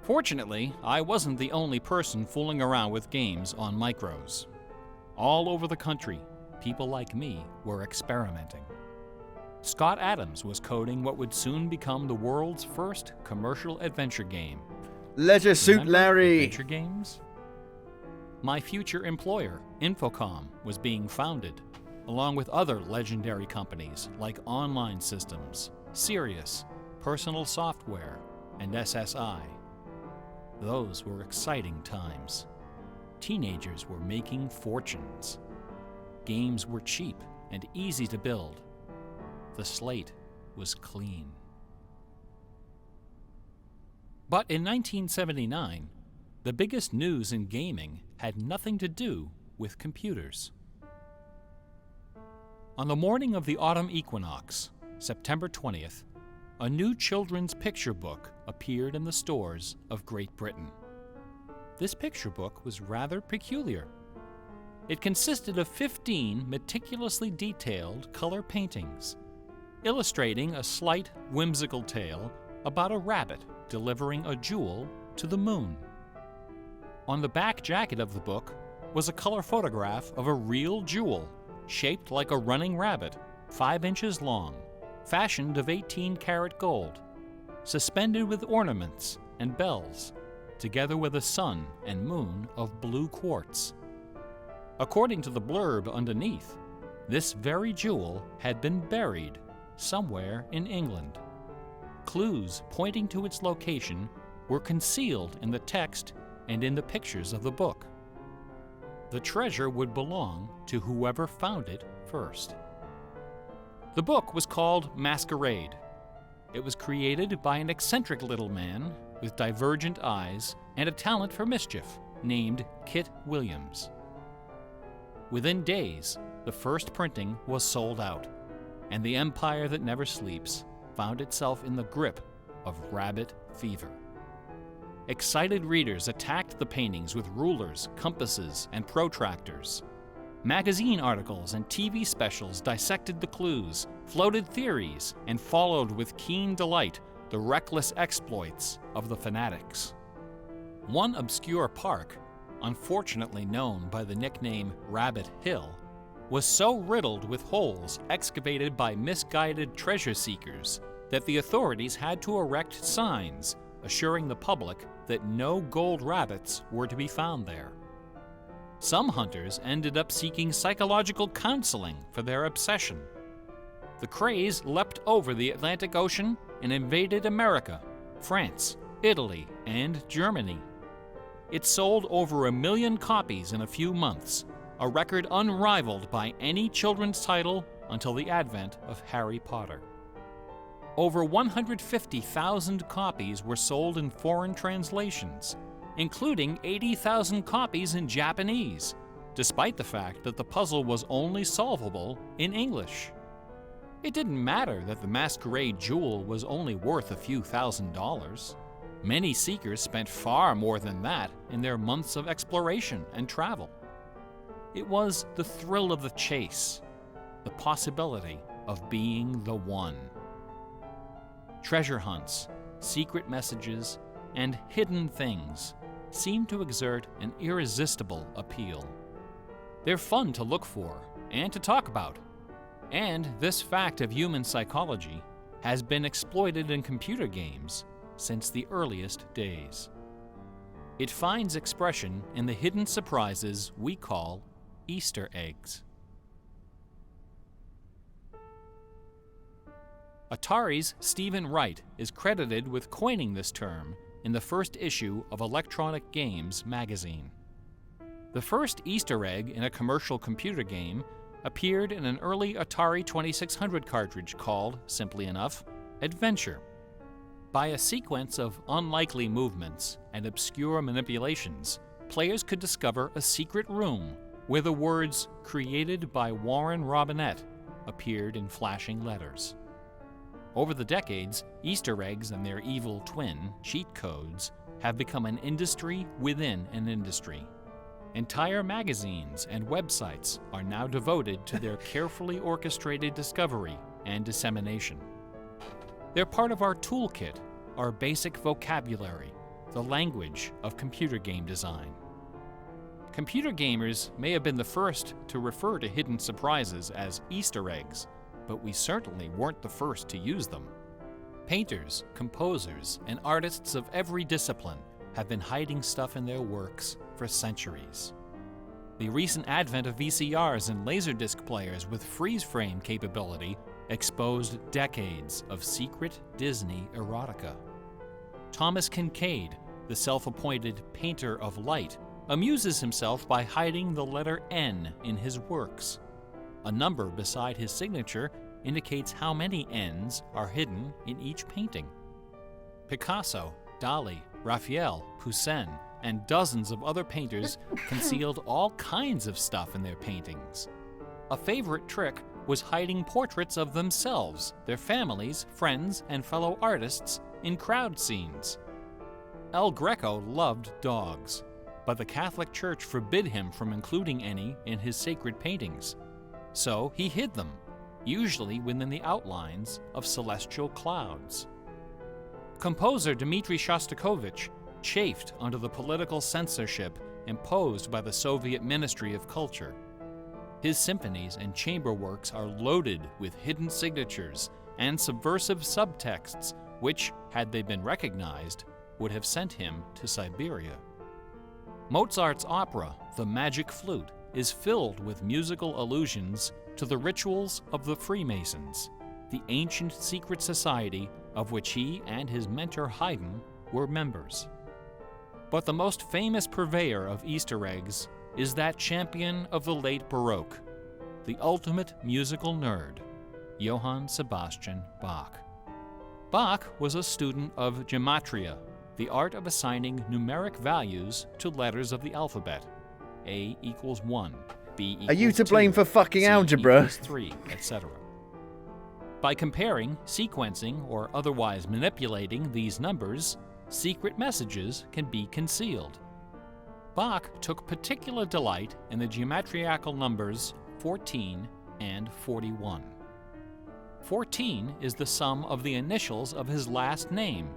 Fortunately, I wasn't the only person fooling around with games on micros. All over the country, people like me were experimenting. Scott Adams was coding what would soon become the world's first commercial adventure game. Leisure Suit Remember Larry! adventure games? My future employer, Infocom, was being founded, along with other legendary companies like Online Systems, Sirius, Personal Software, and SSI. Those were exciting times. Teenagers were making fortunes. Games were cheap and easy to build. The slate was clean. But in 1979, the biggest news in gaming had nothing to do with computers. On the morning of the autumn equinox, September 20th, a new children's picture book appeared in the stores of Great Britain. This picture book was rather peculiar. It consisted of 15 meticulously detailed color paintings, illustrating a slight, whimsical tale about a rabbit delivering a jewel to the moon. On the back jacket of the book was a color photograph of a real jewel, shaped like a running rabbit, 5 inches long, fashioned of 18-karat gold, suspended with ornaments and bells, together with a sun and moon of blue quartz. According to the blurb underneath, this very jewel had been buried somewhere in England. Clues pointing to its location were concealed in the text and in the pictures of the book. The treasure would belong to whoever found it first. The book was called Masquerade. It was created by an eccentric little man with divergent eyes and a talent for mischief named Kit Williams. Within days, the first printing was sold out, and the empire that never sleeps found itself in the grip of rabbit fever. Excited readers attacked the paintings with rulers, compasses, and protractors. Magazine articles and TV specials dissected the clues, floated theories, and followed with keen delight the reckless exploits of the fanatics. One obscure park, unfortunately known by the nickname Rabbit Hill, was so riddled with holes excavated by misguided treasure seekers that the authorities had to erect signs assuring the public that no gold rabbits were to be found there. Some hunters ended up seeking psychological counseling for their obsession. The craze leapt over the Atlantic Ocean and invaded America, France, Italy, and Germany. It sold over 1 million copies in a few months, a record unrivaled by any children's title until the advent of Harry Potter. Over 150,000 copies were sold in foreign translations, including 80,000 copies in Japanese, despite the fact that the puzzle was only solvable in English. It didn't matter that the Masquerade jewel was only worth a few $1,000s. Many seekers spent far more than that in their months of exploration and travel. It was the thrill of the chase, the possibility of being the one. Treasure hunts, secret messages, and hidden things seem to exert an irresistible appeal. They're fun to look for and to talk about, and this fact of human psychology has been exploited in computer games since the earliest days. It finds expression in the hidden surprises we call Easter eggs. Atari's Stephen Wright is credited with coining this term in the first issue of Electronic Games magazine. The first Easter egg in a commercial computer game appeared in an early Atari 2600 cartridge called, simply enough, Adventure. By a sequence of unlikely movements and obscure manipulations, players could discover a secret room where the words "Created by Warren Robinette" appeared in flashing letters. Over the decades, Easter eggs and their evil twin, cheat codes, have become an industry within an industry. Entire magazines and websites are now devoted to their carefully orchestrated discovery and dissemination. They're part of our toolkit, our basic vocabulary, the language of computer game design. Computer gamers may have been the first to refer to hidden surprises as Easter eggs, but we certainly weren't the first to use them. Painters, composers, and artists of every discipline have been hiding stuff in their works for centuries. The recent advent of VCRs and Laserdisc players with freeze-frame capability exposed decades of secret Disney erotica. Thomas Kincaid, the self-appointed painter of light, amuses himself by hiding the letter N in his works. A number beside his signature indicates how many N's are hidden in each painting. Picasso, Dali, Raphael, Poussin, and dozens of other painters concealed all kinds of stuff in their paintings. A favorite trick was hiding portraits of themselves, their families, friends, and fellow artists in crowd scenes. El Greco loved dogs, but the Catholic Church forbid him from including any in his sacred paintings. So he hid them, usually within the outlines of celestial clouds. Composer Dmitri Shostakovich chafed under the political censorship imposed by the Soviet Ministry of Culture. His symphonies and chamber works are loaded with hidden signatures and subversive subtexts which, had they been recognized, would have sent him to Siberia. Mozart's opera, The Magic Flute, is filled with musical allusions to the rituals of the Freemasons, the ancient secret society of which he and his mentor Haydn were members. But the most famous purveyor of Easter eggs is that champion of the late Baroque, the ultimate musical nerd, Johann Sebastian Bach. Bach was a student of gematria, the art of assigning numeric values to letters of the alphabet. A equals 1, B equals Are you to 2, blame for fucking C algebra? equals 3, etc. By comparing, sequencing, or otherwise manipulating these numbers, secret messages can be concealed. Bach took particular delight in the geometrical numbers 14 and 41. 14 is the sum of the initials of his last name,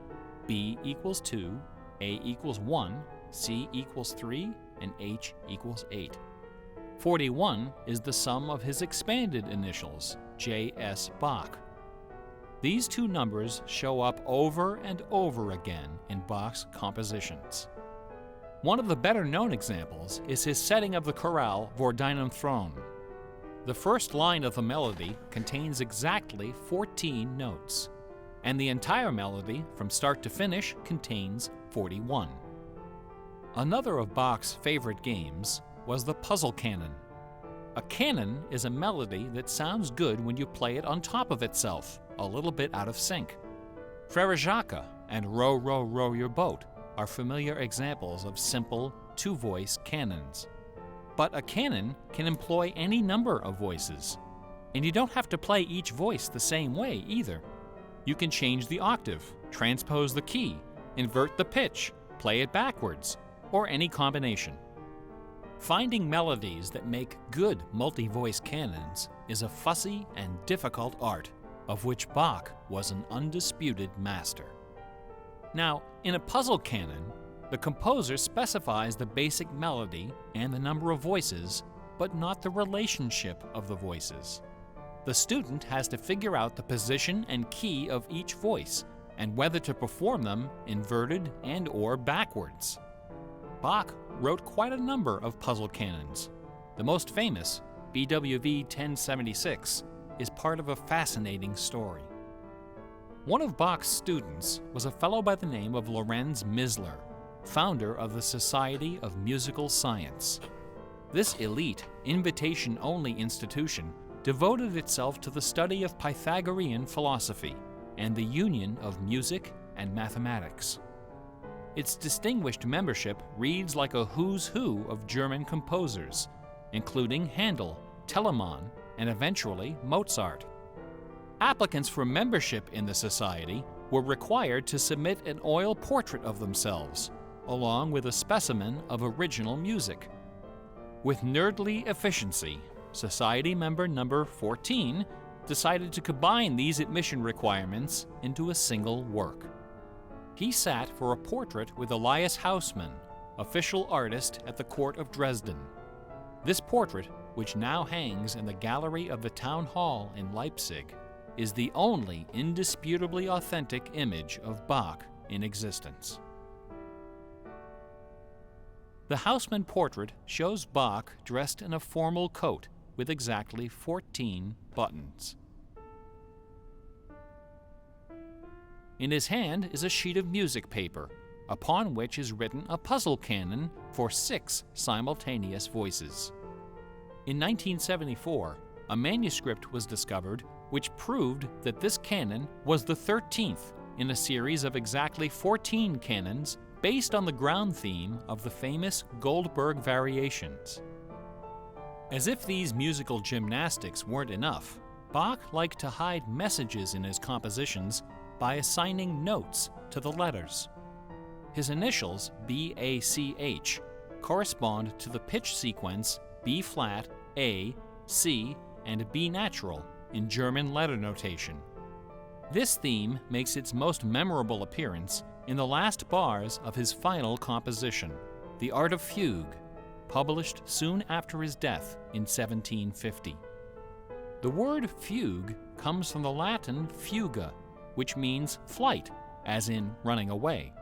B equals 2, A equals 1, C equals 3, and H equals 8. 41 is the sum of his expanded initials, J.S. Bach. These two numbers show up over and over again in Bach's compositions. One of the better-known examples is his setting of the chorale Vor deinem Thron. The first line of the melody contains exactly 14 notes, and the entire melody, from start to finish, contains 41. Another of Bach's favorite games was the puzzle canon. A canon is a melody that sounds good when you play it on top of itself, a little bit out of sync. Frere Jacques and Row, Row, Row Your Boat are familiar examples of simple, two-voice canons. But a canon can employ any number of voices, and you don't have to play each voice the same way either. You can change the octave, transpose the key, invert the pitch, play it backwards, or any combination. Finding melodies that make good multi-voice canons is a fussy and difficult art, of which Bach was an undisputed master. Now, in a puzzle canon, the composer specifies the basic melody and the number of voices, but not the relationship of the voices. The student has to figure out the position and key of each voice, and whether to perform them inverted and/or backwards. Bach wrote quite a number of puzzle canons. The most famous, BWV 1076, is part of a fascinating story. One of Bach's students was a fellow by the name of Lorenz Misler, founder of the Society of Musical Science. This elite, invitation-only institution devoted itself to the study of Pythagorean philosophy and the union of music and mathematics. Its distinguished membership reads like a who's who of German composers, including Handel, Telemann, and eventually Mozart. Applicants for membership in the society were required to submit an oil portrait of themselves, along with a specimen of original music. With nerdly efficiency, Society member number 14 decided to combine these admission requirements into a single work. He sat for a portrait with Elias Haussmann, official artist at the court of Dresden. This portrait, which now hangs in the gallery of the town hall in Leipzig, is the only indisputably authentic image of Bach in existence. The Haussmann portrait shows Bach dressed in a formal coat with exactly 14 buttons. In his hand is a sheet of music paper, upon which is written a puzzle canon for 6 simultaneous voices. In 1974, a manuscript was discovered which proved that this canon was the 13th in a series of exactly 14 canons based on the ground theme of the famous Goldberg variations. As if these musical gymnastics weren't enough, Bach liked to hide messages in his compositions by assigning notes to the letters. His initials, B-A-C-H, correspond to the pitch sequence B flat, A, C, and B natural in German letter notation. This theme makes its most memorable appearance in the last bars of his final composition, The Art of Fugue, published soon after his death in 1750. The word fugue comes from the Latin fuga, which means flight, as in running away.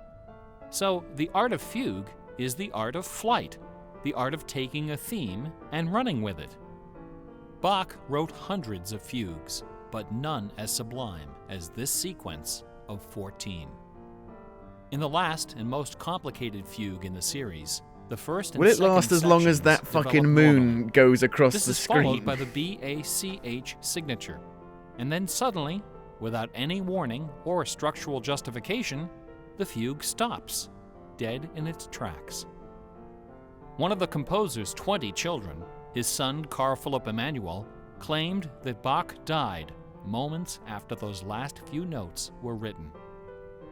So the art of fugue is the art of flight, the art of taking a theme and running with it. Bach wrote hundreds of fugues, but none as sublime as this sequence of 14. In the last and most complicated fugue in the series, the first and Will it second last as long as sections that fucking develop moon normally. goes across This the is followed screen? by the BACH signature, and then suddenly, without any warning or structural justification, the fugue stops, dead in its tracks. One of the composer's 20 children, his son Carl Philipp Emanuel, claimed that Bach died moments after those last few notes were written.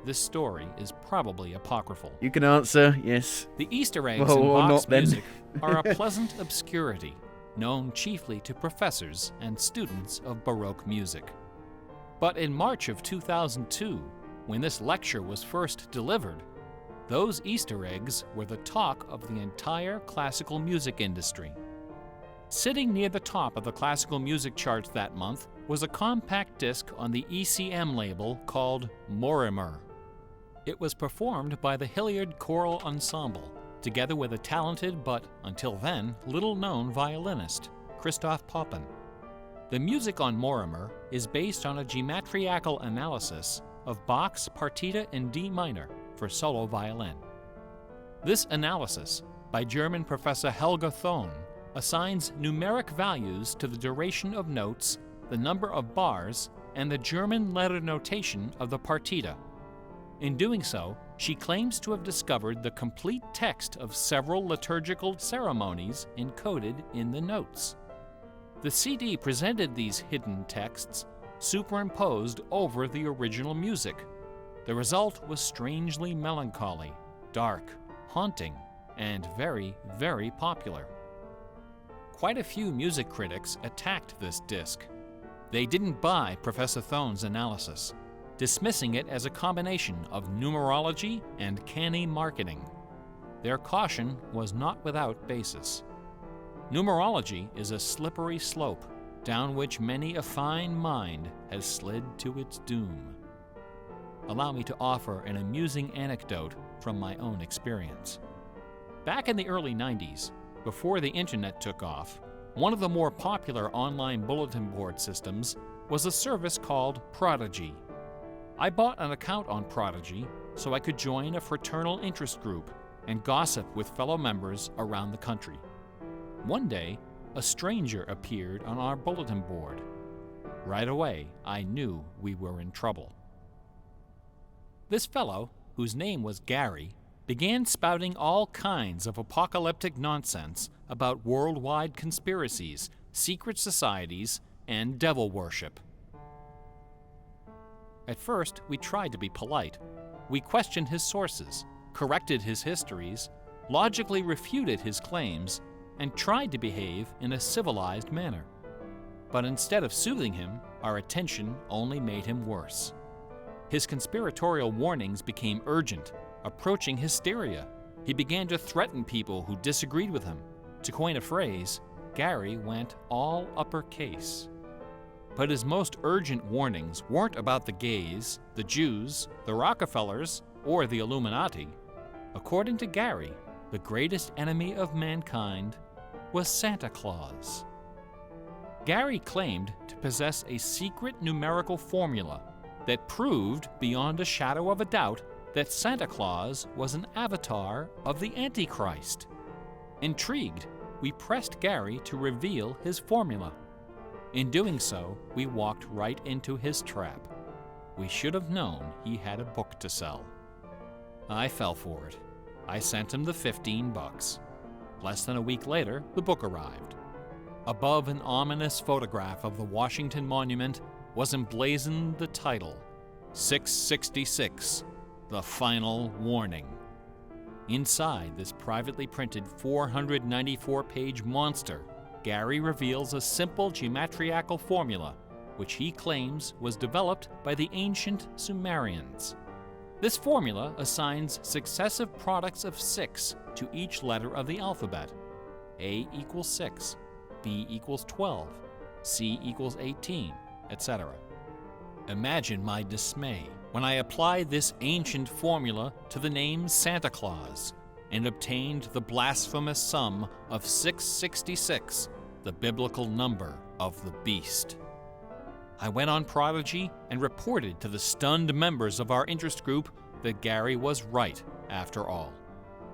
This story is probably apocryphal. You can answer, yes. The Easter eggs Well, in or Bach's not then. music are a pleasant obscurity, known chiefly to professors and students of Baroque music. But in March of 2002, when this lecture was first delivered, those Easter eggs were the talk of the entire classical music industry. Sitting near the top of the classical music charts that month was a compact disc on the ECM label called Mortimer. It was performed by the Hilliard Choral Ensemble, together with a talented but, until then, little-known violinist, Christoph Poppen. The music on Mortimer is based on a geometrical analysis of Bach's Partita in D minor for solo violin. This analysis, by German professor Helga Thon, assigns numeric values to the duration of notes, the number of bars, and the German letter notation of the partita. In doing so, she claims to have discovered the complete text of several liturgical ceremonies encoded in the notes. The CD presented these hidden texts superimposed over the original music. The result was strangely melancholy, dark, haunting, and very, very popular. Quite a few music critics attacked this disc. They didn't buy Professor Thon's analysis, dismissing it as a combination of numerology and canny marketing. Their caution was not without basis. Numerology is a slippery slope down which many a fine mind has slid to its doom. Allow me to offer an amusing anecdote from my own experience. Back in the early 90s, before the internet took off, one of the more popular online bulletin board systems was a service called Prodigy. I bought an account on Prodigy so I could join a fraternal interest group and gossip with fellow members around the country. One day, a stranger appeared on our bulletin board. Right away, I knew we were in trouble. This fellow, whose name was Gary, began spouting all kinds of apocalyptic nonsense about worldwide conspiracies, secret societies, and devil worship. At first, we tried to be polite. We questioned his sources, corrected his histories, logically refuted his claims, and tried to behave in a civilized manner. But instead of soothing him, our attention only made him worse. His conspiratorial warnings became urgent, approaching hysteria. He began to threaten people who disagreed with him. To coin a phrase, Gary went all uppercase. But his most urgent warnings weren't about the gays, the Jews, the Rockefellers, or the Illuminati. According to Gary, the greatest enemy of mankind was Santa Claus. Gary claimed to possess a secret numerical formula that proved beyond a shadow of a doubt that Santa Claus was an avatar of the Antichrist. Intrigued, we pressed Gary to reveal his formula. In doing so, we walked right into his trap. We should have known he had a book to sell. I fell for it. I sent him the $15. Less than a week later, the book arrived. Above an ominous photograph of the Washington Monument was emblazoned the title, 666, The Final Warning. Inside this privately printed 494-page monster, Gary reveals a simple geometrical formula, which he claims was developed by the ancient Sumerians. This formula assigns successive products of 6 to each letter of the alphabet. A equals 6, B equals 12, C equals 18, etc. Imagine my dismay when I applied this ancient formula to the name Santa Claus and obtained the blasphemous sum of 666, the biblical number of the beast. I went on Prodigy and reported to the stunned members of our interest group that Gary was right after all.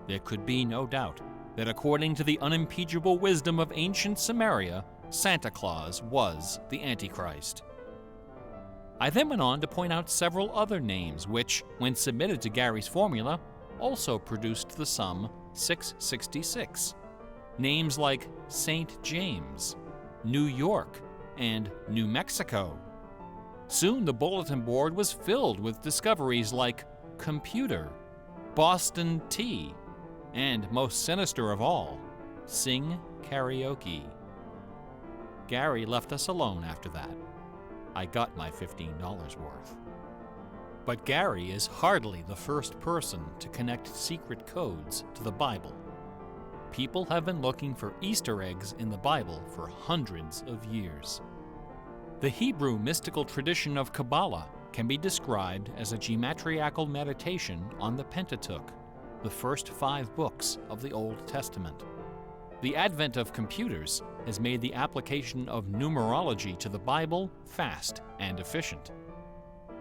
There could be no doubt that according to the unimpeachable wisdom of ancient Samaria, Santa Claus was the Antichrist. I then went on to point out several other names which, when submitted to Gary's formula, also produced the sum 666. Names like St. James, New York, and New Mexico. Soon the bulletin board was filled with discoveries like computer, Boston tea, and most sinister of all, sing karaoke. Gary left us alone after that. I got my $15 worth. But Gary is hardly the first person to connect secret codes to the Bible. People have been looking for Easter eggs in the Bible for hundreds of years. The Hebrew mystical tradition of Kabbalah can be described as a geometrical meditation on the Pentateuch, the first 5 books of the Old Testament. The advent of computers has made the application of numerology to the Bible fast and efficient.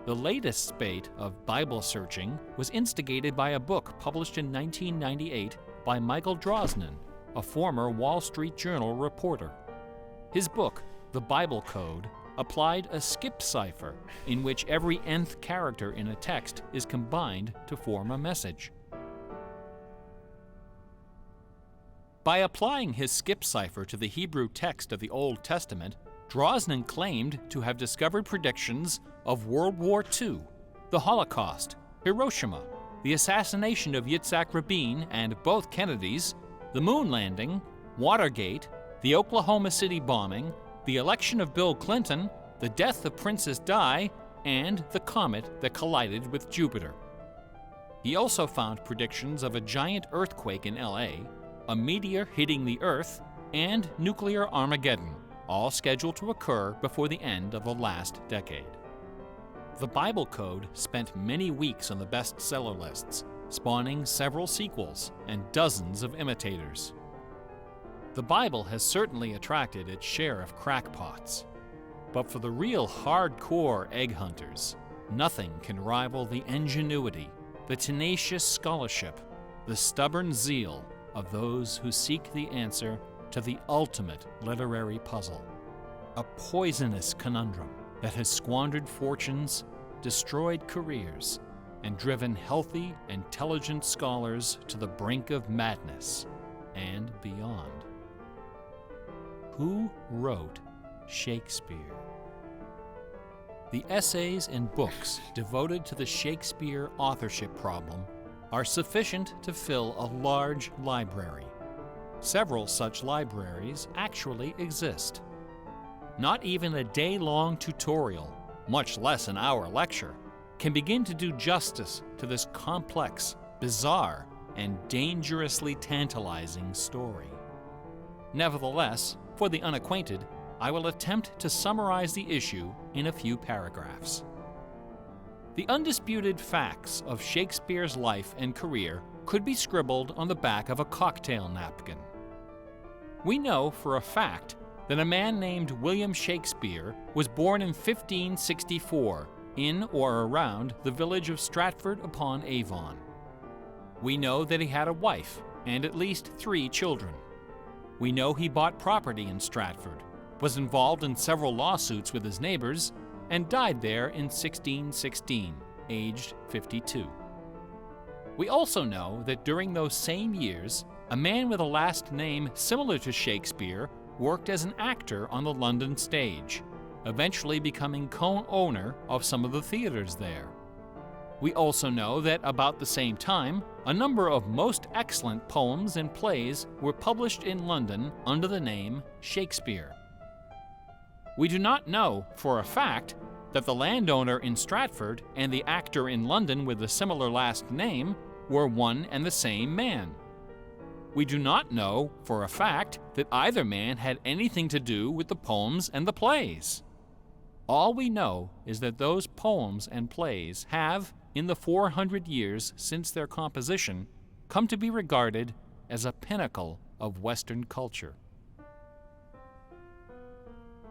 The latest spate of Bible searching was instigated by a book published in 1998 by Michael Drosnin, a former Wall Street Journal reporter. His book, The Bible Code, applied a skip cipher in which every nth character in a text is combined to form a message. By applying his skip cipher to the Hebrew text of the Old Testament, Drosnin claimed to have discovered predictions of World War II, the Holocaust, Hiroshima, the assassination of Yitzhak Rabin and both Kennedys, the moon landing, Watergate, the Oklahoma City bombing, the election of Bill Clinton, the death of Princess Di, and the comet that collided with Jupiter. He also found predictions of a giant earthquake in LA, a meteor hitting the Earth, and nuclear Armageddon, all scheduled to occur before the end of the last decade. The Bible Code spent many weeks on the bestseller lists, spawning several sequels and dozens of imitators. The Bible has certainly attracted its share of crackpots, but for the real hardcore egg hunters, nothing can rival the ingenuity, the tenacious scholarship, the stubborn zeal of those who seek the answer to the ultimate literary puzzle, a poisonous conundrum that has squandered fortunes, destroyed careers, and driven healthy, intelligent scholars to the brink of madness and beyond. Who wrote Shakespeare? The essays and books devoted to the Shakespeare authorship problem are sufficient to fill a large library. Several such libraries actually exist. Not even a day-long tutorial, much less an hour lecture, can begin to do justice to this complex, bizarre, and dangerously tantalizing story. Nevertheless, for the unacquainted, I will attempt to summarize the issue in a few paragraphs. The undisputed facts of Shakespeare's life and career could be scribbled on the back of a cocktail napkin. We know for a fact that a man named William Shakespeare was born in 1564 in or around the village of Stratford-upon-Avon. We know that he had a wife and at least 3 children. We know he bought property in Stratford, was involved in several lawsuits with his neighbors, and died there in 1616, aged 52. We also know that during those same years, a man with a last name similar to Shakespeare worked as an actor on the London stage, eventually becoming co-owner of some of the theaters there. We also know that about the same time, a number of most excellent poems and plays were published in London under the name Shakespeare. We do not know for a fact that the landowner in Stratford and the actor in London with a similar last name were one and the same man. We do not know for a fact that either man had anything to do with the poems and the plays. All we know is that those poems and plays have, in the 400 years since their composition, come to be regarded as a pinnacle of Western culture.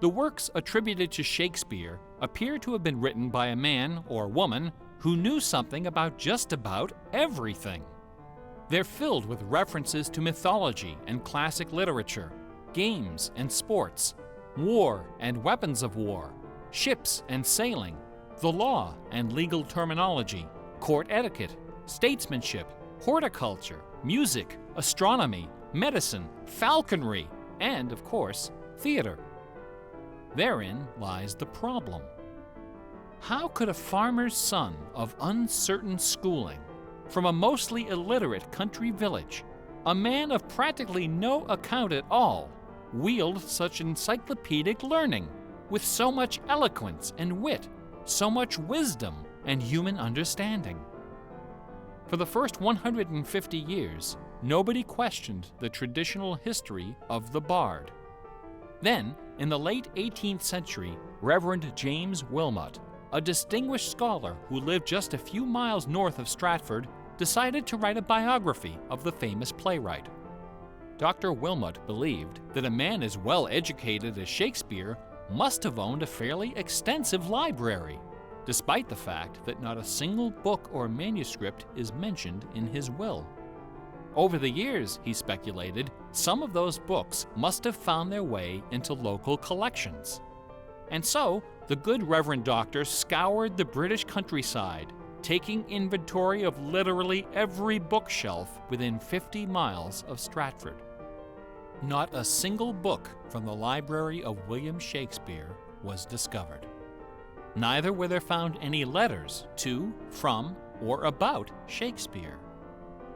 The works attributed to Shakespeare appear to have been written by a man or woman who knew something about just about everything. They're filled with references to mythology and classic literature, games and sports, war and weapons of war, ships and sailing, the law and legal terminology, court etiquette, statesmanship, horticulture, music, astronomy, medicine, falconry, and, of course, theater. Therein lies the problem. How could a farmer's son of uncertain schooling, from a mostly illiterate country village, a man of practically no account at all, wield such encyclopedic learning, with so much eloquence and wit, so much wisdom and human understanding? For the first 150 years, nobody questioned the traditional history of the bard. Then, in the late 18th century, Reverend James Wilmot, a distinguished scholar who lived just a few miles north of Stratford, decided to write a biography of the famous playwright. Dr. Wilmot believed that a man as well educated as Shakespeare must have owned a fairly extensive library, despite the fact that not a single book or manuscript is mentioned in his will. Over the years, he speculated, some of those books must have found their way into local collections. And so, the good Reverend Doctor scoured the British countryside, taking inventory of literally every bookshelf within 50 miles of Stratford. Not a single book from the library of William Shakespeare was discovered. Neither were there found any letters to, from, or about Shakespeare.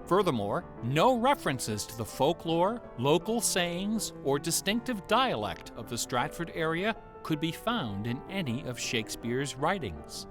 Furthermore, no references to the folklore, local sayings, or distinctive dialect of the Stratford area could be found in any of Shakespeare's writings.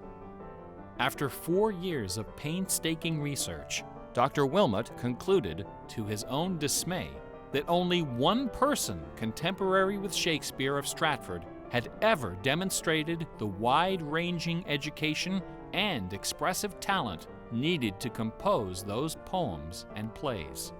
After 4 years of painstaking research, Dr. Wilmot concluded, to his own dismay, that only one person contemporary with Shakespeare of Stratford had ever demonstrated the wide-ranging education and expressive talent needed to compose those poems and plays.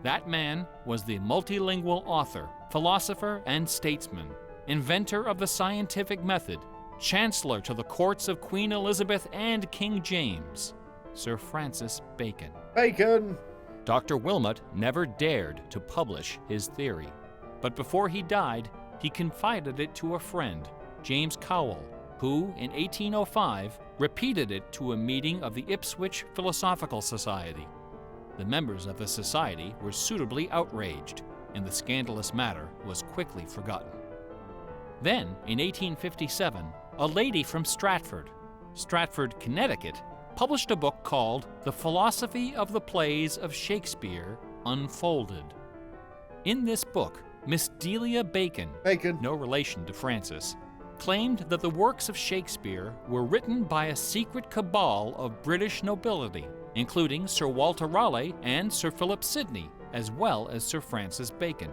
That man was the multilingual author, philosopher, and statesman, inventor of the scientific method, chancellor to the courts of Queen Elizabeth and King James, Sir Francis Bacon. Bacon! Dr. Wilmot never dared to publish his theory, but before he died, he confided it to a friend, James Cowell, who, in 1805, repeated it to a meeting of the Ipswich Philosophical Society. The members of the society were suitably outraged, and the scandalous matter was quickly forgotten. Then, in 1857, a lady from Stratford, Connecticut, published a book called The Philosophy of the Plays of Shakespeare Unfolded. In this book, Miss Delia Bacon, Bacon. no relation to Francis, claimed that the works of Shakespeare were written by a secret cabal of British nobility, including Sir Walter Raleigh and Sir Philip Sidney, as well as Sir Francis Bacon.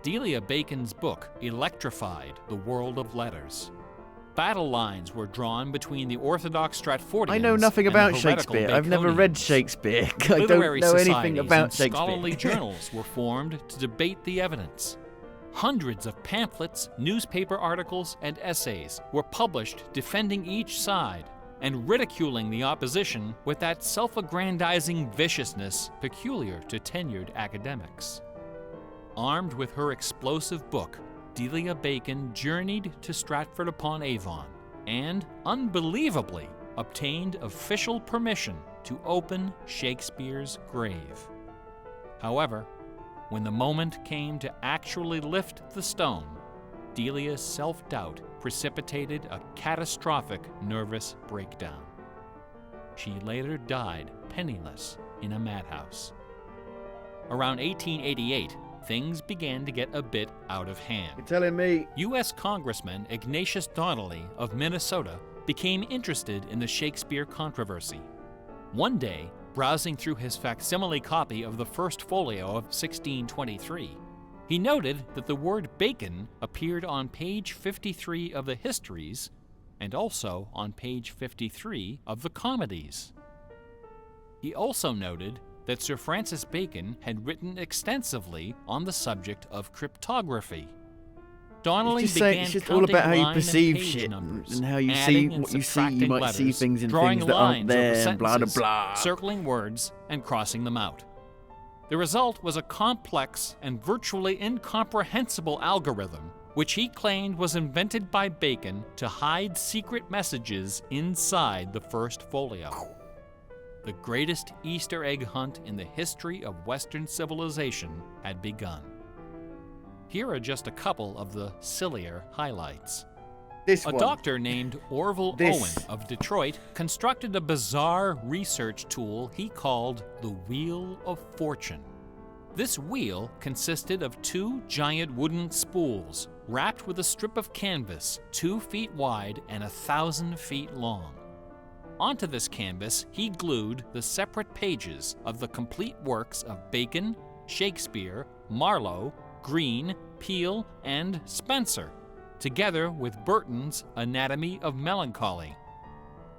Delia Bacon's book electrified the world of letters. Battle lines were drawn between the Orthodox Stratfordians I know nothing and the about heretical Shakespeare. I've never read Baconians. Shakespeare. I Literary don't know anything societies about and Shakespeare. scholarly journals were formed to debate the evidence. Hundreds of pamphlets, newspaper articles, and essays were published defending each side and ridiculing the opposition with that self-aggrandizing viciousness peculiar to tenured academics. Armed with her explosive book, Delia Bacon journeyed to Stratford-upon-Avon and, unbelievably, obtained official permission to open Shakespeare's grave. However, when the moment came to actually lift the stone, Delia's self-doubt precipitated a catastrophic nervous breakdown. She later died penniless in a madhouse. Around 1888, things began to get a bit out of hand. You're telling me? U.S. Congressman Ignatius Donnelly of Minnesota became interested in the Shakespeare controversy. One day, browsing through his facsimile copy of the First Folio of 1623, he noted that the word bacon appeared on page 53 of the Histories and also on page 53 of the Comedies. He also noted that Sir Francis Bacon had written extensively on the subject of cryptography. Donnelly began it's just all about how you perceive shit numbers, and how you see adding and what you see. You subtracting might see letters, things in drawing things that aren't lines over there and blah, blah, sentences, blah. circling words and crossing them out. The result was a complex and virtually incomprehensible algorithm which he claimed was invented by Bacon to hide secret messages inside the First Folio. The greatest Easter egg hunt in the history of Western civilization had begun. Here are just a couple of the sillier highlights. A doctor named Orville Owen of Detroit constructed a bizarre research tool he called the Wheel of Fortune. This wheel consisted of two giant wooden spools wrapped with a strip of canvas 2 feet wide and 1,000 feet long. Onto this canvas, he glued the separate pages of the complete works of Bacon, Shakespeare, Marlowe, Greene, Peele, and Spenser, together with Burton's Anatomy of Melancholy.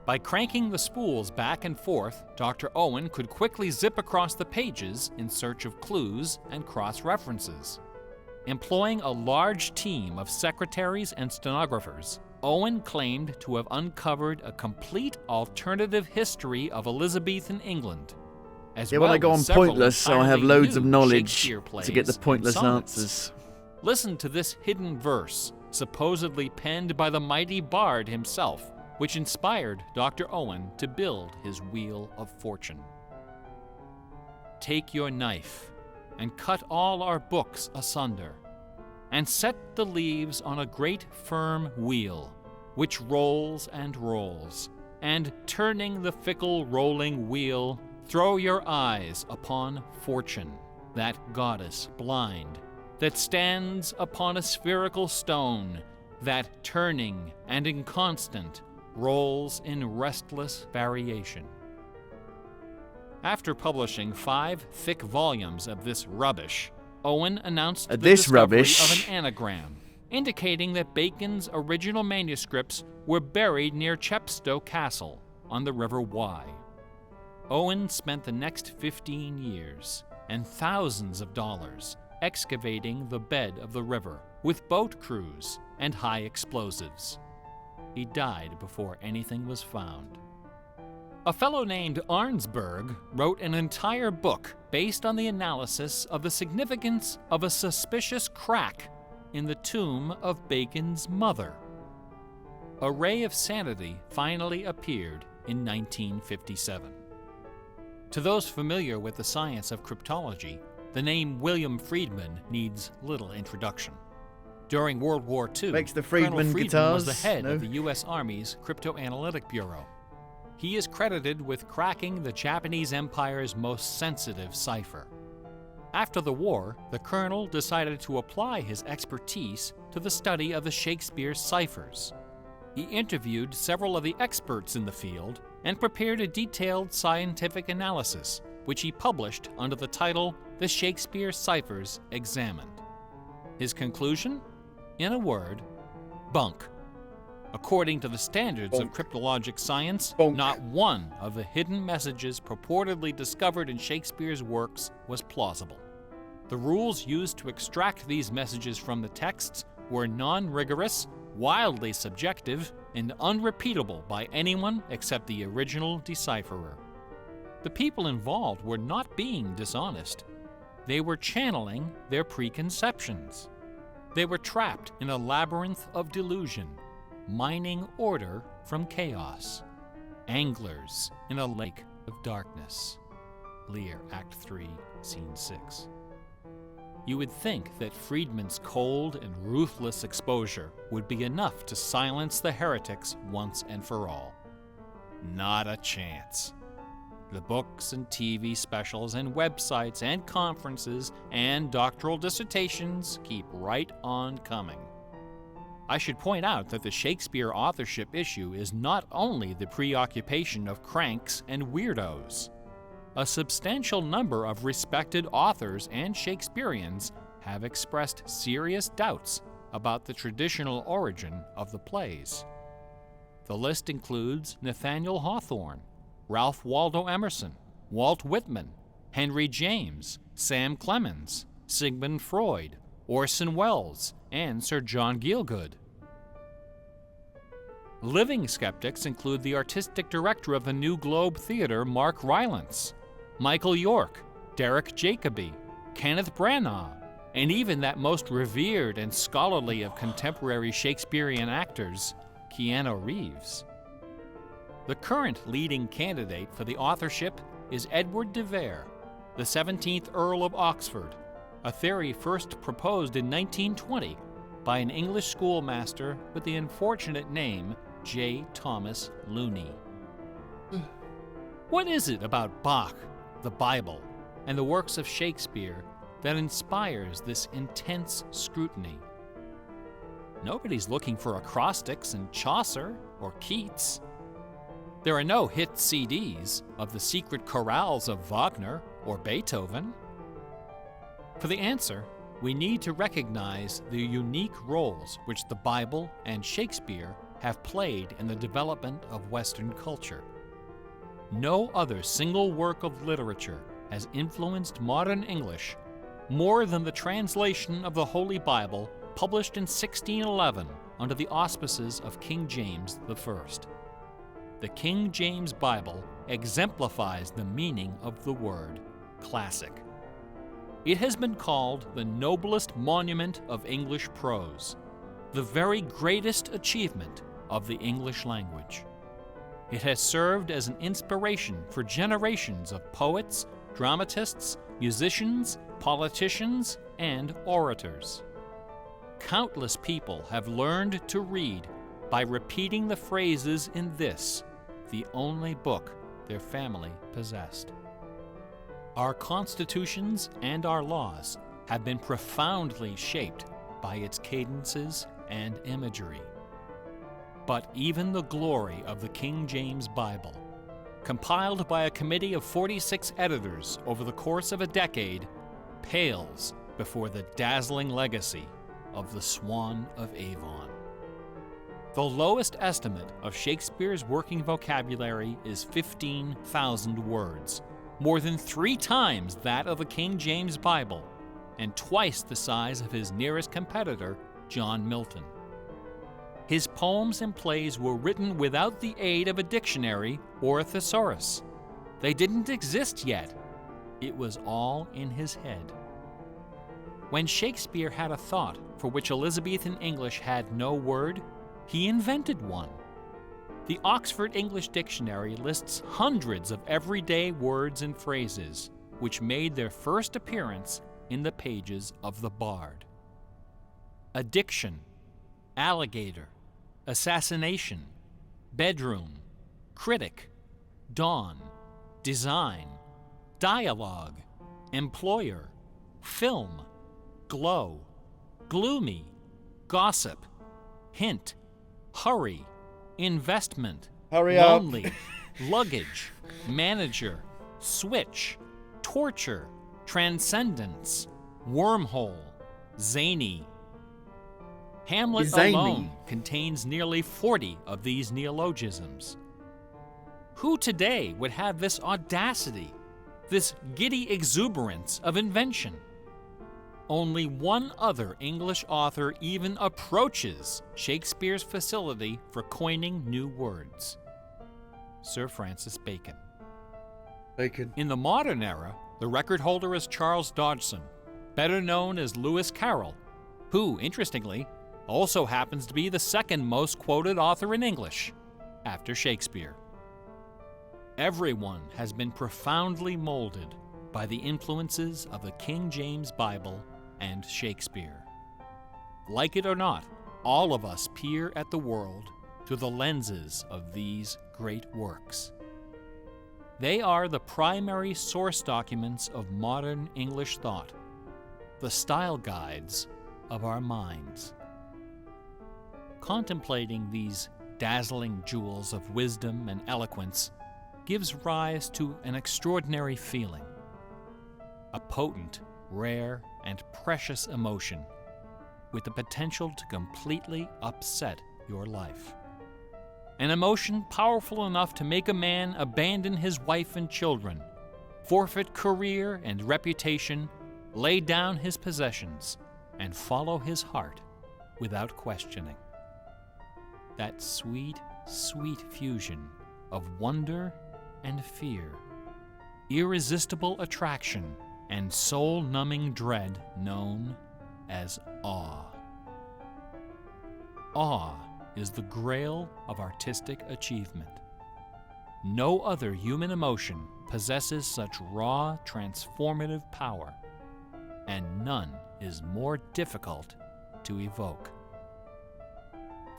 By cranking the spools back and forth, Dr. Owen could quickly zip across the pages in search of clues and cross-references. Employing a large team of secretaries and stenographers, Owen claimed to have uncovered a complete alternative history of Elizabethan England. When I go on Pointless, so I have loads of knowledge to get the pointless answers. Listen to this hidden verse, supposedly penned by the mighty bard himself, which inspired Dr. Owen to build his Wheel of Fortune. Take your knife and cut all our books asunder, and set the leaves on a great firm wheel, which rolls and rolls, and turning the fickle rolling wheel, throw your eyes upon Fortune, that goddess blind, that stands upon a spherical stone, that turning and inconstant rolls in restless variation. After publishing 5 thick volumes of this rubbish, Owen announced the discovery of an anagram, indicating that Bacon's original manuscripts were buried near Chepstow Castle on the River Wye. Owen spent the next 15 years and thousands of dollars excavating the bed of the river with boat crews and high explosives. He died before anything was found. A fellow named Arnsberg wrote an entire book based on the analysis of the significance of a suspicious crack in the tomb of Bacon's mother. A Ray of Sanity finally appeared in 1957. To those familiar with the science of cryptology, the name William Friedman needs little introduction. During World War II, Makes the Colonel Friedman Friedman guitars, was the head no? of the U.S. Army's Cryptoanalytic Bureau. He is credited with cracking the Japanese Empire's most sensitive cipher. After the war, the colonel decided to apply his expertise to the study of the Shakespeare ciphers. He interviewed several of the experts in the field and prepared a detailed scientific analysis, which he published under the title The Shakespeare Ciphers Examined. His conclusion? In a word, bunk. According to the standards of cryptologic science, Bonk. not one of the hidden messages purportedly discovered in Shakespeare's works was plausible. The rules used to extract these messages from the texts were non-rigorous, wildly subjective, and unrepeatable by anyone except the original decipherer. The people involved were not being dishonest. They were channeling their preconceptions. They were trapped in a labyrinth of delusion, mining order from chaos. Anglers in a lake of darkness. Lear, Act 3, Scene 6. You would think that Friedman's cold and ruthless exposure would be enough to silence the heretics once and for all. Not a chance. The books and TV specials and websites and conferences and doctoral dissertations keep right on coming. I should point out that the Shakespeare authorship issue is not only the preoccupation of cranks and weirdos. A substantial number of respected authors and Shakespeareans have expressed serious doubts about the traditional origin of the plays. The list includes Nathaniel Hawthorne, Ralph Waldo Emerson, Walt Whitman, Henry James, Sam Clemens, Sigmund Freud, Orson Welles, and Sir John Gielgud. Living skeptics include the artistic director of the New Globe Theatre, Mark Rylance, Michael York, Derek Jacobi, Kenneth Branagh, and even that most revered and scholarly of contemporary Shakespearean actors, Keanu Reeves. The current leading candidate for the authorship is Edward de Vere, the 17th Earl of Oxford, a theory first proposed in 1920 by an English schoolmaster with the unfortunate name J. Thomas Looney. What is it about Bach, the Bible, and the works of Shakespeare that inspires this intense scrutiny? Nobody's looking for acrostics in Chaucer or Keats. There are no hit CDs of the secret chorales of Wagner or Beethoven. For the answer, we need to recognize the unique roles which the Bible and Shakespeare have played in the development of Western culture. No other single work of literature has influenced modern English more than the translation of the Holy Bible published in 1611 under the auspices of King James I. The King James Bible exemplifies the meaning of the word classic. It has been called the noblest monument of English prose, the very greatest achievement of the English language. It has served as an inspiration for generations of poets, dramatists, musicians, politicians, and orators. Countless people have learned to read by repeating the phrases in this, the only book their family possessed. Our constitutions and our laws have been profoundly shaped by its cadences and imagery. But even the glory of the King James Bible, compiled by a committee of 46 editors over the course of a decade, pales before the dazzling legacy of the Swan of Avon. The lowest estimate of Shakespeare's working vocabulary is 15,000 words, more than 3 times that of the King James Bible, and twice the size of his nearest competitor, John Milton. His poems and plays were written without the aid of a dictionary or a thesaurus. They didn't exist yet. It was all in his head. When Shakespeare had a thought for which Elizabethan English had no word, he invented one. The Oxford English Dictionary lists hundreds of everyday words and phrases which made their first appearance in the pages of the Bard. Addiction, alligator, assassination, bedroom, critic, dawn, design, dialogue, employer, film, glow, gloomy, gossip, hint, hurry, investment, Hurry up. lonely, luggage, manager, switch, torture, transcendence, wormhole, zany. Hamlet Zany. alone contains nearly 40 of these neologisms. Who today would have this audacity, this giddy exuberance of invention? Only one other English author even approaches Shakespeare's facility for coining new words: Sir Francis Bacon. Bacon. In the modern era, the record holder is Charles Dodgson, better known as Lewis Carroll, who, interestingly, also happens to be the second most quoted author in English, after Shakespeare. Everyone has been profoundly molded by the influences of the King James Bible and Shakespeare. Like it or not, all of us peer at the world through the lenses of these great works. They are the primary source documents of modern English thought, the style guides of our minds. Contemplating these dazzling jewels of wisdom and eloquence gives rise to an extraordinary feeling, a potent, rare, and precious emotion with the potential to completely upset your life. An emotion powerful enough to make a man abandon his wife and children, forfeit career and reputation, lay down his possessions, and follow his heart without questioning. That sweet, sweet fusion of wonder and fear, irresistible attraction, and soul-numbing dread known as awe. Awe is the grail of artistic achievement. No other human emotion possesses such raw, transformative power, and none is more difficult to evoke.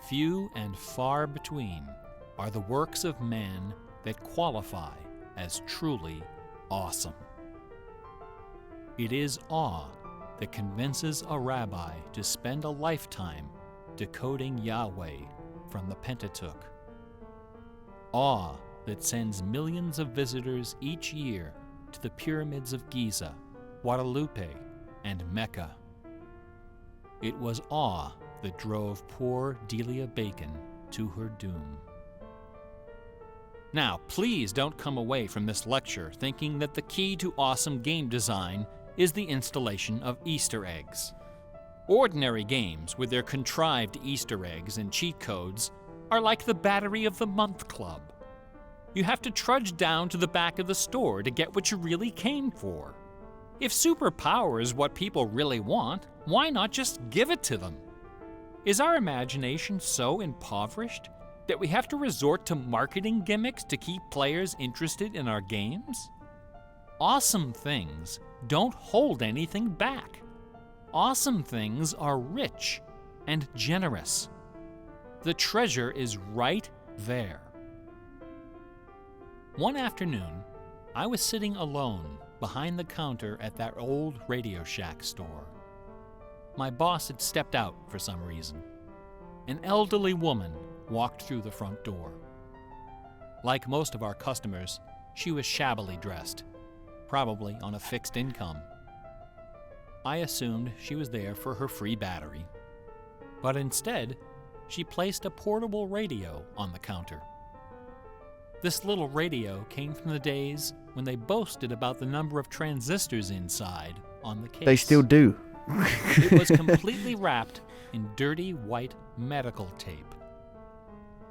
Few and far between are the works of man that qualify as truly awesome. It is awe that convinces a rabbi to spend a lifetime decoding Yahweh from the Pentateuch. Awe that sends millions of visitors each year to the pyramids of Giza, Guadalupe, and Mecca. It was awe that drove poor Delia Bacon to her doom. Now, please don't come away from this lecture thinking that the key to awesome game design is the installation of Easter eggs. Ordinary games with their contrived Easter eggs and cheat codes are like the Battery of the Month Club. You have to trudge down to the back of the store to get what you really came for. If superpower is what people really want, why not just give it to them? Is our imagination so impoverished that we have to resort to marketing gimmicks to keep players interested in our games? Awesome things don't hold anything back. Awesome things are rich and generous. The treasure is right there. One afternoon, I was sitting alone behind the counter at that old Radio Shack store. My boss had stepped out for some reason. An elderly woman walked through the front door. Like most of our customers, she was shabbily dressed, probably on a fixed income. I assumed she was there for her free battery, but instead, she placed a portable radio on the counter. This little radio came from the days when they boasted about the number of transistors inside on the case. They still do. It was completely wrapped in dirty white medical tape.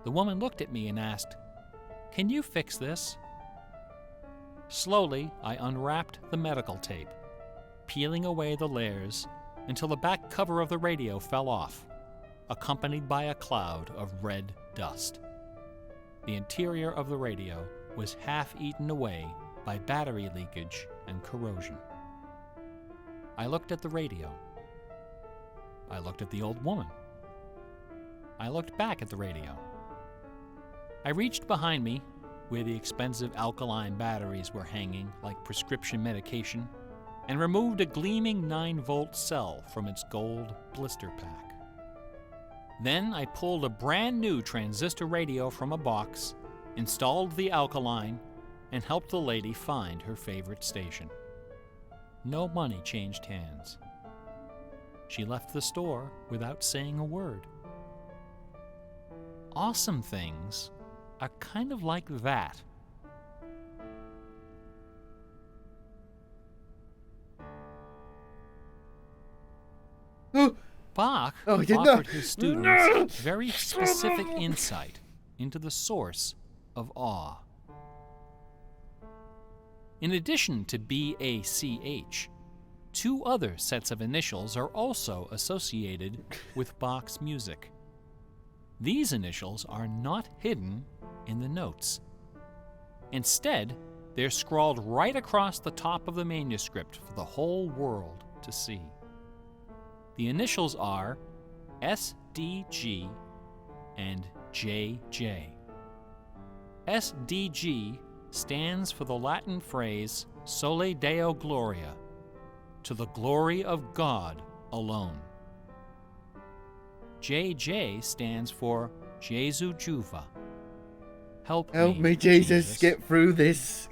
The woman looked at me and asked, "Can you fix this?" Slowly, I unwrapped the medical tape, peeling away the layers until the back cover of the radio fell off, accompanied by a cloud of red dust. The interior of the radio was half eaten away by battery leakage and corrosion. I looked at the radio. I looked at the old woman. I looked back at the radio. I reached behind me, where the expensive alkaline batteries were hanging like prescription medication, and removed a gleaming 9-volt cell from its gold blister pack. Then I pulled a brand new transistor radio from a box, installed the alkaline, and helped the lady find her favorite station. No money changed hands. She left the store without saying a word. Awesome things are kind of like that. Bach offered his students very specific insight into the source of awe. In addition to BACH, 2 other sets of initials are also associated with Bach's music. These initials are not hidden in the notes. Instead, they're scrawled right across the top of the manuscript for the whole world to see. The initials are SDG and JJ. SDG stands for the Latin phrase Sole Deo Gloria, to the glory of God alone. JJ stands for Jesu Juva. Help me, Jesus, get through this.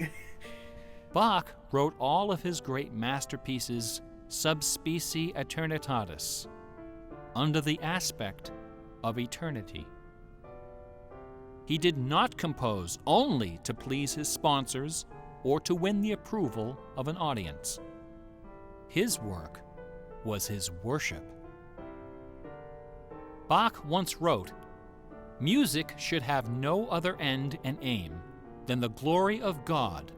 Bach wrote all of his great masterpieces sub specie aeternitatis, under the aspect of eternity. He did not compose only to please his sponsors or to win the approval of an audience. His work was his worship. Bach once wrote, "Music should have no other end and aim than the glory of God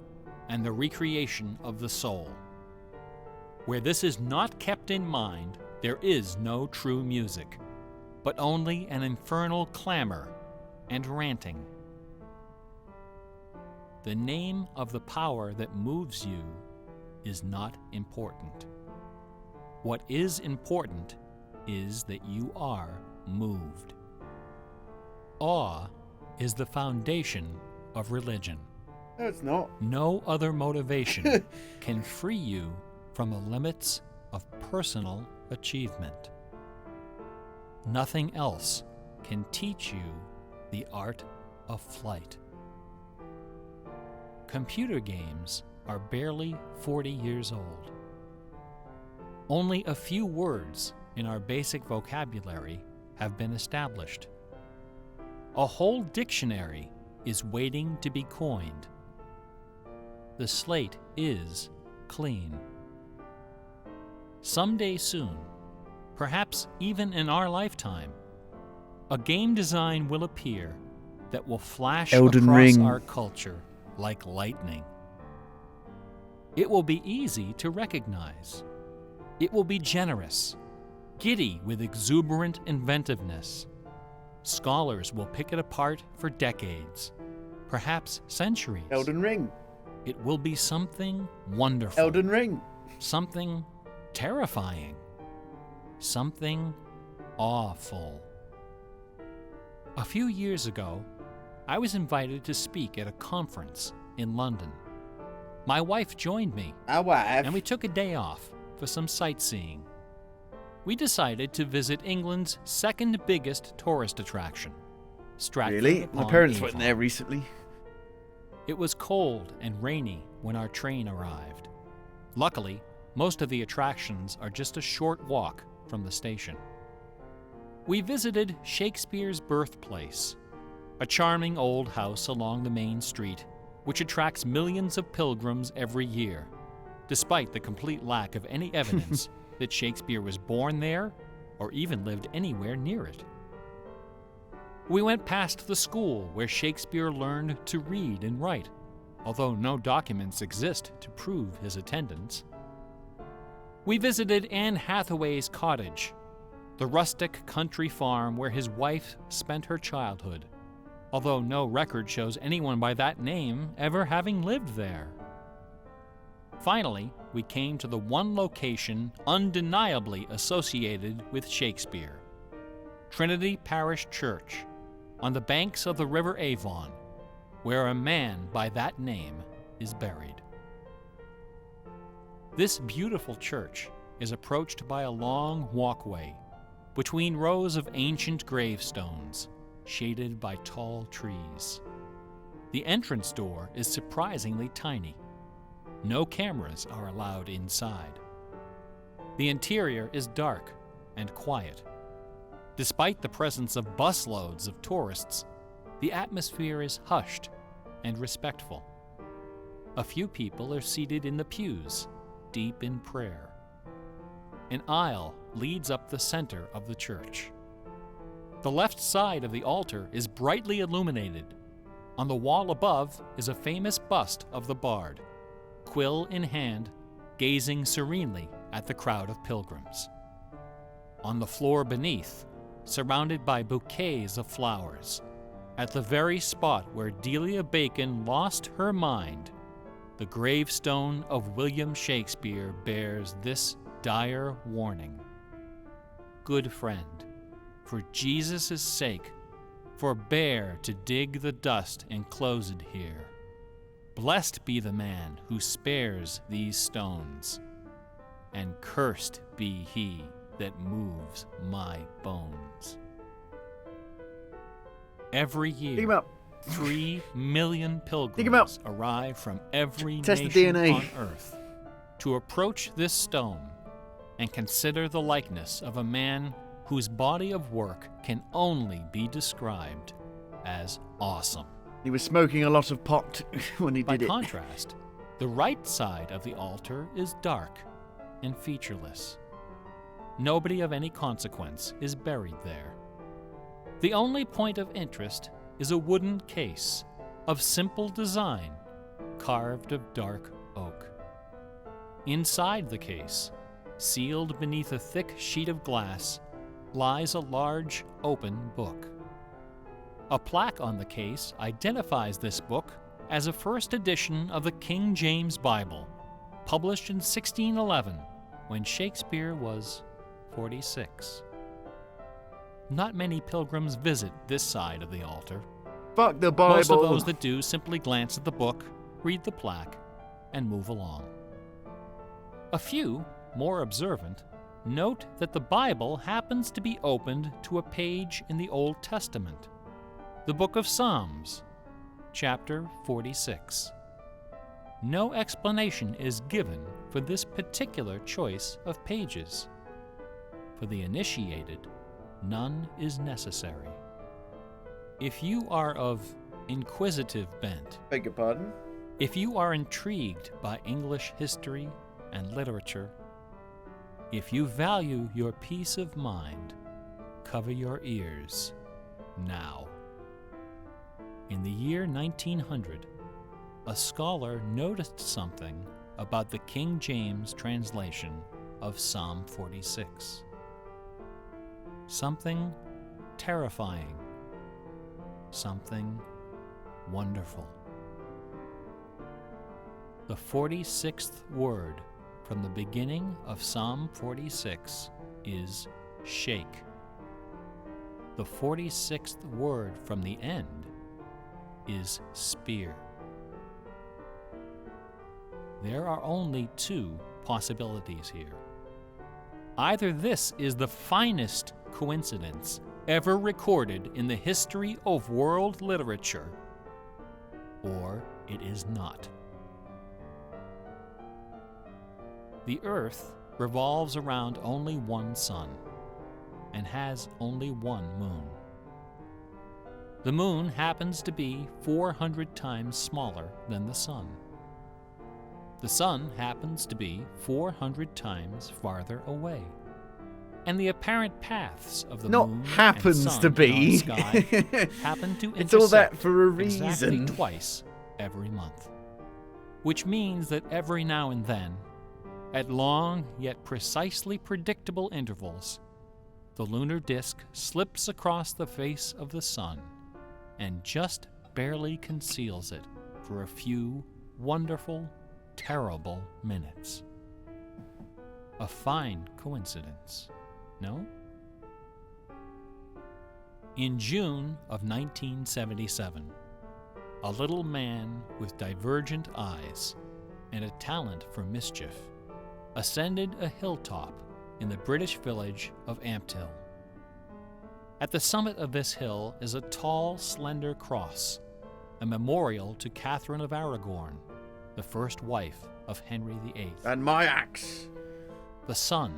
and the recreation of the soul. Where this is not kept in mind, there is no true music, but only an infernal clamor and ranting." The name of the power that moves you is not important. What is important is that you are moved. Awe is the foundation of religion. No, it's not. No other motivation can free you from the limits of personal achievement. Nothing else can teach you the art of flight. Computer games are barely 40 years old. Only a few words in our basic vocabulary have been established. A whole dictionary is waiting to be coined. The slate is clean. Someday soon, perhaps even in our lifetime, a game design will appear that will flash Elden across Ring. our culture like lightning. It will be easy to recognize. It will be generous, giddy with exuberant inventiveness. Scholars will pick it apart for decades, perhaps centuries. Elden Ring. It will be something wonderful. Elden Ring. Something terrifying. Something awful. A few years ago, I was invited to speak at a conference in London. My wife joined me, Our wife. and we took a day off for some sightseeing. We decided to visit England's second biggest tourist attraction, Stratford Really? My upon parents Avon. went there recently. It was cold and rainy when our train arrived. Luckily, most of the attractions are just a short walk from the station. We visited Shakespeare's birthplace, a charming old house along the main street, which attracts millions of pilgrims every year, despite the complete lack of any evidence that Shakespeare was born there or even lived anywhere near it. We went past the school where Shakespeare learned to read and write, although no documents exist to prove his attendance. We visited Anne Hathaway's cottage, the rustic country farm where his wife spent her childhood, although no record shows anyone by that name ever having lived there. Finally, we came to the one location undeniably associated with Shakespeare, Trinity Parish Church, on the banks of the River Avon, where a man by that name is buried. This beautiful church is approached by a long walkway between rows of ancient gravestones, shaded by tall trees. The entrance door is surprisingly tiny. No cameras are allowed inside. The interior is dark and quiet. Despite the presence of busloads of tourists, the atmosphere is hushed and respectful. A few people are seated in the pews, deep in prayer. An aisle leads up the center of the church. The left side of the altar is brightly illuminated. On the wall above is a famous bust of the bard, quill in hand, gazing serenely at the crowd of pilgrims. On the floor beneath, surrounded by bouquets of flowers, at the very spot where Delia Bacon lost her mind, the gravestone of William Shakespeare bears this dire warning. Good friend, for Jesus' sake, forbear to dig the dust enclosed here. Blessed be the man who spares these stones, and cursed be he that moves my bones. Every Dig 'em year, up. 3 million 'em up. pilgrims arrive from every Test the nation DNA. on earth to approach this stone and consider the likeness of a man whose body of work can only be described as awesome. He was smoking a lot of pot when he By did it. contrast, the right side of the altar is dark and featureless. Nobody of any consequence is buried there. The only point of interest is a wooden case of simple design, carved of dark oak. Inside the case, sealed beneath a thick sheet of glass, lies a large open book. A plaque on the case identifies this book as a first edition of the King James Bible, published in 1611, when Shakespeare was 46. Not many pilgrims visit this side of the altar. Fuck the Bible. Most of those that do simply glance at the book, read the plaque, and move along. A few, more observant, note that the Bible happens to be opened to a page in the Old Testament, the book of Psalms, chapter 46. No explanation is given for this particular choice of pages. For the initiated, none is necessary. If you are of inquisitive bent, Beg your pardon? if you are intrigued by English history and literature, if you value your peace of mind, cover your ears now. In the year 1900, a scholar noticed something about the King James translation of Psalm 46. Something terrifying, something wonderful. The 46th word from the beginning of Psalm 46 is shake. The 46th word from the end is spear. There are only two possibilities here. Either this is the finest coincidence ever recorded in the history of world literature, or it is not. The Earth revolves around only one sun and has only one moon. The moon happens to be 400 times smaller than the sun. The sun happens to be 400 times farther away. And the apparent paths of the Not moon happens and sun to be. in our sky happen to It's all that intersect for a exactly reason. twice every month. Which means that every now and then, at long yet precisely predictable intervals, the lunar disk slips across the face of the sun and just barely conceals it for a few wonderful, terrible minutes. A fine coincidence, no? In June of 1977, a little man with divergent eyes and a talent for mischief ascended a hilltop in the British village of Ampthill. At the summit of this hill is a tall, slender cross, a memorial to Catherine of Aragon, the first wife of Henry VIII. And my axe. The sun,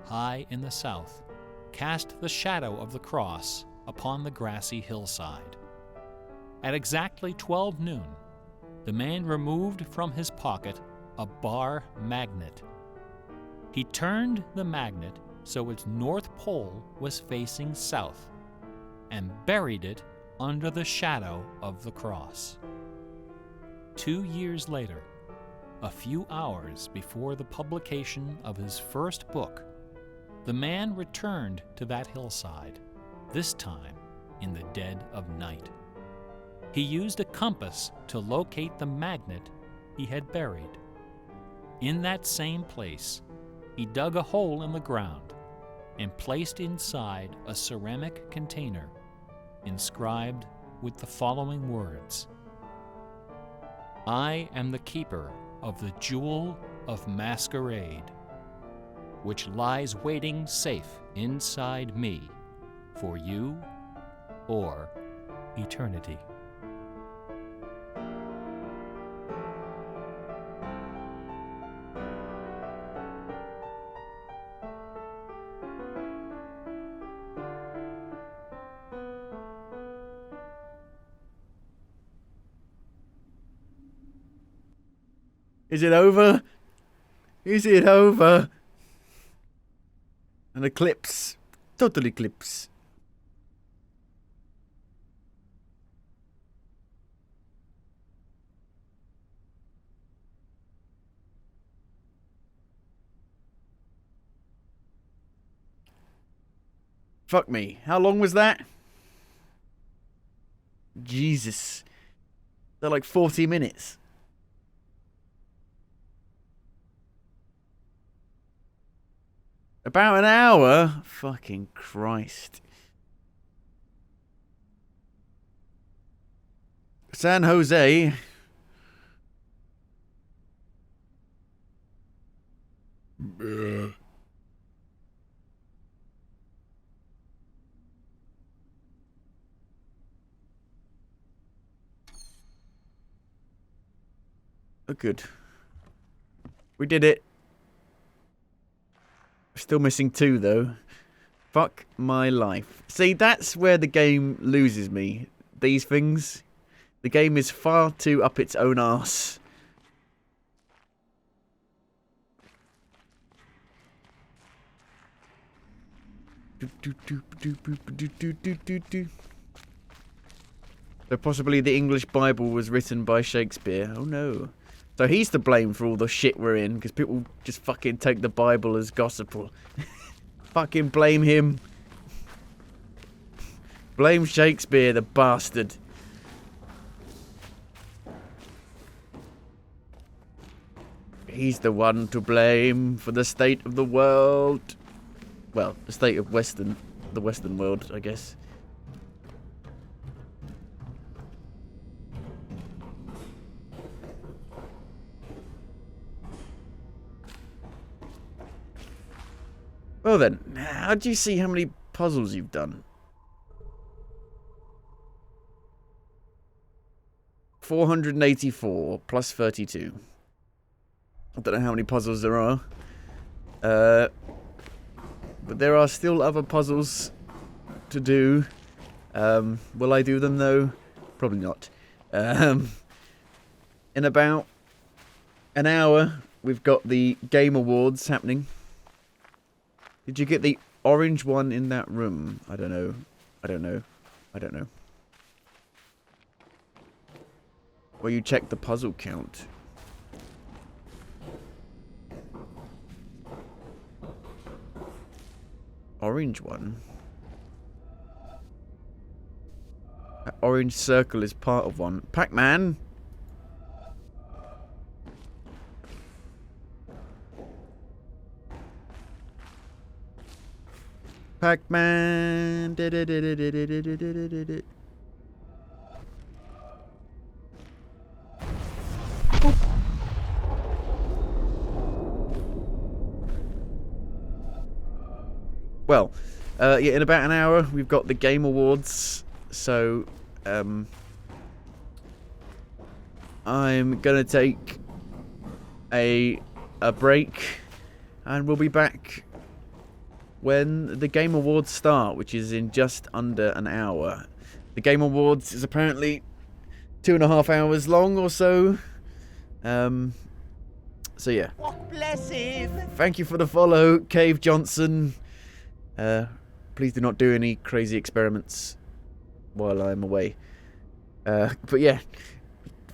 high in the south, cast the shadow of the cross upon the grassy hillside. At exactly 12 noon, the man removed from his pocket a bar magnet. He turned the magnet so its north pole was facing south and buried it under the shadow of the cross. 2 years later, a few hours before the publication of his first book, the man returned to that hillside, this time in the dead of night. He used a compass to locate the magnet he had buried. In that same place, he dug a hole in the ground and placed inside a ceramic container inscribed with the following words: "I am the keeper of the jewel of masquerade, which lies waiting safe inside me for you or eternity." Is it over? Is it over? An eclipse. Total eclipse. Fuck me. How long was that? Jesus. They're like 40 minutes. About an hour? Fucking Christ. San Jose. Oh, good. We did it. Still missing 2, though. Fuck my life. See, that's where the game loses me. These things. The game is far too up its own arse. So possibly the English Bible was written by Shakespeare. Oh no. So he's to blame for all the shit we're in, because people just fucking take the Bible as gospel. Fucking blame him. Blame Shakespeare, the bastard. He's the one to blame for the state of the world. Well, the state of the Western world, I guess. Well then, how do you see how many puzzles you've done? 484 plus 32. I don't know how many puzzles there are. But there are still other puzzles to do. Will I do them though? Probably not. In about an hour, we've got the Game Awards happening. Did you get the orange one in that room? I don't know. I don't know. I don't know. Well, you check the puzzle count. Orange one? That orange circle is part of one. Pac-Man! Pac-Man! well, yeah, in about an hour we've got the Game Awards, so I'm gonna take a break, and we'll be back when the Game Awards start, which is in just under an hour. The Game Awards is apparently 2.5 hours long or so. So yeah. What blessing! Thank you for the follow, Cave Johnson. Please do not do any crazy experiments while I'm away. But yeah,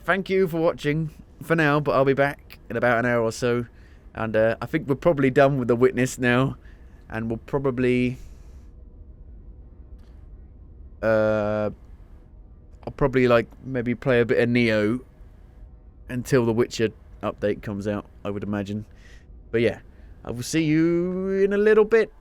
thank you for watching for now, but I'll be back in about an hour or so. And I think we're probably done with The Witness now. And we'll probably... I'll probably like maybe play a bit of Neo until the Witcher update comes out, I would imagine. But yeah, I will see you in a little bit.